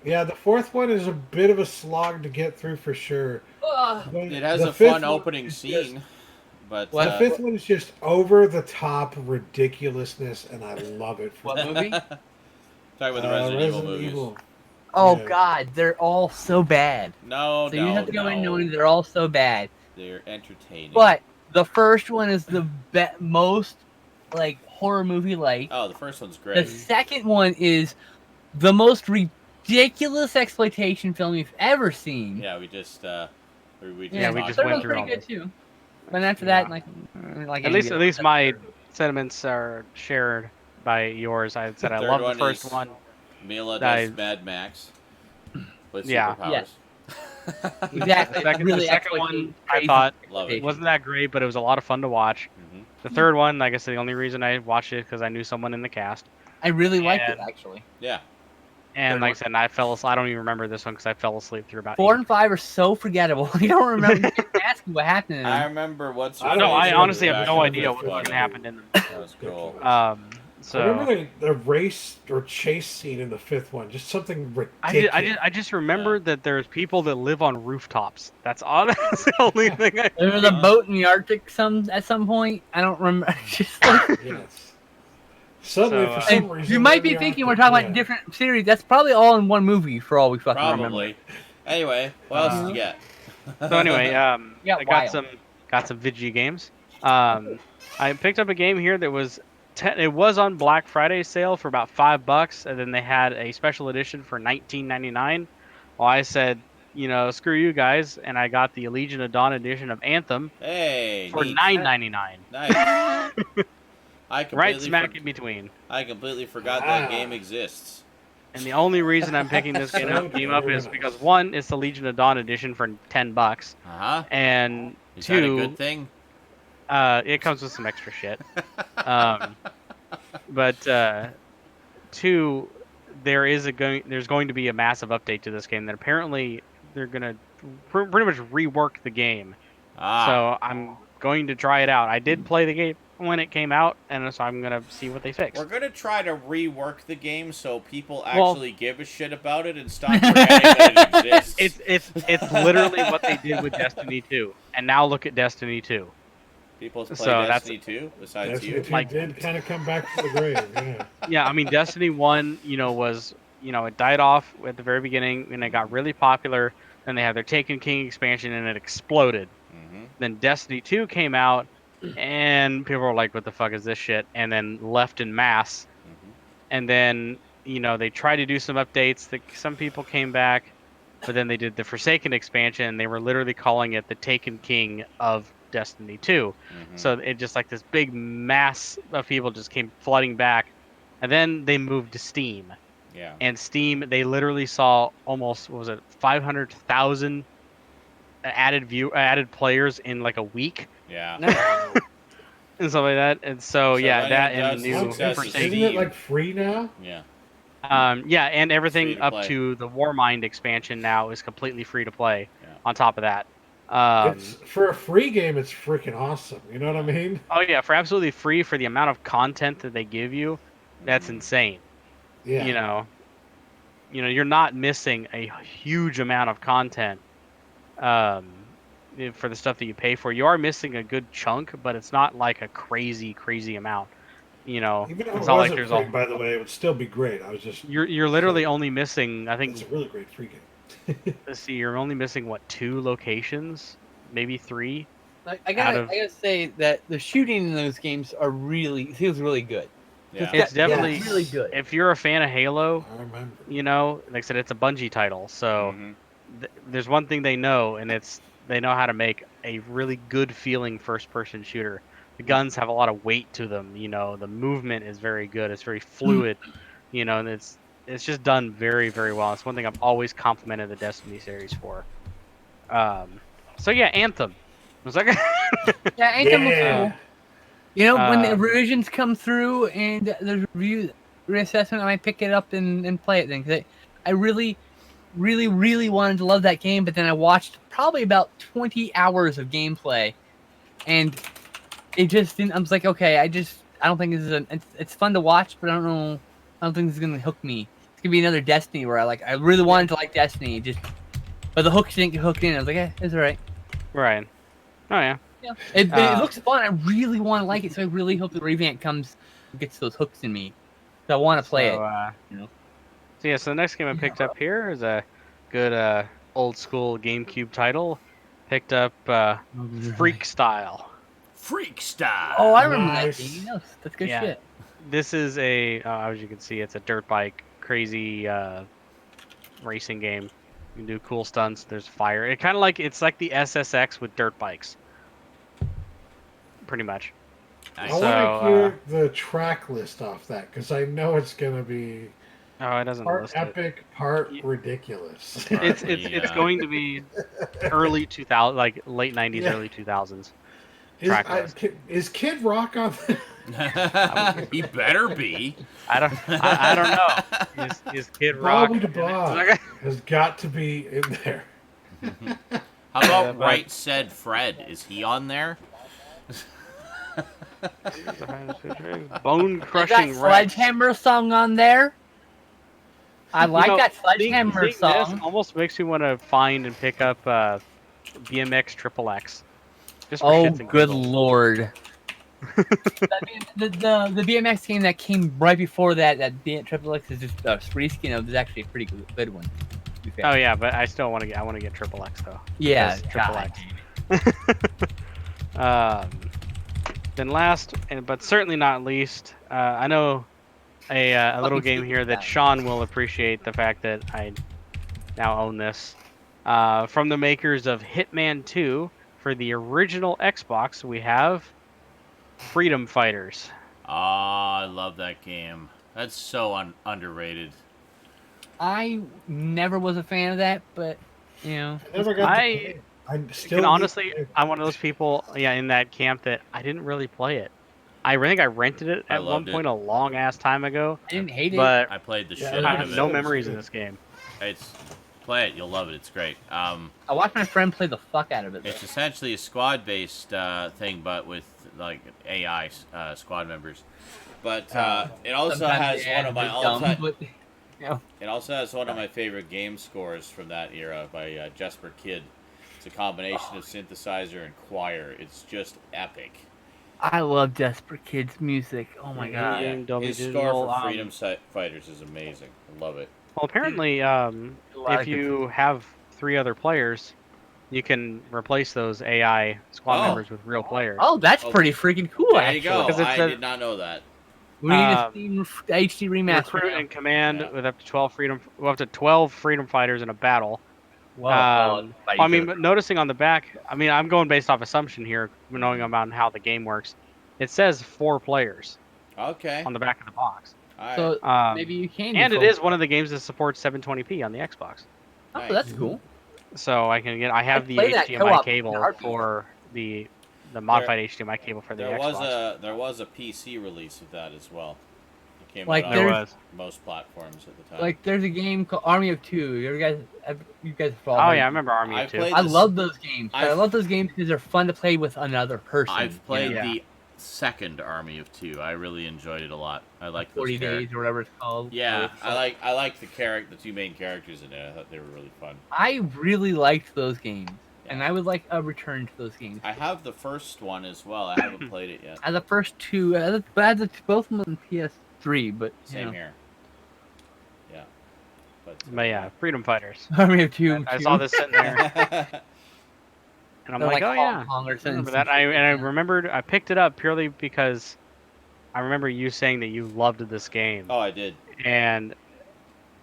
Yeah, the fourth one is a bit of a slog to get through for sure. Ugh. But It has the a fifth fun one opening is scene, just- but The fifth one is just over the top ridiculousness, and I love it. For What movie? talking about the Resident Evil movies. Oh Yeah. God, they're all so bad. No, So no, you have to go in no. knowing they're all so bad. They're entertaining. But the first one is the most like horror movie like. Oh, the first one's The great. second one is the most ridiculous exploitation film you've ever seen. Yeah, we just we Yeah, we talked just third went one's through pretty all good this. too. But after Yeah. that, like At least my sentiments are shared by yours. I said I Third love the one first is- one. Mila I- does Mad Max with Yeah. superpowers. Yes. Exactly. The second one I thought Love it it. wasn't that great, but it was a lot of fun to watch. hmm The third one, like I said, the only reason I watched it because I knew someone in the cast. I really liked it And- actually. Yeah. And Third like I one. said, I don't even remember this one because I fell asleep through about 4 8. and 5 are so forgettable. You don't remember. You can't ask me what happened. In I them. remember what's. I her don't No, face I know. was honestly have back no in idea the what's fifth going to one. happen in them. That was cool. I So remember the race or chase scene in the fifth one. Just something I ridiculous. just remember that there's people that live on rooftops. That's all. That's the only thing. There was a boat in the Arctic at some point. I don't remember. Just like, Yes. Suddenly, So, for some and reason, you might they're be in the thinking we're Arctic, talking yeah. about different series. That's probably all in one movie for all we fucking remember. Probably. Anyway, what else did you get? So anyway, Yeah, I wild. got some Vigi games. I picked up a game here that was it was on Black Friday sale for about $5, and then they had a special edition for $19.99. Well, I said, screw you guys, and I got the Legion of Dawn edition of Anthem Hey, for neat. $9.99. Nice. Right smack in between. I completely forgot that game exists. And the only reason I'm picking this game up is because one, it's the Legion of Dawn edition for $10, and Is two, that a good thing? It comes with some extra shit. But two, there's going to be a massive update to this game that apparently they're gonna pretty much rework the game. So I'm going to try it out. I did play the game when it came out, and so I'm gonna see what they fix. We're gonna try to rework the game so people actually give a shit about it and stop forgetting that it exists. It's literally what they did with Destiny 2, and now look at Destiny 2. People play Destiny 2 besides Destiny you. 2 did kind of come back to the grave. Yeah. Yeah, I mean Destiny 1, was it died off at the very beginning, and it got really popular. Then they had their Taken King expansion, and it exploded. Then Destiny 2 came out, and people were like, what the fuck is this shit? And then left in mass. And then, they tried to do some updates. Some people came back, but then they did the Forsaken expansion, and they were literally calling it the Taken King of Destiny 2. So it just like this big mass of people just came flooding back. And then they moved to Steam. Yeah. And Steam, they literally saw almost, 500,000 added players in like a week. Yeah. And stuff like that. And so that that and the new Isn't it like free now? Yeah. Yeah, and everything up play. to the Warmind expansion now is completely free to play. Yeah. On top of that. It's for a free game. It's freaking awesome. You know what I mean? Oh yeah, for absolutely free for the amount of content that they give you, that's insane. Yeah. You're not missing a huge amount of content. For the stuff that you pay for, you are missing a good chunk, but it's not like a crazy amount. Even if it's it not wasn't like there's free, by the way, it would still be great. I was just you're literally only missing, I think. It's a really great free game. Let's see, you're only missing 2 locations, maybe 3. I gotta say that the shooting in those games feels really good. Yeah. It's definitely really good. If you're a fan of Halo, I remember. like I said, it's a Bungie title, so there's one thing they know, and it's they know how to make a really good feeling first-person shooter. The guns have a lot of weight to them. The movement is very good. It's very fluid. And it's just done very, very well. It's one thing I've always complimented the Destiny series for. So yeah, Anthem. I was like, yeah, Anthem was cool. When the revisions come through and there's reassessment, I might pick it up and play it then. Because I really, really, really wanted to love that game, but then I watched probably about 20 hours of gameplay, and it just didn't. I was like, okay, I don't think this is it's fun to watch, but I don't think this is gonna hook me. It's gonna be another Destiny where I really wanted to like Destiny, but the hooks didn't get hooked in. I was like, it's alright. Right. Oh yeah. Yeah. It looks fun. I really want to like it, so I really hope the revamp comes and gets those hooks in me. So I want to play it. So yeah, so the next game I picked up here is a good old school GameCube title. Picked up Freak Style. Freak Style. Oh, I remember that game. That's good shit. This is as you can see, it's a dirt bike, crazy racing game. You can do cool stunts. There's fire. It's like the SSX with dirt bikes. Pretty much. I want to hear the track list off that because I know it's gonna be. Oh, it doesn't. Part epic, part ridiculous. It's going to be early 2000, like late 90s, early 2000s. Is Kid Rock on that? He better be. I don't know. Is Kid Rock? Bobby DeBob has got to be in there. How about Right Said Fred? Is he on there? Bone crushing Rex. Sledgehammer song on there. I like that Sledgehammer song. This almost makes me want to find and pick up BMX XXX. Oh, good lord. the BMX game that came right before that XXX is just a reskin of is actually a pretty good one. Oh yeah, but I still want to get XXX though. Yeah, XXX. Then last, but certainly not least, I know a little game here that Sean will appreciate the fact that I now own this. From the makers of Hitman 2, for the original Xbox, we have Freedom Fighters. Oh, I love that game. That's so underrated. I never was a fan of that, but you know, I never got to play it. I'm still And honestly, I'm one of those people, in that camp that I didn't really play it. I think I rented it I at one loved point it. a long ass time ago, I didn't hate it. but I played the Yeah, shit I out have of no it. memories of this game. It's play it, you'll love it. It's great. I watched my friend play the fuck out of it. It's Though. essentially a squad-based thing, but with like AI squad members. But it also Sometimes has they one add of my the dumb, all-time. but, you know, It also has one of my favorite game scores from that era by Jesper Kidd. It's a combination of synthesizer and choir. It's just epic. I love Desperate Kids music. Oh my god. Yeah. Dolby His Digital, score for Freedom Fighters is amazing. I love it. Well, apparently, lot if of you have 3 other players, you can replace those AI squad Oh. members with real players. Oh, that's Oh, pretty freaking cool. There actually. you go. Because it I says- did not know that. We need a Um, Steam HD remaster. Recruit now. and command Yeah. with up to 12 freedom fighters in a battle. Well, fight I each mean, other. but noticing on the back, I'm going based off assumption here, knowing about how the game works. It says 4 players Okay. on the back of the box. All right. So maybe you can. And do it is one of the games that supports 720p on the Xbox. Oh, Nice. that's cool. So I have the play that HDMI co-op in a cable heartbeat. for the modified HDMI cable for the there Xbox. was a PC release of that as well. It came Like, out There on was. most platforms at the time. Like, there's a game called Army of Two. You guys have Oh yeah, I remember Army I've of Two. played I this- love those games. But I I've- love those games because they're fun to play with another person. I've played Yeah. the second Army of Two. I really enjoyed it a lot. I like those 40 characters. days or whatever it's called. Yeah, I like the 2 main characters in it. I thought they were really fun. I really liked those games, and Yeah. I would like a return to those games. I have the first one as well. I haven't played it yet. I had the first 2, but I had both of them on PS3, but you Same know. here. Yeah. But yeah, Freedom Fighters. Army of Two. I saw this sitting there, and I'm They're like, oh Hong yeah, Kong or I remember something. that. I remembered. I picked it up purely because I remember you saying that you loved this game, Oh, I did. and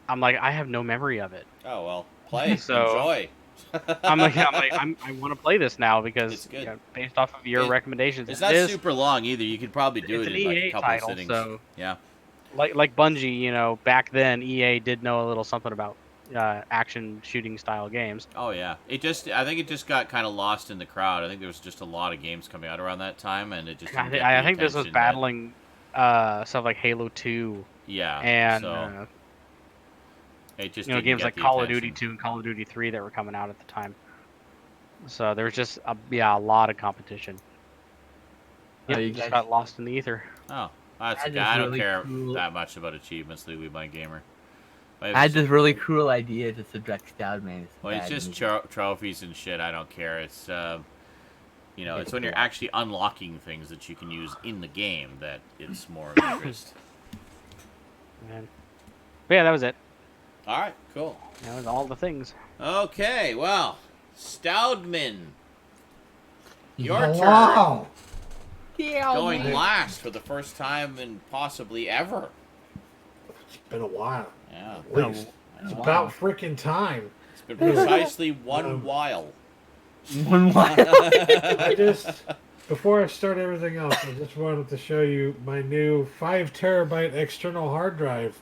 I'm like, I have no memory of it. Oh well, play, So- enjoy. I want to play this now because It's good. based off of your recommendations, It's it not is- super long either. You could probably do it's it an in like a EA couple title, of sittings. so Yeah. like Bungie, back then EA did know a little something about action shooting style games. Oh yeah. I think it just got kind of lost in the crowd. I think there was just a lot of games coming out around that time, and it just. Didn't get the I think this was attention battling stuff like Halo 2 that- yeah. and so it just games didn't get like the Call of Duty attention. 2 and Call of Duty 3 that were coming out at the time. So there was just a lot of competition. Oh, Yeah, you just guys- got lost in the ether. Oh, that's That okay. is I don't really care cool. that much about achievements. Legally My Gamer. But I had this really cruel idea to subject Stoudman. Well, it's just trophies and shit. I don't care. It's it's when you're actually unlocking things that you can use in the game that it's more of interest. But yeah, that was it. All right, cool. That was all the things. Okay, well, Stoudman, your turn. Wow. Going last for the first time and possibly ever. It's been a while. Yeah, At least. I It's know. about freaking time. It's been precisely one while. One while. I just, before I start everything else, I just wanted to show you my new 5 terabyte external hard drive,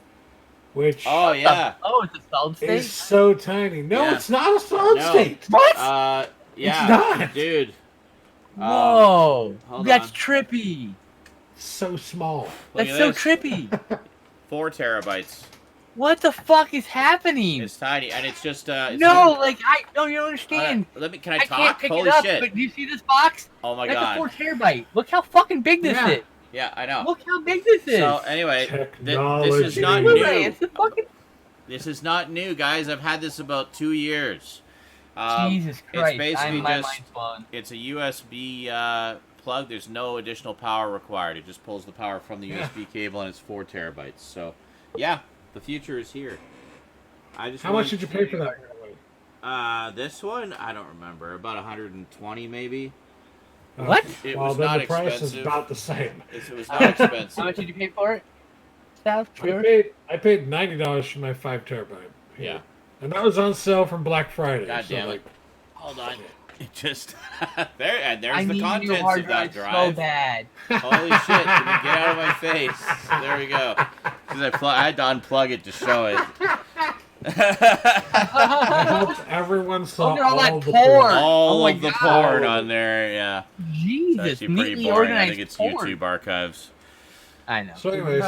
which Oh yeah. Oh, it's a solid state. is so tiny. No, Yeah. it's not a solid No. state. What? Yeah, not. dude. Whoa, hold that's on. trippy. So small. Look That's at so this. trippy. 4 terabytes. What the fuck is happening? It's tiny, and it's just it's No, like I don't you understand. Can I I talk? can't pick Holy it up. shit! But do you see this box? Oh my That's god. a 4 terabyte. Look how fucking big this Yeah. is. Yeah, I know. Look how big this is. So anyway, this is Technology. not Blu-ray, new. it's a fucking This is not new, guys. I've had this about 2 years. Jesus Christ. basically my just- mind's blown. It's a USB plug. There's no additional power required. It just pulls the power from the Yeah. USB cable, and it's 4 terabytes. So, yeah, the future is here. I just How much did you pay for that? This one, I don't remember. About 120 maybe. What? It Well, was then not the price is expensive. about the same. It was not expensive. How much did you pay for it? South I paid $90 for my 5 terabyte. Yeah. And that was on sale from Black Friday. God so, damn it. like, Hold on. It just there's I the need a new contents hard of that drive drive. so bad. Holy shit! Can you get out of my face? There we go. Because I had to unplug it to show it. I hope everyone saw Look at all that the porn. All Oh my of the God. porn on there. Yeah. It's Jesus, actually pretty neatly boring. I organized think it's porn. YouTube archives. I know. So, anyways,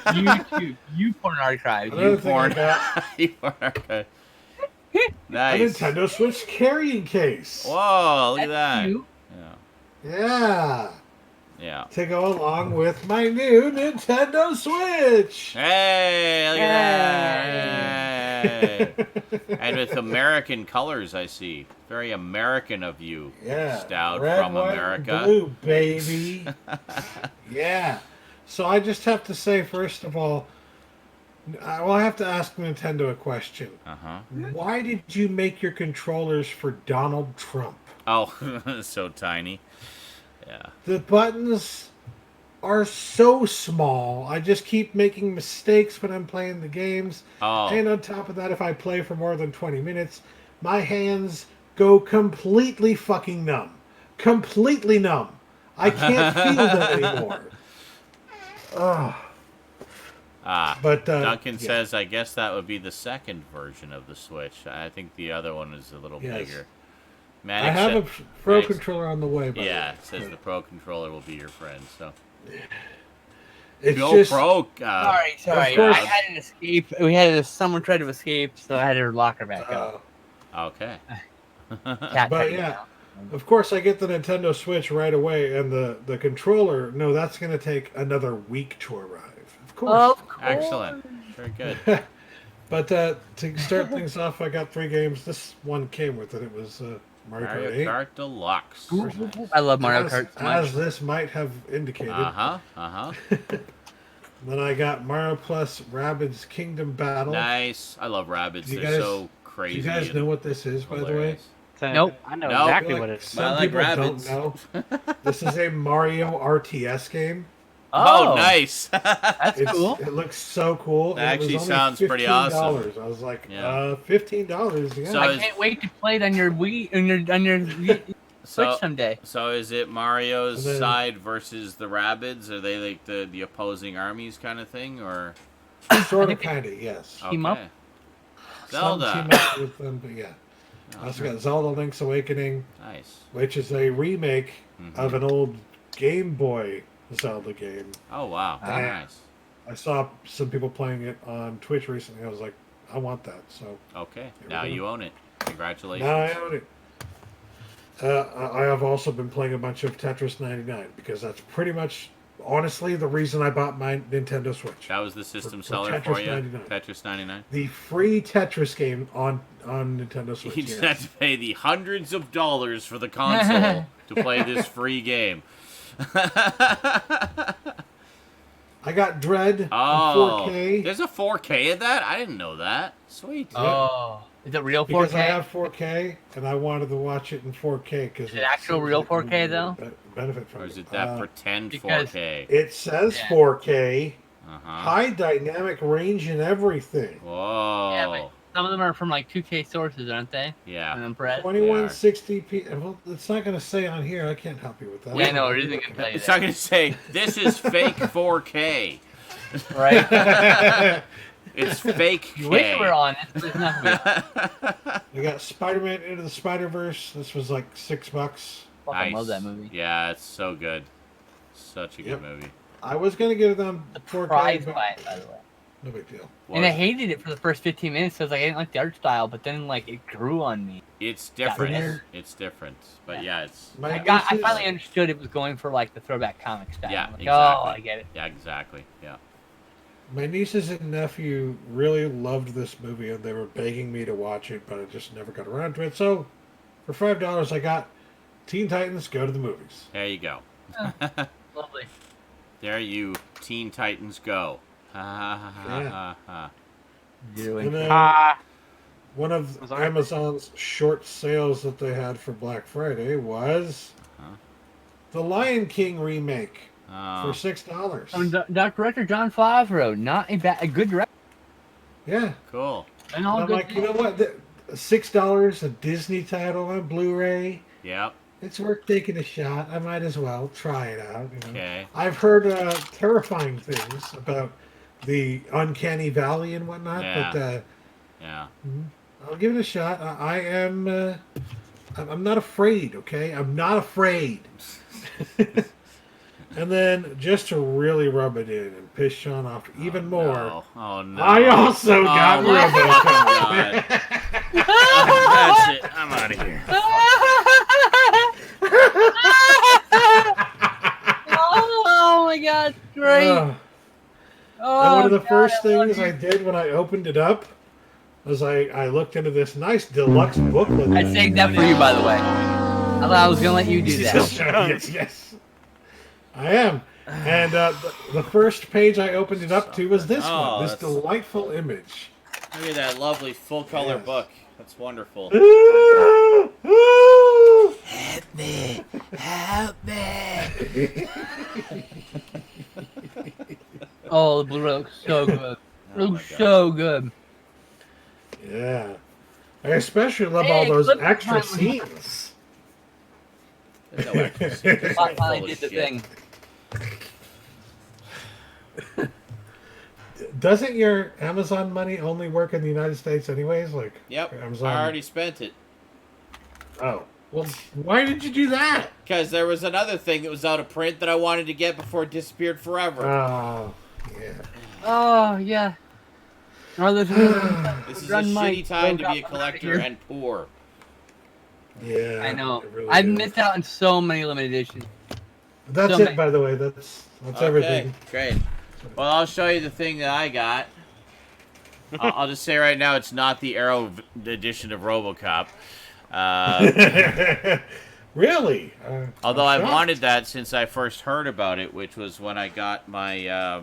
YouTube, you porn archives. another thing I Porn. got YouTube archive. a Nice. Nintendo Switch carrying case. Whoa! Look at That's that. cute. Yeah. Yeah. Yeah. To go along with my new Nintendo Switch. Hey! Look at that. And with American colors, I see. Very American of you, Yeah. Stout Red, from white, America. and blue, baby. Yeah. So I just have to say, first of all, I have to ask Nintendo a question. Uh-huh. Why did you make your controllers for Donald Trump? Oh, so tiny. Yeah. The buttons are so small. I just keep making mistakes when I'm playing the games. Oh. And on top of that, if I play for more than 20 minutes, my hands go completely fucking numb. Completely numb. I can't feel them anymore. Ugh. But Duncan yeah. says, I guess that would be the second version of the Switch. I think the other one is a little Yes. bigger. I Manic have a said- Pro Manic- controller on the way. By Yeah, the it says way. the Pro controller will be your friend. So It's Go just Pro. Sorry. Of course. I had an escape. Someone tried to escape, so I had to lock her back up. Okay. Cat but fighting yeah. now. Of course, I get the Nintendo Switch right away, and the controller. No, that's going to take another week to arrive. Of course. Of course. Excellent. Very good. But to start things off, I got 3 games. This one came with it. It was Mario Kart Mario 8. Kart Deluxe. I love Mario as, Kart so as much. this might have indicated. Uh-huh. Then I got Mario Plus Rabbids Kingdom Battle. Nice. I love rabbits. You They're guys- so Do crazy. you guys and know what this is, by the way? hilarious. Nope. I know Nope. exactly Like, what it is. some I like people rabbits. don't know. This is a Mario RTS game. Oh, nice. That's cool. It looks so cool. That and it was actually only sounds pretty awesome. $15. I was like, Yeah. $15. Yeah. So I is- can't wait to play it on your Wii, on your Switch So, someday. so is it Mario's And then- side versus the Rabbids? Are they like the opposing armies kind of thing, or Sort of, kind of, yes. okay? Team up? Some Zelda. team up with them, but yeah. I Oh, also got Zelda Link's Awakening, nice. which is a remake Mhm. of an old Game Boy Zelda game. Oh wow, Ah. nice. I saw some people playing it on Twitch recently. I was like, I want that. So Okay, we now go. you own it. Congratulations. now I own it. I have also been playing a bunch of Tetris 99 because that's pretty much, honestly, the reason I bought my Nintendo Switch. That was the system For seller Tetris for you. 99. Tetris 99. The free Tetris game on Nintendo Switch. You yes. didn't have to pay the hundreds of dollars for the console to play this free game. I got Dread Oh, on 4K there's a 4K of that? I didn't know that. Sweet. Oh, is it real 4K? because I have 4K and I wanted to watch it in 4K because Is it actual real 4K though? Benefit from Or is it that pretend because 4K? It says Yeah. 4K, Uh-huh. high dynamic range and everything. Whoa. Yeah, but some of them are from like 2K sources, aren't they? Yeah. And then Brett. 2160p. Well, it's not going to say on here. I can't help you with that. Yeah, no, it isn't gonna tell you It's that. not going to say, this is fake 4K. Right? It's fake You wish it were K. on it, but it's not gonna be. I got Spider-Man Into the Spider-Verse. This was like $6. Fucking love that movie. Yeah, it's so good. Such a Yep. good movie. I was going to get it on 4K, Surprised but by it, by the way. no big deal. And I Was- hated it for the first 15 minutes because like, I didn't like the art style, but then like it grew on me. It's different. weird. It's different. But yeah, it's... My I nieces- finally understood it was going for like the throwback comic style. Yeah, I'm like, exactly. Oh, I get it. Yeah, exactly. Yeah. My nieces and nephew really loved this movie, and they were begging me to watch it, but I just never got around to it. So, for $5, I got Teen Titans Go to the Movies. There you go. Lovely. There you Teen Titans go. Ha ha ha ha Yeah. ha ha. And then Ah, one of Was I- Amazon's short sales that they had for Black Friday was Huh? the Lion King remake for Oh, $6. From director John Favreau, not a good director. Yeah, cool. And And all I'm good like, you know what? $6 a Disney title on Blu-ray. Yep. It's worth taking a shot. I might as well try it out. You know? Okay. I've heard terrifying things about the uncanny valley and whatnot, Yeah. but Yeah. I'll give it a shot. I am. I'm not afraid. Okay, I'm not afraid. And then just to really rub it in and piss Sean off even more, No. Oh no. I also got my RoboCop. fucking God. That's it. I'm out of here. Oh my god, great. And one of the first things I did when I opened it up was I looked into this nice deluxe booklet. I saved that for you, by the way. I thought I was gonna let you do that. Yes. I am. And the first page I opened it up to was this one. This that's- delightful image. Look at that lovely full color Yes. book. That's wonderful. Help me. Help me. Oh, the Blu-ray looks so good. Oh Looks my God. so good. Yeah. I especially love Hey, all those clip extra time. scenes. There's no extra secret. It's I full finally of did the shit. thing. Doesn't your Amazon money only work in the United States anyways? Like, Yep. Amazon. I already spent it. Oh. Well, why did you do that? Because there was another thing that was out of print that I wanted to get before it disappeared forever. Oh, yeah. Oh yeah. Oh, this This is a shitty time to be a collector and poor. Yeah. I know. it really I've is. missed out on so many limited editions. That's so it, many- by the way. That's Okay, everything. great. Well, I'll show you the thing that I got. I'll just say right now, it's not the Arrow edition of RoboCop. Really? Although I'm I've shocked. wanted that since I first heard about it, which was when I got my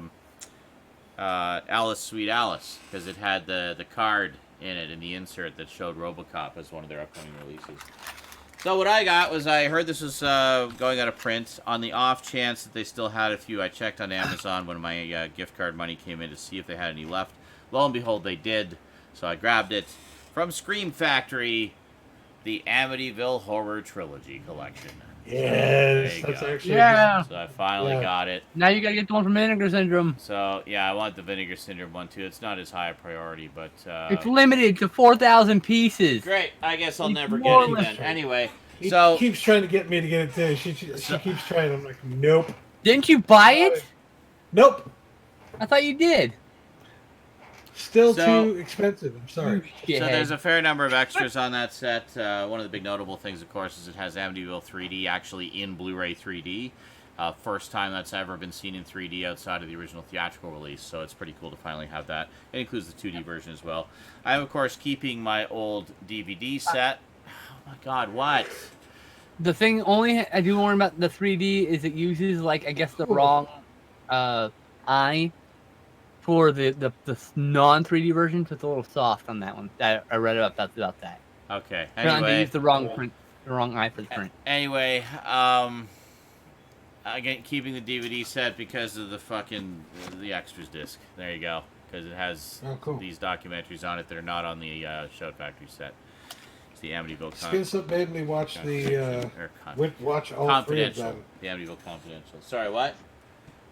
Alice Sweet Alice, because it had the card in it in the insert that showed RoboCop as one of their upcoming releases. So what I got was, I heard this was going out of print. On the off chance that they still had a few, I checked on Amazon when my gift card money came in to see if they had any left. Lo and behold, they did. So I grabbed it from Scream Factory, the Amityville Horror Trilogy Collection. Yes, There you that's go. actually. Yeah. So I finally Yeah. got it. Now you gotta get the one from Vinegar Syndrome. So, yeah, I want the Vinegar Syndrome one, too. It's not as high a priority, but... It's limited to 4,000 pieces. great. I guess I'll It's never get more it or then. less- Anyway, He so... keeps trying to get me to get it too. She keeps trying. I'm like, nope. Didn't you buy it? Nope. I thought you did. Still So- too expensive. I'm sorry. You So shithead. there's a fair number of extras on that set. One of the big notable things, of course, is it has Amityville 3D actually in Blu-ray 3D. First time that's ever been seen in 3D outside of the original theatrical release, so it's pretty cool to finally have that. It includes the 2D version as well. I am, of course, keeping my old DVD set. Oh my god, what? The thing only I do worry about the 3D is it uses, like, I guess the wrong eye for the non 3D version, so it's a little soft on that one. I read about that. Okay, They anyway. used the wrong print, the wrong eye for the print. Anyway, again, keeping the DVD set because of the extras disc. There you go, because it has Oh, cool. these documentaries on it that are not on the Shout Factory set. It's the Amityville Skinslip made me watch watch all three of Confidential. them. The Amityville Confidential. Sorry, what?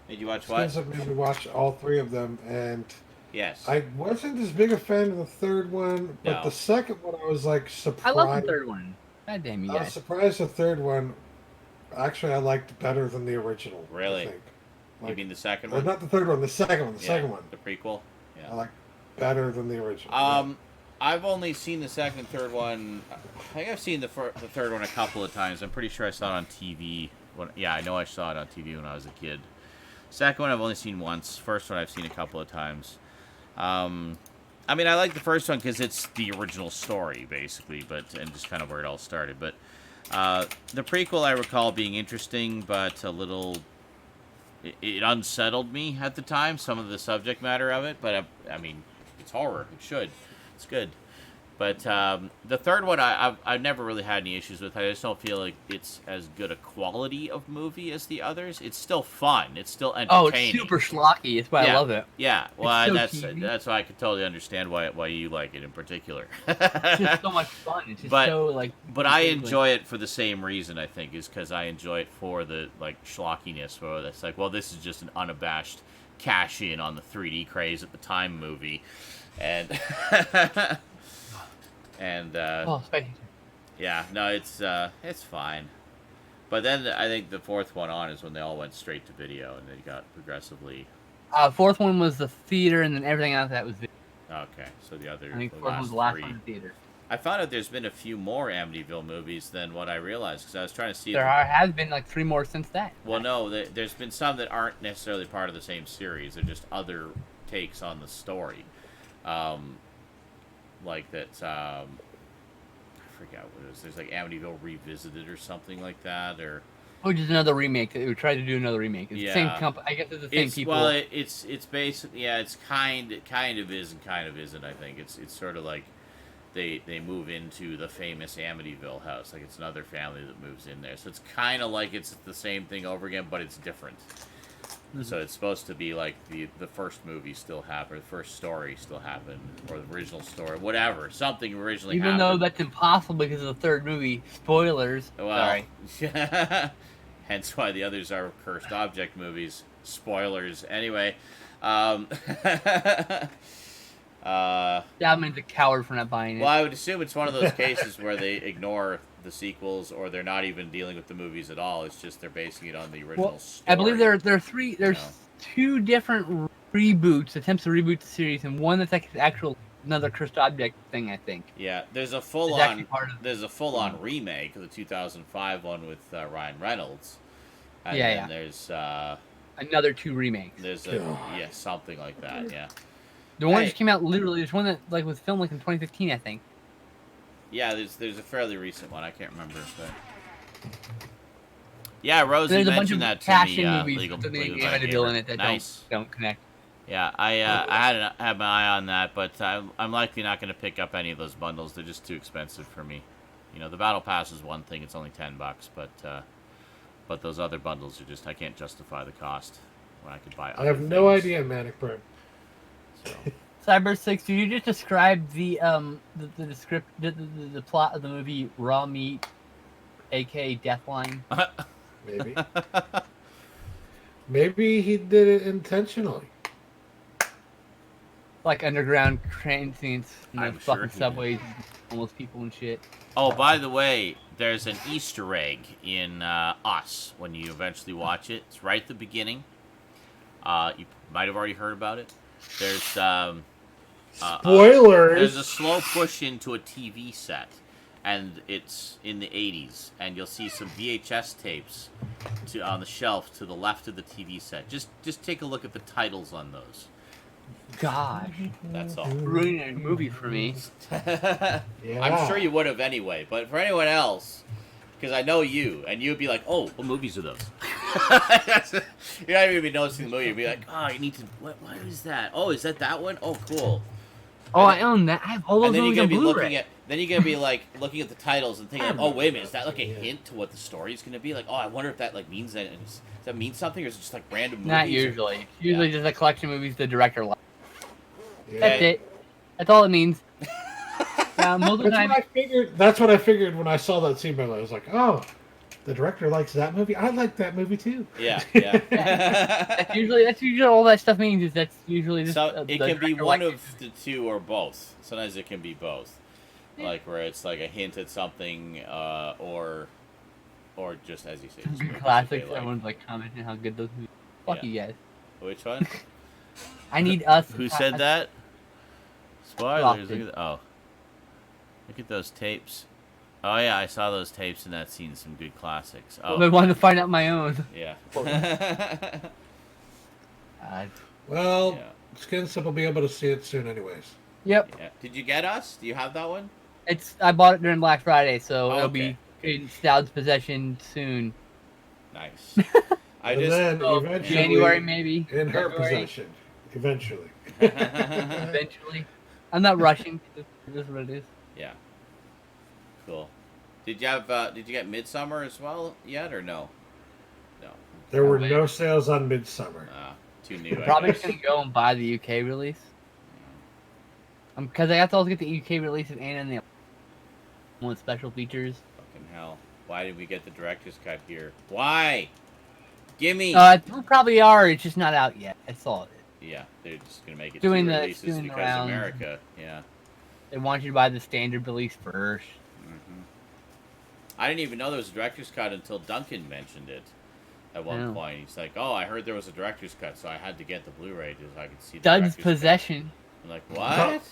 Made you watch what? Skinslip made me watch all three of them, and Yes. I wasn't as big a fan of the third one, but No. the second one I was like I surprised. love the third one. God damn you I was guys. surprised the third one. Actually, I liked better than the original. Really? I think. You mean the second Or one? not the third one. The second one. The Yeah, second one. The prequel? I Yeah. like better than the original. I've only seen the second and third one. I think I've seen the third one a couple of times. I'm pretty sure I saw it on TV. I know I saw it on TV when I was a kid. Second one I've only seen once. First one I've seen a couple of times. I mean, I like the first one because it's the original story, basically, and just kind of where it all started. But the prequel I recall being interesting, but a little... It unsettled me at the time, some of the subject matter of it. But, I mean, it's horror. It should. It's good. But the third one, I've never really had any issues with. I just don't feel like it's as good a quality of movie as the others. It's still fun. It's still Oh, entertaining. it's super schlocky. That's why I love it. Yeah, well, so that's cheesy. that's why I could totally understand why you like it in particular. It's just so much fun. It's just But- so like. But I enjoy it for the same reason, I think, is because I enjoy it for the like schlockiness, where it's like, well, this is just an unabashed cash in on the 3D craze at the time movie, and and Oh, spicy. yeah, no, it's fine. But then I think the fourth one on is when they all went straight to video, and they got progressively. Fourth one was the theater, and then everything after that was video. Okay, so the other. I think the fourth one was the last one in the theater. I found out there's been a few more Amityville movies than what I realized, because I was trying to see. There has been like 3 more since that. Well, no, there's been some that aren't necessarily part of the same series. They're just other takes on the story. Like that, I forgot what it was. There's like Amityville Revisited or something like that, or... Oh, just another remake. We tried to do another remake. It's the same Yeah. company. I guess it's the same people. Well, it's basically, yeah, it kind of is and kind of isn't, I think. It's sort of like they move into the famous Amityville house. Like, it's another family that moves in there. So it's kind of like it's the same thing over again, but it's different. So it's supposed to be like the first movie still happened, or the first story still happened, or the original story, whatever. Something originally Even happened. though that's impossible because of the third movie. Spoilers. Well, Sorry. hence why the others are cursed object movies. Spoilers. Anyway, Stoudman's a coward for not buying it. well, I would assume it's one of those cases where they ignore the sequels, or they're not even dealing with the movies at all. It's just they're basing it on the original Well, story. I believe there are 3. There's No. 2 different reboots, attempts to reboot the series, and one that's like another cursed object thing. I think. Yeah, there's a It's full-on actually part of- remake of the 2005 one with Ryan Reynolds. And Yeah, then yeah. There's Another 2 remakes. yeah, something like that. Yeah. The one Hey. just came out literally. There's one that like was filmed like in 2015, I think. Yeah, there's a fairly recent one. I can't remember. But... Yeah, Rosie There's a bunch of mentioned that to passion me. movies Legal, with the Legal name Guy Amityville in Gamer. it that Nice. don't connect. Yeah, I had my eye on that, but I'm likely not going to pick up any of those bundles. They're just too expensive for me. You know, the Battle Pass is one thing; it's only $10, but those other bundles are just I can't justify the cost when I could buy. I have no idea, Manic Burn. So. Cyber 6, did you just describe the plot of the movie Raw Meat, aka Deathline? Maybe. Maybe he did it intentionally. Like underground train scenes, I'm fucking sure he subways, homeless people and shit. Oh, by the way, there's an Easter egg in Us when you eventually watch it. It's right at the beginning. You might have already heard about it. There's Spoilers. there's a slow push into a TV set, and it's in the 80s, and you'll see some VHS tapes on the shelf to the left of the TV set. Just take a look at the titles on those. Gosh, That's all. ruining a movie for me. Yeah. I'm sure you would have anyway, but for anyone else, because I know you, and you'd be like, "Oh, what movies are those?" You're not even noticing the movie. You'd be like, "Oh, you need to. What is that? Oh, is that one? Oh, cool." Oh, I own that. I have all those And then you're movies on gonna be Blu-ray. looking at. Then you're gonna be like looking at the titles and thinking, "Oh, wait a minute, is that like a hint to what the story is gonna be? Like, oh, I wonder if that like means that. Does that mean something, or is it just like random movies?" Not usually. It's usually just a collection of movies the director likes. Yeah. That's it. That's all it means. Most of the That's time, what I figured. That's what I figured when I saw that scene. By the way, I was like, "Oh, the director likes that movie. I like that movie too." Yeah. that's usually all that stuff means. Is that's usually just. So the it can be director one likes of the two or both. Sometimes it can be both, like where it's like a hint at something, or just as you say, just movies that classics. they like. Everyone's like commenting how good those movies. Fuck Yeah. you guys. Which one? I need us. Who said that? Spoilers. Look at look at those tapes. Oh yeah, I saw those tapes in that scene. Some good classics. Oh I wanted to find out my own. yeah. Well, Yeah. Skinslip will be able to see it soon, anyways. Yep. Yeah. Did you get Us? Do you have that one? I bought it during Black Friday, so Oh, it'll okay. be in Stoud's possession soon. Nice. I And just then So, eventually, January maybe. in her February, possession, eventually. Eventually. I'm not rushing. This is what it is. Yeah. Cool. Did you get Midsummer as well yet, or no? No. There were no sales on Midsummer. Too new. Probably I just guess. gonna go and buy the UK release. Because I have to also get the UK releases and the with special features. Fucking hell! Why did we get the director's cut here? Why? Gimme. We probably are. It's just not out yet. That's all it is. Yeah, they're just gonna make it Doing two the- releases doing the because rounds. America. Yeah. They want you to buy the standard release first. I didn't even know there was a director's cut until Duncan mentioned it at one point. He's like, "Oh, I heard there was a director's cut, so I had to get the Blu-ray so I could see the Stud's director's Possession. cut." I'm like, "What?"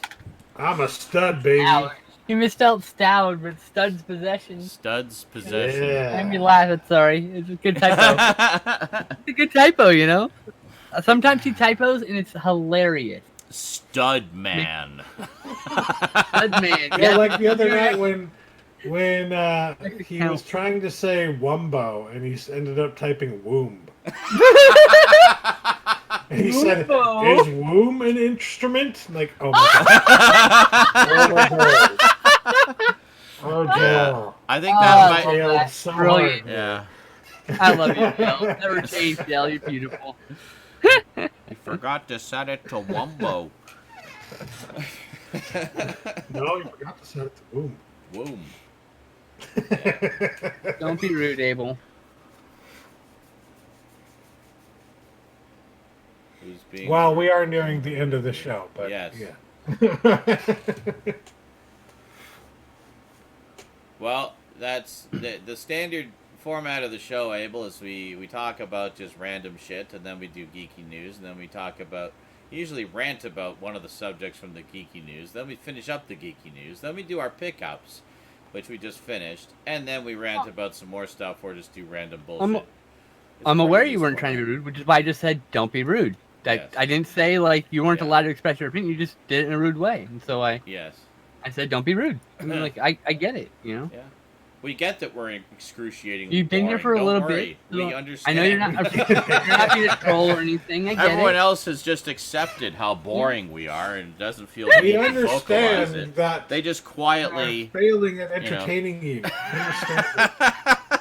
I'm a stud, baby. Stout. You misspelled Stoud, but Stud's Possession. Stud's Possession. Yeah. Made me laugh. It's sorry. It's a good typo. It's a good typo, you know. Sometimes he typos and it's hilarious. Studman. Stud man. Yeah, like the other night when the he count. was trying to say wumbo and he ended up typing womb. And he said, Wumbo. "Is womb an instrument?" I'm like, oh my god. Oh dear. I think Oh, that I might. love that. So Brilliant. Yeah. I love you, Del. Never change, Del. You're beautiful. I forgot to set it to Wumbo. No, you forgot to set it to womb. Womb. Don't be rude, Abel. Who's being? Well, we are nearing the end of the show, but Yes. yeah. Well, that's the standard format of the show, Abel, is we talk about just random shit, and then we do geeky news, and then we talk about, usually rant about one of the subjects from the geeky news, then we finish up the geeky news, then we do our pickups, which we just finished, and then we rant about some more stuff or just do random bullshit. I'm It's aware pretty you weren't useful. trying to be rude, which is why I just said don't be rude. Yes. I didn't say like you weren't Yeah. allowed to express your opinion. You just did it in a rude way, and so I Yes. said don't be rude. I mean, like I get it, you know. Yeah. We get that we're excruciating. You've been here for a little bit. We so understand. I know you're not being a troll or anything. I get Everyone it. else has just accepted how boring we are and doesn't feel We the need to vocalize understand it. that They just we are quietly. failing at entertaining you. We understand that.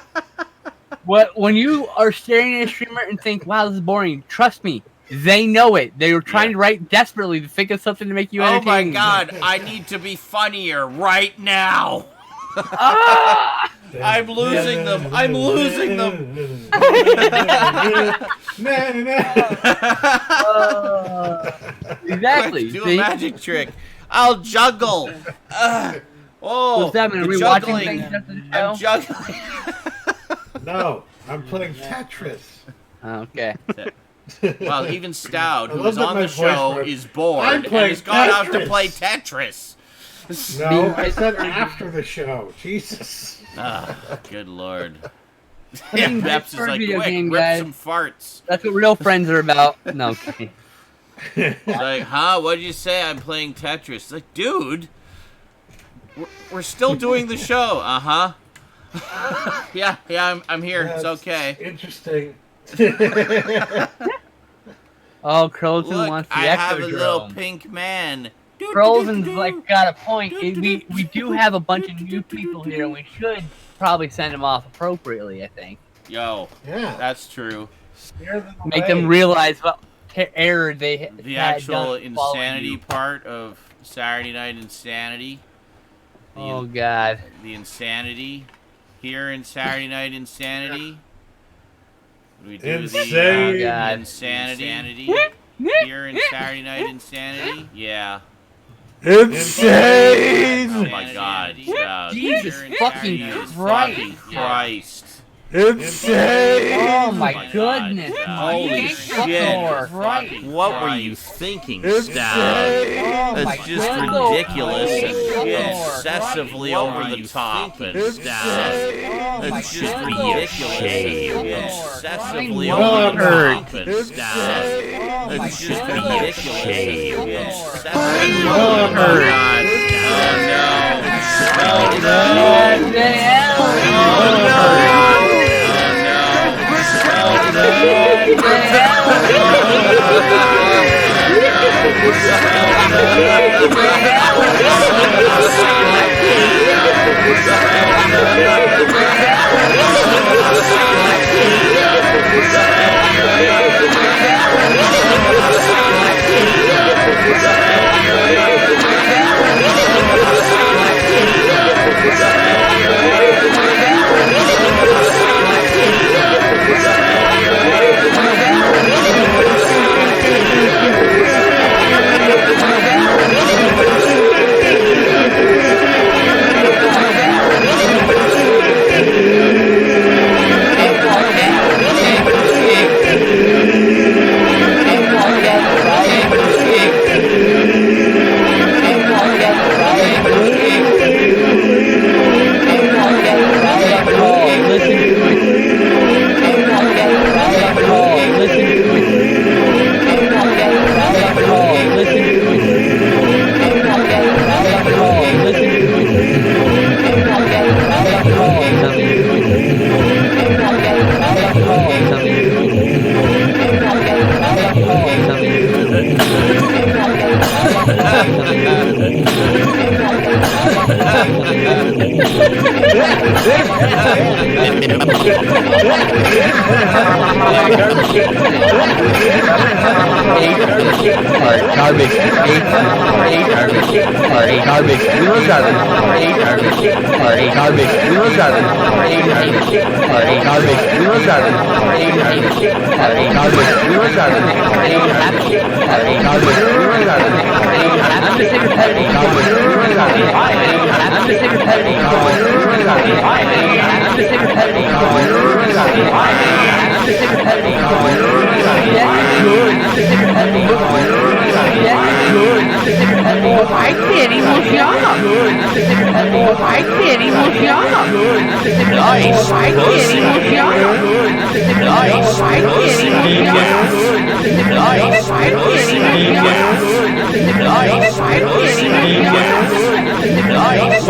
When you are staring at a streamer and think, "Wow, this is boring," trust me, they know it. They were trying to write desperately to think of something to make you Oh my entertaining. god, I need to be funnier right now. Ah! I'm losing them. I'm losing them. Exactly. Quick, do see? a magic trick. I'll juggle. Oh, What's that mean? Are the we watching juggling. things after the I'm show? juggling. No, I'm playing Tetris. Okay. Well, even Stoud, I who love is that on my the voice show, broke. is bored I'm and playing has gone out to Tetris. play Tetris. No, I said after the show. Jesus. Ah, good lord. I Yeah, mean, Peps is for a like, video quick, game, rip guys. some farts. That's what real friends are about. No, okay. It's like, huh? What did you say? I'm playing Tetris. It's like, dude, we're still doing the show. Uh-huh. yeah, I'm here. It's That's okay. Interesting. Oh, Crowson Look, wants the I have a little Ectodrome. pink man. Crowson's like got a point. We do have a bunch of new people here, and we should probably send them off appropriately. I think Yo, Yeah. that's true. Steer them make away. them realize what error they The had actual done following insanity you. part of Saturday Night InSaNiTy. Oh God. The insanity here in Saturday Night InSaNiTy. We do Insane. Oh, the God. insanity here in Saturday Night InSaNiTy. Yeah. Insane! Oh my God. Jesus Here in fucking Saturday Christ. fucking Christ. Insane! Oh my God. goodness. Holy shit. Right. What were you thinking, Insane! Stout? Oh my That's just God. ridiculous Oh, and excessively over the top and Stout. That's just ridiculous and excessively over the top and Stout. That's just ridiculous and excessively over the top. Oh no. Oh no. Oh no.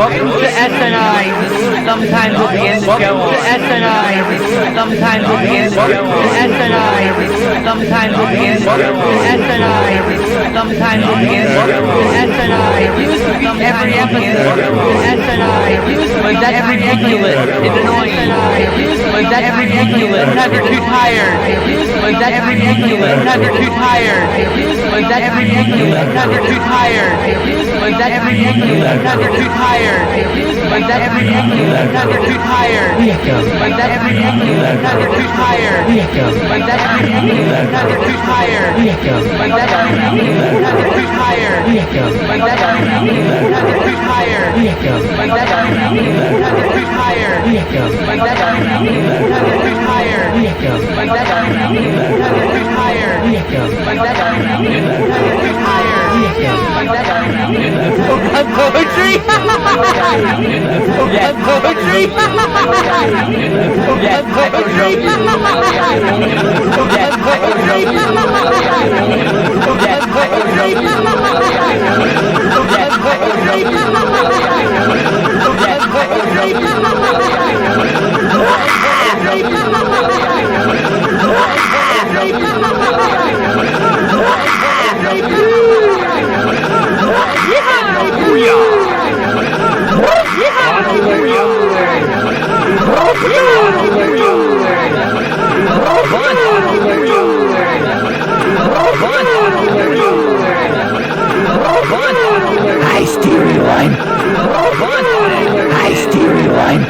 Welcome to SNI. Sometimes at the end of the show. SNI. Sometimes at the end of the show. SNI. Sometimes at the end of the show. SNI. Sometimes at the end of the show. SNI. Every episode. SNI. Was that ridiculous? It's annoying. Was that ridiculous? Because you're too tired. Was that ridiculous? Because you're too tired. Was that ridiculous? Because you're too tired. Was that ridiculous? Because you're too tired. Was that ridiculous? Because you're too tired. Was that ridiculous? Because you're too tired. Was that ridiculous? Because you're too tired. Was that ridiculous? Because you're too tired. Was that ridiculous? Because you're too tired. Was that ridiculous? Because you're too tired. Was that ridiculous? Because you're too tired. Was that ridiculous? Because you're too tired. Was that ridiculous? Because you're too tired. Was that ridiculous? Poetry? Yes, poetry? Yes, poetry? Yes, poetry? Yes, poetry? Yes, poetry? Yes, High stereo line. High stereo line.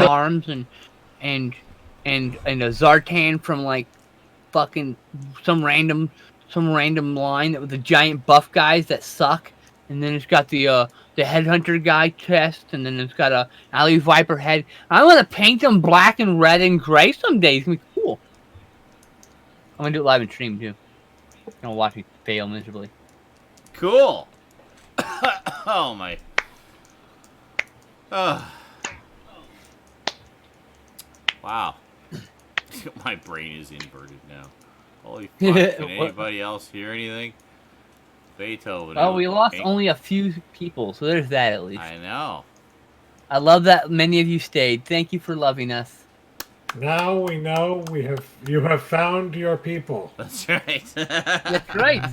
arms and a Zartan from like fucking some random line that with the giant buff guys that suck, and then it's got the headhunter guy chest, and then it's got a alley viper head. I want to paint them black and red and gray someday. It's gonna be cool. I'm gonna do it live and stream too. I'll watch me fail miserably. Cool. Oh my. Wow. My brain is inverted now. Holy fuck. Can anybody else hear anything? Beethoven. Oh, we lost only a few people, so there's that at least. I know. I love that many of you stayed. Thank you for loving us. Now we know you have found your people. That's right. That's right.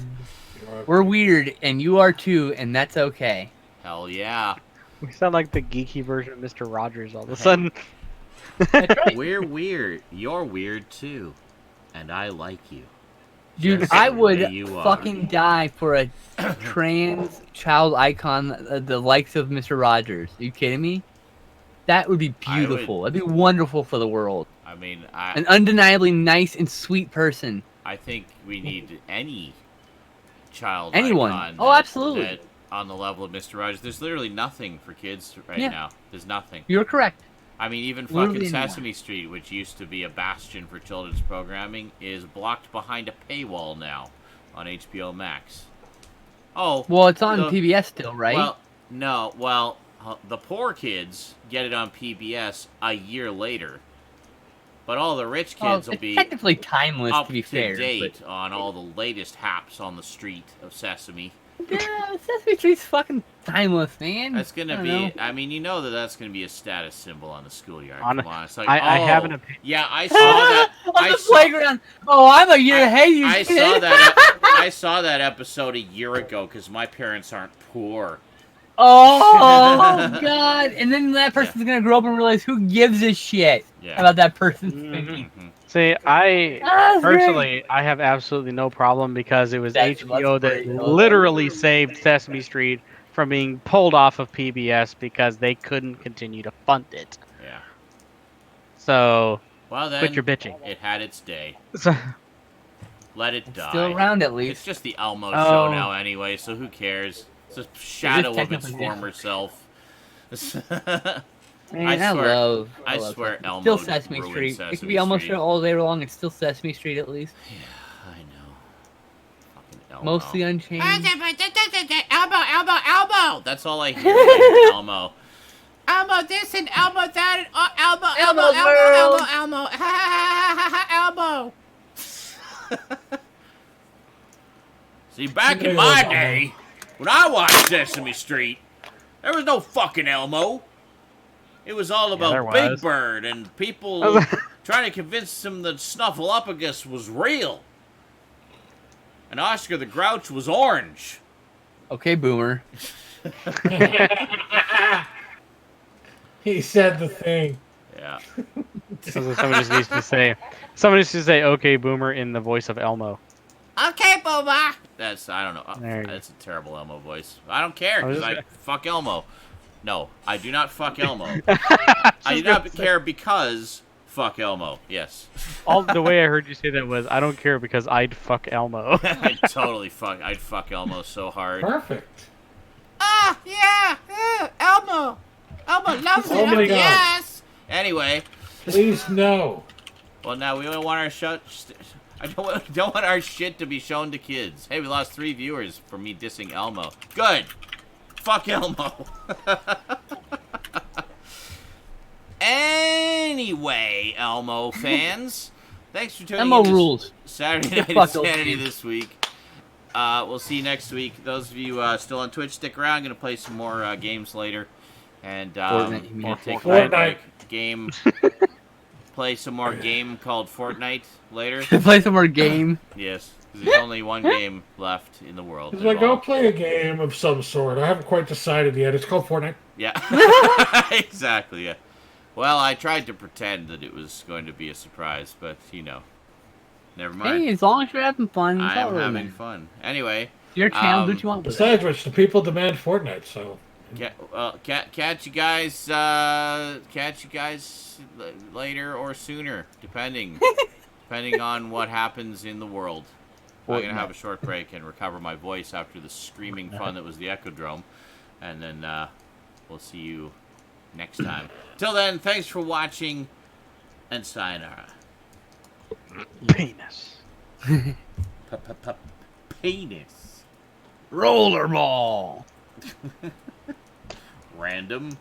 We're weird, and you are too, and that's okay. Hell yeah. We sound like the geeky version of Mr. Rogers all of a sudden. That's right. We're weird. You're weird too. And I like you. Dude, Just I the would way you are. fucking die for a trans child icon the likes of Mr. Rogers. Are you kidding me? That would be beautiful. That'd be wonderful for the world. I mean, An undeniably nice and sweet person. I think we need any child Anyone. icon Oh, absolutely. that on the level of Mr. Rogers. There's literally nothing for kids right Yeah. now. There's nothing. You're correct. I mean, even Literally fucking anyone. Sesame Street, which used to be a bastion for children's programming, is blocked behind a paywall now on HBO Max. Oh, Well, it's on the- PBS still, right? Well, no. Well, the poor kids get it on PBS a year later, but all the rich kids will it's be technically timeless, up to be fair. date on all the latest haps on the street of Sesame. But, yeah, Sesame Street's fucking timeless, man. That's gonna I don't be. know. I mean, you know that's gonna be a status symbol on the schoolyard. On- Come on, it's like, I have oh, an opinion. Yeah, I saw that. on I the saw, playground. Oh, I'm a year ahead, you I kid. saw that. I saw that episode a year ago because my parents aren't poor. Oh God! And then that person's gonna grow up and realize who gives a shit Yeah. about that person's Mhm. opinion. Mhm. See, I That's great. personally, I have absolutely no problem because it was That's HBO that great. literally saved Sesame Street from being pulled off of PBS because they couldn't continue to fund it. Yeah. So, Well then, quit your bitching. it had its day. So, Let it die. Still around at It's least. just the Elmo Oh. show now anyway, so who cares? It's a shadow of its technically former self. Man, I I swear- love. I love swear Sesame. Elmo Still Sesame ruined Street. It Sesame could be Elmo Street. Show all day long. It's still Sesame Street at least. Yeah, I know. Fucking Elmo. Mostly unchanged. Elmo. That's all I hear. Is Elmo. Elmo this and Elmo that and Elmo, Elmo's world. Elmo. See, back in my day, when I watched Sesame Street, there was no fucking Elmo. It was all there about Big was. Bird and people trying to convince him that Snuffleupagus was real. And Oscar the Grouch was orange. Okay, Boomer. He said the thing. Yeah. so someone just needs to say, "Okay, Boomer" in the voice of Elmo. Okay, Boba. That's, I don't know. There you go. That's a terrible Elmo voice. I don't care, I was because just fuck Elmo. No, I do not fuck Elmo. I do not care because fuck Elmo. Yes. All the way I heard you say that was, "I don't care because I'd fuck Elmo." I'd fuck Elmo so hard. Perfect. Ah, yeah, Elmo. Elmo loves Oh my God. yes. Anyway, Please no. well now we don't want our I don't want our shit to be shown to kids. Hey, we lost 3 viewers for me dissing Elmo. Good. Fuck Elmo. Anyway, Elmo fans, thanks for tuning Elmo in to rules. Saturday Yeah, Night fuck those Insanity kids. this week. We'll see you next week. Those of you still on Twitch, stick around. Gonna play some more games later, and Fortnite, you mean. we'll take a Fortnite. break. Game. Play some more game called Fortnite later. Play some more game. Yes, 'cause there's only one game left in the world. He's like, go play a game of some sort. I haven't quite decided yet. It's called Fortnite. Yeah, exactly. Yeah. Well, I tried to pretend that it was going to be a surprise, but, you know, never mind. Hey, as long as you're having fun, it's I all am really having matters. fun. Anyway. Your channel, do what you want with it. Besides which, the people demand Fortnite, so... Catch you guys later or sooner, depending on what happens in the world. I'm gonna have a short break and recover my voice after the screaming fun that was the Echodrome, and then we'll see you next time. Till then, thanks for watching, and sayonara. Penis. Penis. Rollerball. Random